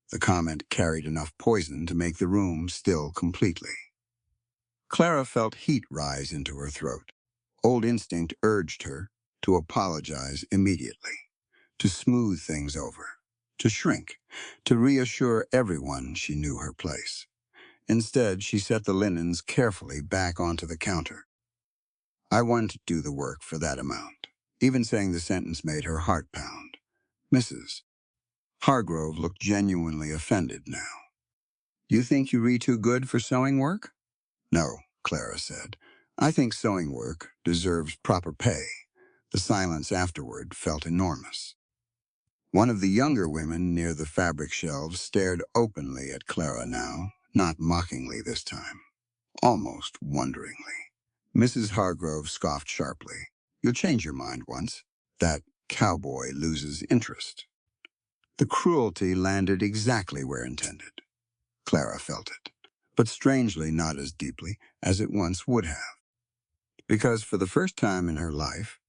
Speaker 2: The comment carried enough poison to make the room still completely. Clara felt heat rise into her throat. Old instinct urged her to apologize immediately, to smooth things over, to shrink, to reassure everyone she knew her place. Instead, she set the linens carefully back onto the counter. "I want to do the work for that amount." Even saying the sentence made her heart pound. Mrs. Hargrove looked genuinely offended now. "You think you read too good for sewing work?" "No," Clara said. "I think sewing work deserves proper pay." The silence afterward felt enormous. One of the younger women near the fabric shelves stared openly at Clara now, not mockingly this time, almost wonderingly. Mrs. Hargrove scoffed sharply. "You'll change your mind once. That cowboy loses interest." The cruelty landed exactly where intended. Clara felt it, but strangely not as deeply as it once would have. Because for the first time in her life,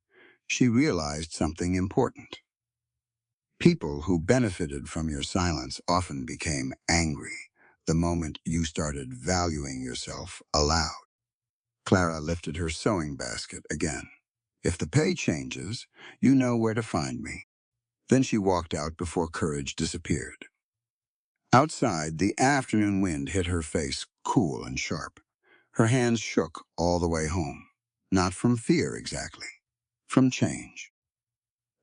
Speaker 2: she realized something important. People who benefited from your silence often became angry the moment you started valuing yourself aloud. Clara lifted her sewing basket again. "If the pay changes, you know where to find me." Then she walked out before courage disappeared. Outside, the afternoon wind hit her face cool and sharp. Her hands shook all the way home. Not from fear exactly, from change.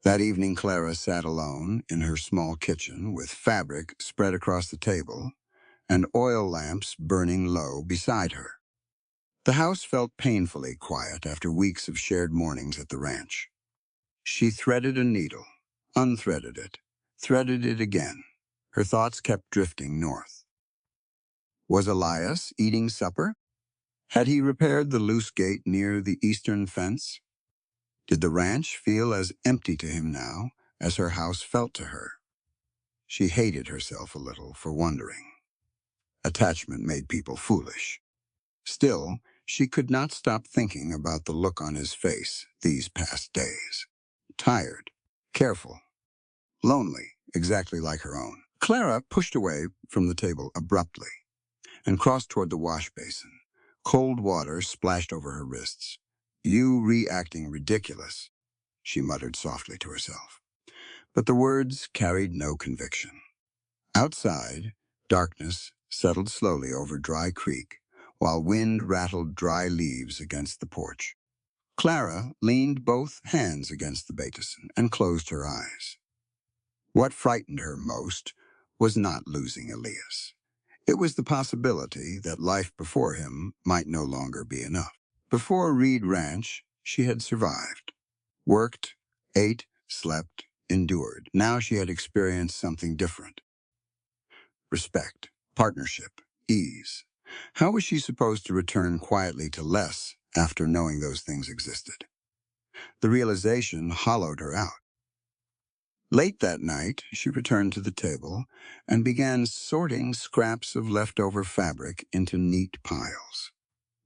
Speaker 2: That evening, Clara sat alone in her small kitchen with fabric spread across the table and oil lamps burning low beside her. The house felt painfully quiet after weeks of shared mornings at the ranch. She threaded a needle, unthreaded it, threaded it again. Her thoughts kept drifting north. Was Elias eating supper? Had he repaired the loose gate near the eastern fence? Did the ranch feel as empty to him now as her house felt to her? She hated herself a little for wondering. Attachment made people foolish. Still, she could not stop thinking about the look on his face these past days. Tired, careful, lonely, exactly like her own. Clara pushed away from the table abruptly and crossed toward the wash basin. Cold water splashed over her wrists. "You reacting ridiculous," she muttered softly to herself. But the words carried no conviction. Outside, darkness settled slowly over Dry Creek, while wind rattled dry leaves against the porch. Clara leaned both hands against the basin and closed her eyes. What frightened her most was not losing Elias. It was the possibility that life before him might no longer be enough. Before Reed Ranch, she had survived. Worked, ate, slept, endured. Now she had experienced something different. Respect, partnership, ease. How was she supposed to return quietly to less after knowing those things existed? The realization hollowed her out. Late that night, she returned to the table and began sorting scraps of leftover fabric into neat piles.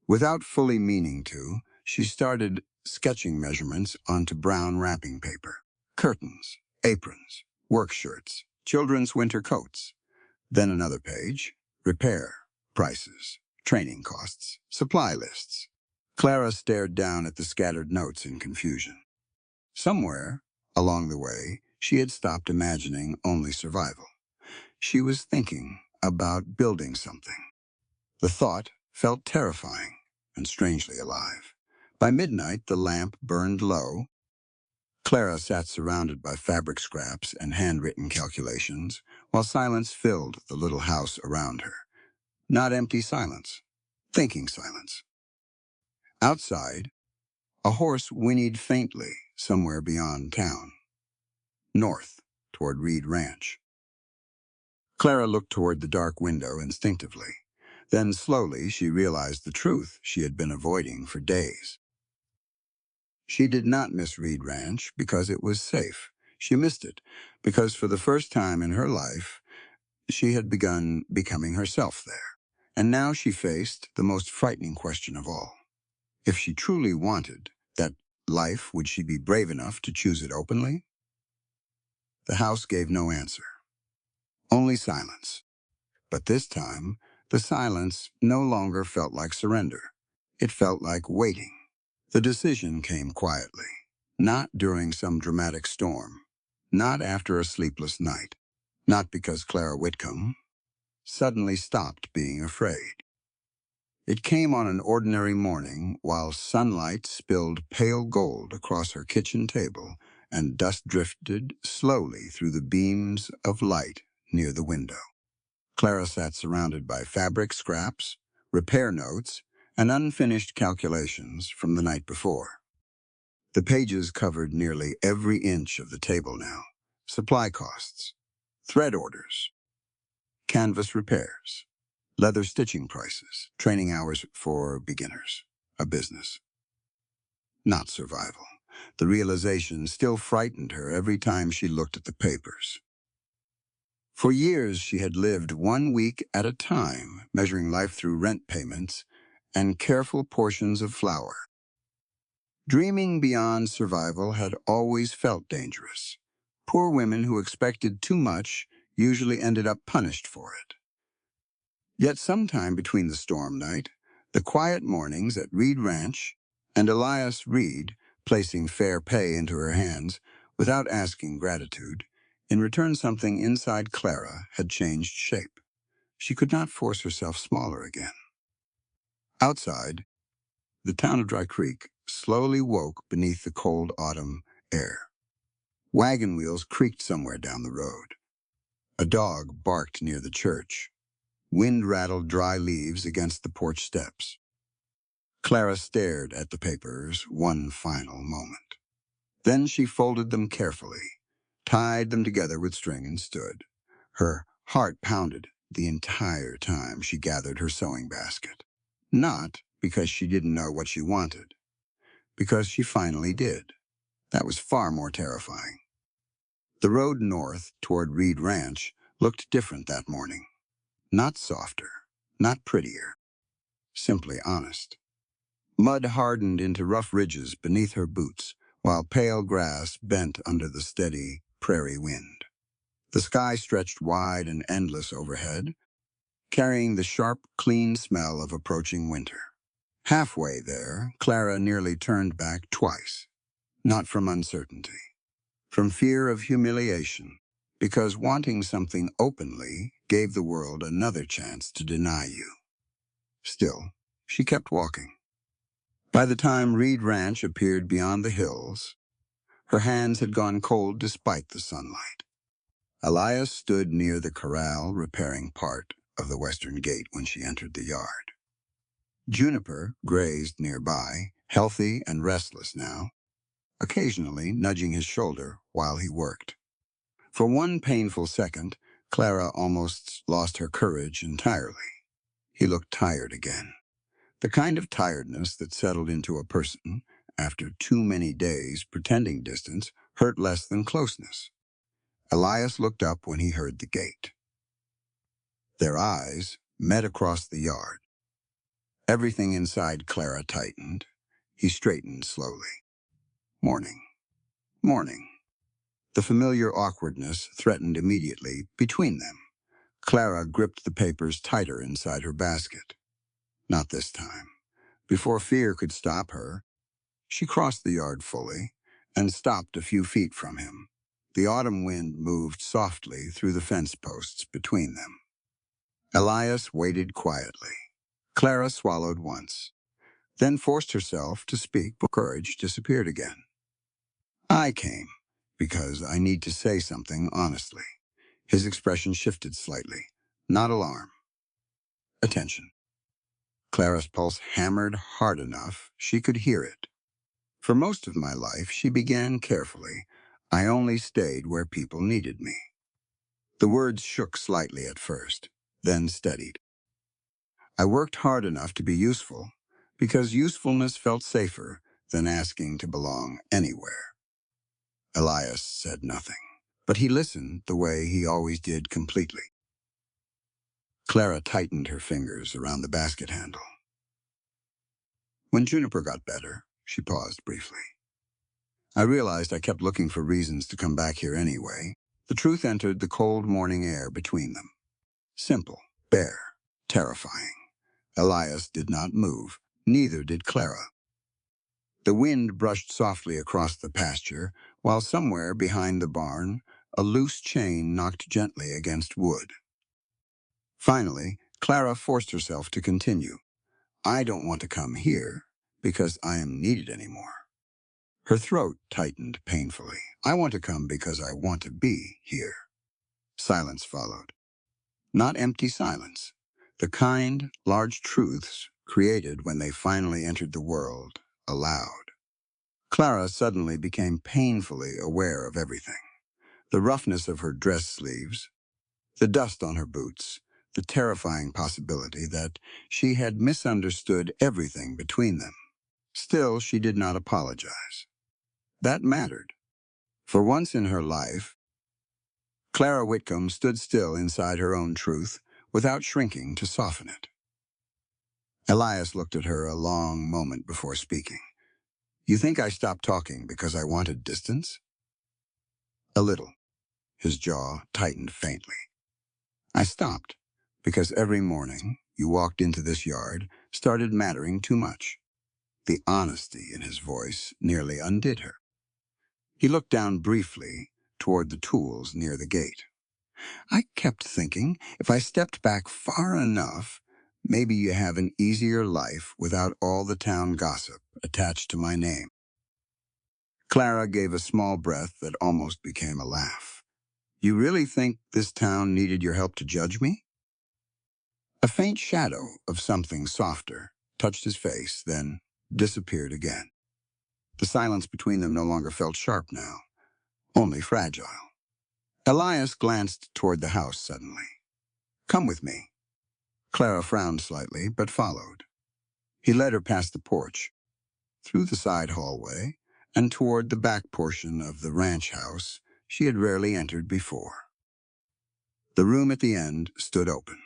Speaker 2: Without fully meaning to, she started sketching measurements onto brown wrapping paper. Curtains, aprons, work shirts, children's winter coats. Then another page, repair, prices, training costs, supply lists. Clara stared down at the scattered notes in confusion. Somewhere along the way, she had stopped imagining only survival. She was thinking about building something. The thought felt terrifying and strangely alive. By midnight, the lamp burned low. Clara sat surrounded by fabric scraps and handwritten calculations, while silence filled the little house around her. Not empty silence, thinking silence. Outside, a horse whinnied faintly somewhere beyond town, north toward Reed Ranch. Clara looked toward the dark window instinctively. Then slowly she realized the truth she had been avoiding for days. She did not miss Reed Ranch because it was safe. She missed it because for the first time in her life, she had begun becoming herself there. And now she faced the most frightening question of all. If she truly wanted that life, would she be brave enough to choose it openly? The house gave no answer. Only silence. But this time, the silence no longer felt like surrender. It felt like waiting. The decision came quietly, not during some dramatic storm, not after a sleepless night, not because Clara Whitcomb suddenly stopped being afraid. It came on an ordinary morning while sunlight spilled pale gold across her kitchen table and dust drifted slowly through the beams of light near the window. Clara sat surrounded by fabric scraps, repair notes, and unfinished calculations from the night before. The pages covered nearly every inch of the table now. Supply costs, thread orders, canvas repairs, leather stitching prices, training hours for beginners, a business. Not survival. The realization still frightened her every time she looked at the papers. For years, she had lived 1 week at a time, measuring life through rent payments and careful portions of flour. Dreaming beyond survival had always felt dangerous. Poor women who expected too much usually ended up punished for it. Yet sometime between the storm night, the quiet mornings at Reed Ranch, and Elias Reed placing fair pay into her hands without asking gratitude, in return something inside Clara had changed shape. She could not force herself smaller again. Outside, the town of Dry Creek slowly woke beneath the cold autumn air. Wagon wheels creaked somewhere down the road. A dog barked near the church. Wind rattled dry leaves against the porch steps. Clara stared at the papers one final moment. Then she folded them carefully, tied them together with string and stood. Her heart pounded the entire time she gathered her sewing basket. Not because she didn't know what she wanted, because she finally did. That was far more terrifying. The road north toward Reed Ranch looked different that morning. Not softer, not prettier, simply honest. Mud hardened into rough ridges beneath her boots, while pale grass bent under the steady prairie wind. The sky stretched wide and endless overhead, carrying the sharp, clean smell of approaching winter. Halfway there, Clara nearly turned back twice, not from uncertainty, from fear of humiliation, because wanting something openly gave the world another chance to deny you. Still, she kept walking. By the time Reed Ranch appeared beyond the hills, her hands had gone cold despite the sunlight. Elias stood near the corral repairing part of the western gate when she entered the yard. Juniper grazed nearby, healthy and restless now, occasionally nudging his shoulder while he worked. For one painful second, Clara almost lost her courage entirely. He looked tired again, the kind of tiredness that settled into a person after too many days pretending distance hurt less than closeness. Elias looked up when he heard the gate. Their eyes met across the yard. Everything inside Clara tightened. He straightened slowly. Morning. Morning. The familiar awkwardness threatened immediately between them. Clara gripped the papers tighter inside her basket. Not this time. Before fear could stop her, she crossed the yard fully and stopped a few feet from him. The autumn wind moved softly through the fence posts between them. Elias waited quietly. Clara swallowed once, then forced herself to speak, but courage disappeared again. I came because I need to say something honestly. His expression shifted slightly. Not alarm. Attention. Clara's pulse hammered hard enough she could hear it. For most of my life, she began carefully. I only stayed where people needed me. The words shook slightly at first, then steadied. I worked hard enough to be useful, because usefulness felt safer than asking to belong anywhere. Elias said nothing, but he listened the way he always did completely. Clara tightened her fingers around the basket handle. When Juniper got better, she paused briefly. I realized I kept looking for reasons to come back here anyway. The truth entered the cold morning air between them. Simple, bare, terrifying. Elias did not move, neither did Clara. The wind brushed softly across the pasture, while somewhere behind the barn, a loose chain knocked gently against wood. Finally, Clara forced herself to continue. I don't want to come here because I am needed anymore. Her throat tightened painfully. I want to come because I want to be here. Silence followed. Not empty silence. The kind, large truths created when they finally entered the world aloud. Clara suddenly became painfully aware of everything. The roughness of her dress sleeves, the dust on her boots, the terrifying possibility that she had misunderstood everything between them. Still, she did not apologize. That mattered. For once in her life, Clara Whitcomb stood still inside her own truth without shrinking to soften it. Elias looked at her a long moment before speaking. You think I stopped talking because I wanted distance? A little. His jaw tightened faintly. I stopped because every morning you walked into this yard started mattering too much. The honesty in his voice nearly undid her. He looked down briefly toward the tools near the gate. I kept thinking, if I stepped back far enough, maybe you have an easier life without all the town gossip attached to my name. Clara gave a small breath that almost became a laugh. You really think this town needed your help to judge me? A faint shadow of something softer touched his face, then disappeared again. The silence between them no longer felt sharp now, only fragile. Elias glanced toward the house suddenly. Come with me. Clara frowned slightly, but followed. He led her past the porch, through the side hallway, and toward the back portion of the ranch house she had rarely entered before. The room at the end stood open.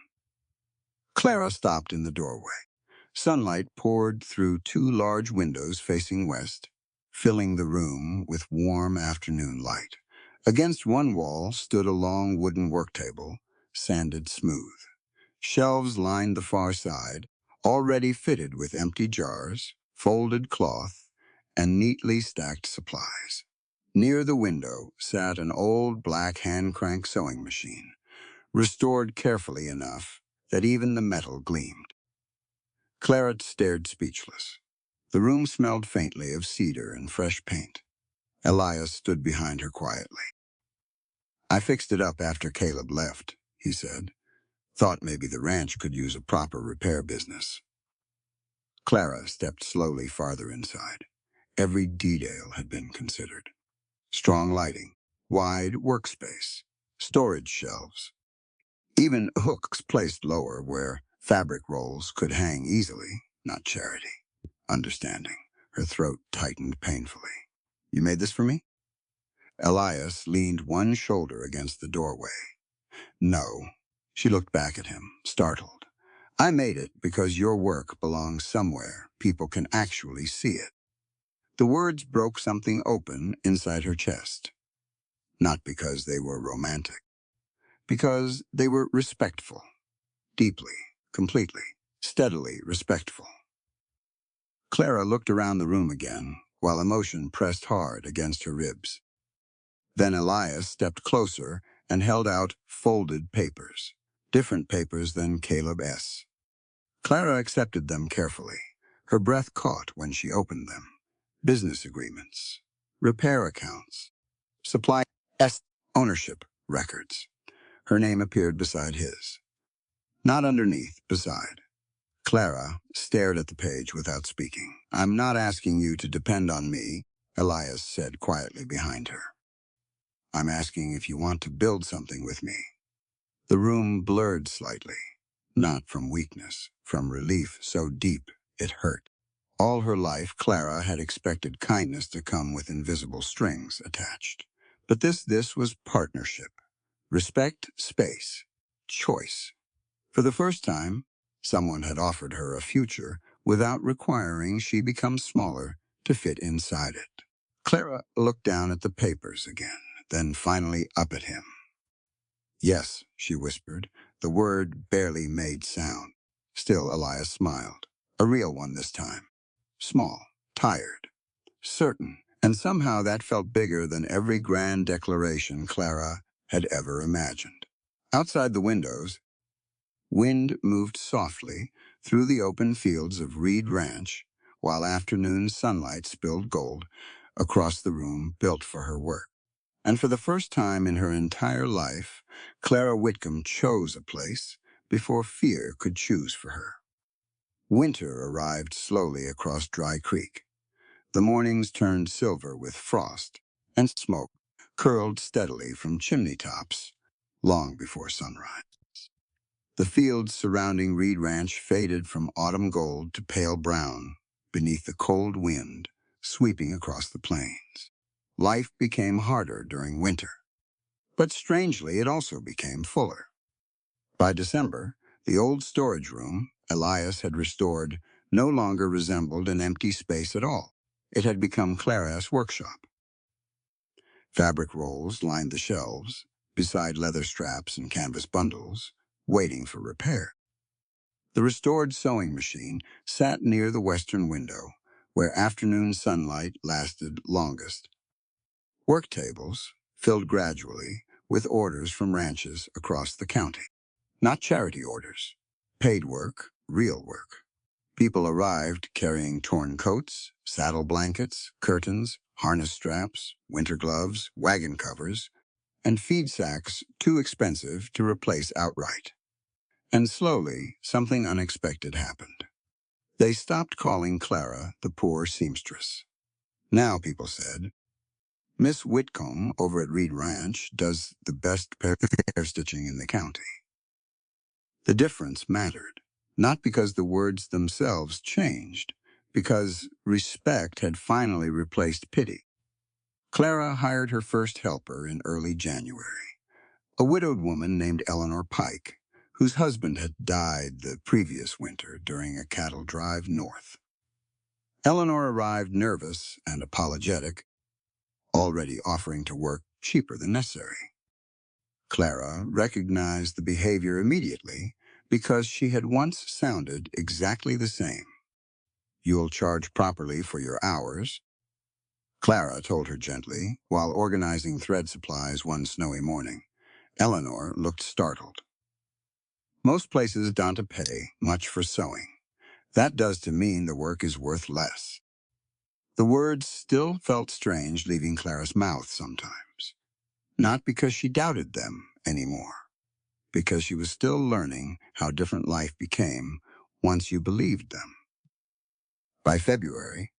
Speaker 2: Clara stopped in the doorway. Sunlight poured through two large windows facing west, filling the room with warm afternoon light. Against one wall stood a long wooden work table, sanded smooth. Shelves lined the far side, already fitted with empty jars, folded cloth, and neatly stacked supplies. Near the window sat an old black hand-crank sewing machine, restored carefully enough that even the metal gleamed. Claret stared speechless. The room smelled faintly of cedar and fresh paint. Elias stood behind her quietly. "I fixed it up after Caleb left," he said. "Thought maybe the ranch could use a proper repair business." Clara stepped slowly farther inside. Every detail had been considered. Strong lighting, wide workspace, storage shelves, even hooks placed lower where fabric rolls could hang easily, not Charity. Understanding, her throat tightened painfully. "You made this for me?" Elias leaned one shoulder against the doorway. "No." She looked back at him, startled. "I made it because your work belongs somewhere people can actually see it." The words broke something open inside her chest. Not because they were romantic. Because they were respectful. Deeply, completely, steadily respectful. Clara looked around the room again, while emotion pressed hard against her ribs. Then Elias stepped closer and held out folded papers. Different papers than Caleb S. Clara accepted them carefully. Her breath caught when she opened them. Business agreements, repair accounts, supply S ownership records. Her name appeared beside his. Not underneath, beside. Clara stared at the page without speaking. "I'm not asking you to depend on me," Elias said quietly behind her. "I'm asking if you want to build something with me." The room blurred slightly, not from weakness, from relief so deep it hurt. All her life, Clara had expected kindness to come with invisible strings attached. But this was partnership. Respect, space, choice. For the first time, someone had offered her a future without requiring she become smaller to fit inside it. Clara looked down at the papers again, then finally up at him. "Yes," she whispered. The word barely made sound. Still, Elias smiled. A real one this time. Small, tired, certain, and somehow that felt bigger than every grand declaration Clara had ever imagined. Outside the windows, wind moved softly through the open fields of Reed Ranch, while afternoon sunlight spilled gold across the room built for her work. And for the first time in her entire life, Clara Whitcomb chose a place before fear could choose for her. Winter arrived slowly across Dry Creek. The mornings turned silver with frost, and smoke curled steadily from chimney tops long before sunrise. The fields surrounding Reed Ranch faded from autumn gold to pale brown beneath the cold wind sweeping across the plains. Life became harder during winter, but strangely it also became fuller. By December, the old storage room Elias had restored no longer resembled an empty space at all. It had become Clara's workshop. Fabric rolls lined the shelves, beside leather straps and canvas bundles, waiting for repair. The restored sewing machine sat near the western window, where afternoon sunlight lasted longest. Work tables filled gradually with orders from ranches across the county. Not charity orders. Paid work, real work. People arrived carrying torn coats, saddle blankets, curtains, harness straps, winter gloves, wagon covers, and feed sacks too expensive to replace outright. And slowly, something unexpected happened. They stopped calling Clara the poor seamstress. Now, people said, "Miss Whitcomb over at Reed Ranch does the best pair stitching in the county." The difference mattered, not because the words themselves changed, because respect had finally replaced pity. Clara hired her first helper in early January, a widowed woman named Eleanor Pike, whose husband had died the previous winter during a cattle drive north. Eleanor arrived nervous and apologetic, already offering to work cheaper than necessary. Clara recognized the behavior immediately because she had once sounded exactly the same. "You'll charge properly for your hours," Clara told her gently while organizing thread supplies one snowy morning. Eleanor looked startled. "Most places don't pay much for sewing. That does to mean the work is worth less." The words still felt strange leaving Clara's mouth sometimes. Not because she doubted them anymore, because she was still learning how different life became once you believed them. By February,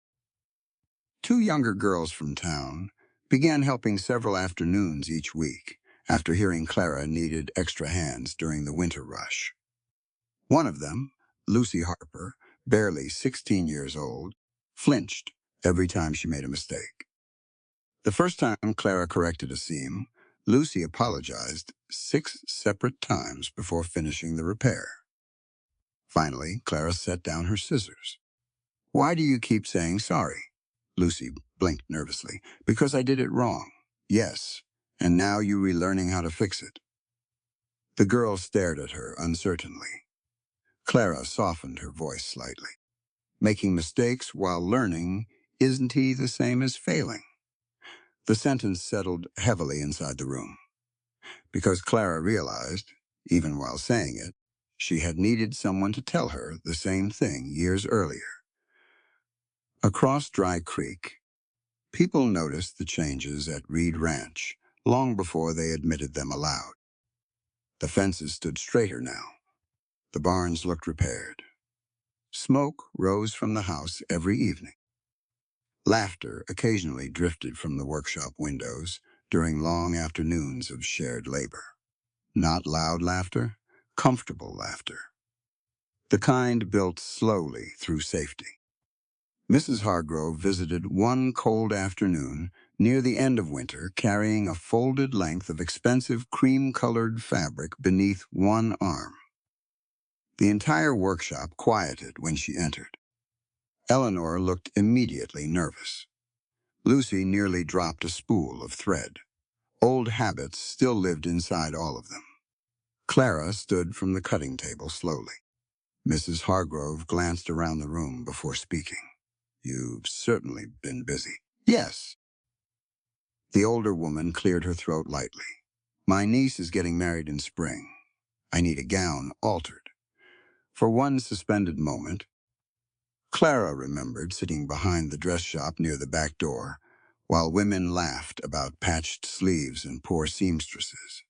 Speaker 2: two younger girls from town began helping several afternoons each week after hearing Clara needed extra hands during the winter rush. One of them, Lucy Harper, barely 16 years old, flinched every time she made a mistake. The first time Clara corrected a seam, Lucy apologized 6 separate times before finishing the repair. Finally, Clara set down her scissors. "Why do you keep saying sorry?" Lucy blinked nervously. "Because I did it wrong." "Yes, and now you're relearning how to fix it." The girl stared at her uncertainly. Clara softened her voice slightly. "Making mistakes while learning isn't he the same as failing?" The sentence settled heavily inside the room, because Clara realized, even while saying it, she had needed someone to tell her the same thing years earlier. Across Dry Creek, people noticed the changes at Reed Ranch long before they admitted them aloud. The fences stood straighter now. The barns looked repaired. Smoke rose from the house every evening. Laughter occasionally drifted from the workshop windows during long afternoons of shared labor. Not loud laughter, comfortable laughter. The kind built slowly through safety. Mrs. Hargrove visited one cold afternoon near the end of winter carrying a folded length of expensive cream-colored fabric beneath one arm. The entire workshop quieted when she entered. Eleanor looked immediately nervous. Lucy nearly dropped a spool of thread. Old habits still lived inside all of them. Clara stood from the cutting table slowly. Mrs. Hargrove glanced around the room before speaking. "You've certainly been busy." "Yes." The older woman cleared her throat lightly. "My niece is getting married in spring. I need a gown altered." For one suspended moment, Clara remembered sitting behind the dress shop near the back door while women laughed about patched sleeves and poor seamstresses.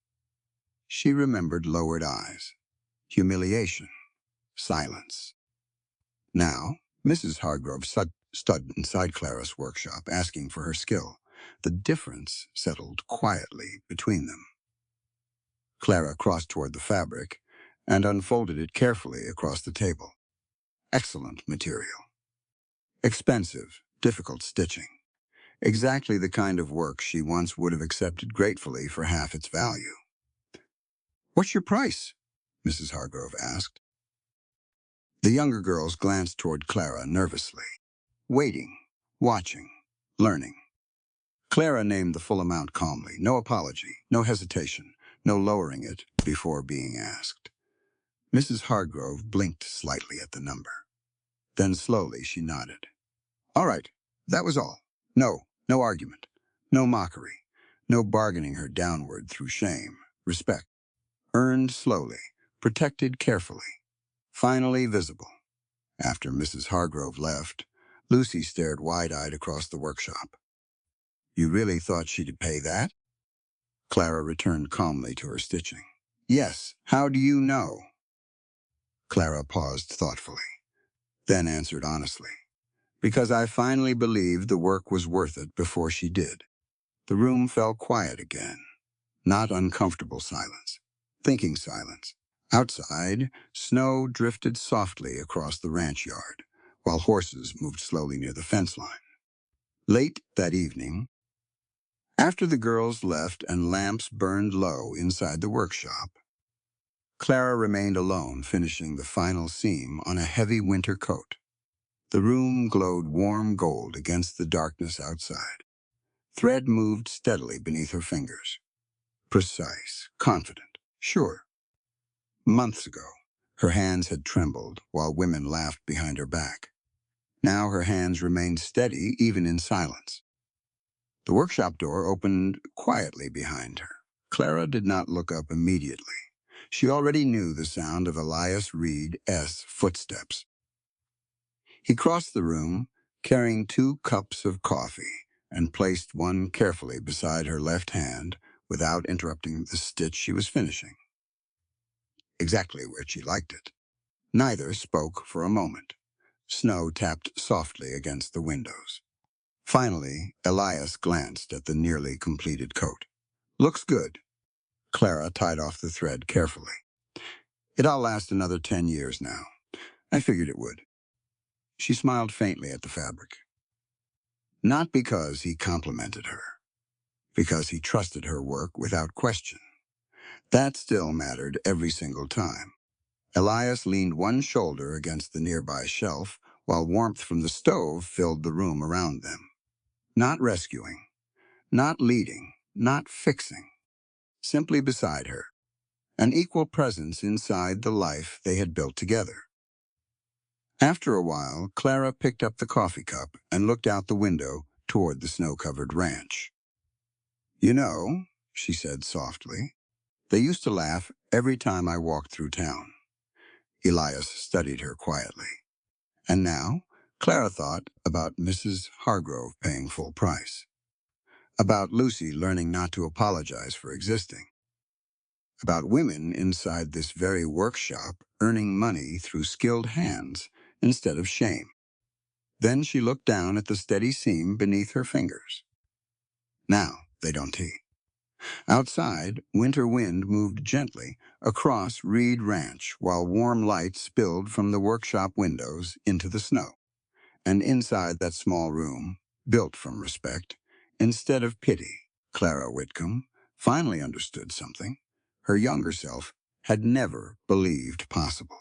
Speaker 2: She remembered lowered eyes, humiliation, silence. Now, Mrs. Hargrove stood inside Clara's workshop asking for her skill. The difference settled quietly between them. Clara crossed toward the fabric and unfolded it carefully across the table. Excellent material. Expensive, difficult stitching. Exactly the kind of work she once would have accepted gratefully for half its value. "What's your price?" Mrs. Hargrove asked. The younger girls glanced toward Clara nervously, waiting, watching, learning. Clara named the full amount calmly, no apology, no hesitation, no lowering it before being asked. Mrs. Hargrove blinked slightly at the number. Then slowly she nodded. "All right, that was all. No argument, no mockery, no bargaining her downward through shame. Respect. Earned slowly, protected carefully, finally visible." After Mrs. Hargrove left, Lucy stared wide-eyed across the workshop. "You really thought she'd pay that?" Clara returned calmly to her stitching. "Yes, how do you know?" Clara paused thoughtfully, then answered honestly. "Because I finally believed the work was worth it before she did." The room fell quiet again. Not uncomfortable silence, thinking silence. Outside, snow drifted softly across the ranch yard, while horses moved slowly near the fence line. Late that evening, after the girls left and lamps burned low inside the workshop, Clara remained alone finishing the final seam on a heavy winter coat. The room glowed warm gold against the darkness outside. Thread moved steadily beneath her fingers. Precise, confident, sure. Months ago, her hands had trembled while women laughed behind her back. Now her hands remained steady even in silence. The workshop door opened quietly behind her. Clara did not look up immediately. She already knew the sound of Elias Reed's footsteps. He crossed the room, carrying 2 cups of coffee, and placed one carefully beside her left hand without interrupting the stitch she was finishing, exactly where she liked it. Neither spoke for a moment. Snow tapped softly against the windows. Finally, Elias glanced at the nearly completed coat. "Looks good." Clara tied off the thread carefully. "It'll last another 10 years now. I figured it would." She smiled faintly at the fabric. Not because he complimented her, because he trusted her work without question. That still mattered every single time. Elias leaned one shoulder against the nearby shelf, while warmth from the stove filled the room around them. Not rescuing, not leading, not fixing. Simply beside her, an equal presence inside the life they had built together. After a while, Clara picked up the coffee cup and looked out the window toward the snow-covered ranch. "You know," she said softly, "they used to laugh every time I walked through town." Elias studied her quietly. And now, Clara thought about Mrs. Hargrove paying full price, about Lucy learning not to apologize for existing, about women inside this very workshop earning money through skilled hands instead of shame. Then she looked down at the steady seam beneath her fingers. Now they don't tea. Outside, winter wind moved gently across Reed Ranch while warm light spilled from the workshop windows into the snow. And inside that small room, built from respect, instead of pity, Clara Whitcomb finally understood something her younger self had never believed possible.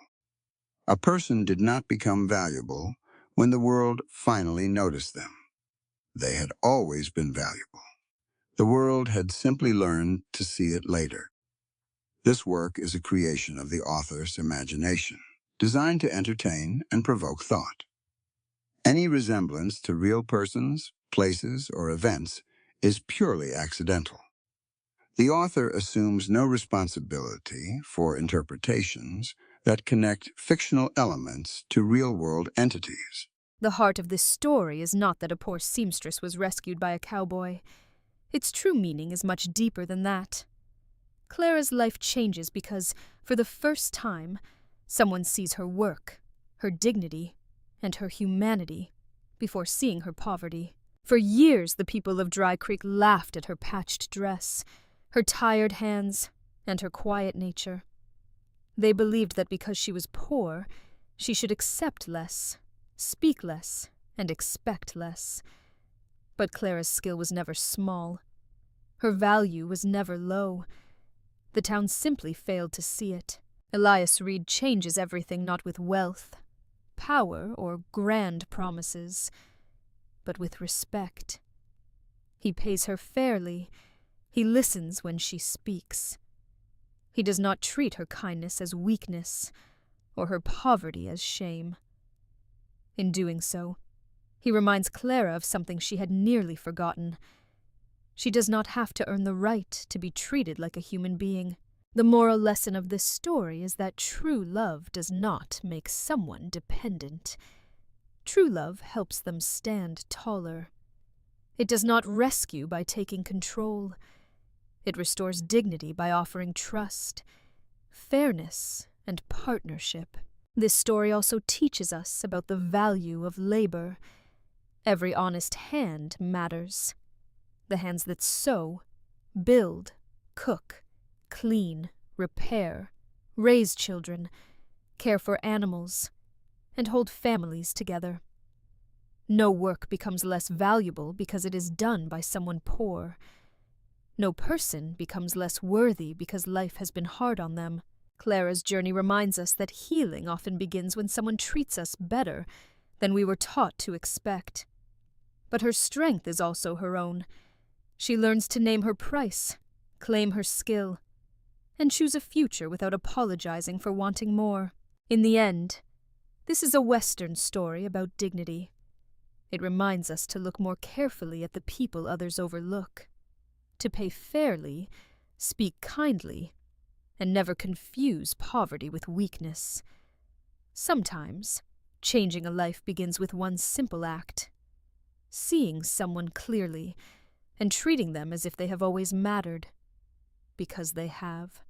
Speaker 2: A person did not become valuable when the world finally noticed them. They had always been valuable. The world had simply learned to see it later. This work is a creation of the author's imagination, designed to entertain and provoke thought. Any resemblance to real persons, places, or events is purely accidental. The author assumes no responsibility for interpretations that connect fictional elements to real-world entities.
Speaker 1: The heart of this story is not that a poor seamstress was rescued by a cowboy. Its true meaning is much deeper than that. Clara's life changes because, for the first time, someone sees her work, her dignity, and her humanity before seeing her poverty. For years, the people of Dry Creek laughed at her patched dress, her tired hands, and her quiet nature. They believed that because she was poor, she should accept less, speak less, and expect less. But Clara's skill was never small. Her value was never low. The town simply failed to see it. Elias Reed changes everything not with wealth, power, or grand promises, but with respect. He pays her fairly. He listens when she speaks. He does not treat her kindness as weakness, or her poverty as shame. In doing so, he reminds Clara of something she had nearly forgotten. She does not have to earn the right to be treated like a human being. The moral lesson of this story is that true love does not make someone dependent. True love helps them stand taller. It does not rescue by taking control. It restores dignity by offering trust, fairness, and partnership. This story also teaches us about the value of labor. Every honest hand matters. The hands that sew, build, cook, clean, repair, raise children, care for animals, and hold families together. No work becomes less valuable because it is done by someone poor. No person becomes less worthy because life has been hard on them. Clara's journey reminds us that healing often begins when someone treats us better than we were taught to expect. But her strength is also her own. She learns to name her price, claim her skill, and choose a future without apologizing for wanting more. In the end, this is a Western story about dignity. It reminds us to look more carefully at the people others overlook, to pay fairly, speak kindly, and never confuse poverty with weakness. Sometimes, Changing a life begins with one simple act: seeing someone clearly and treating them as if they have always mattered, because they have.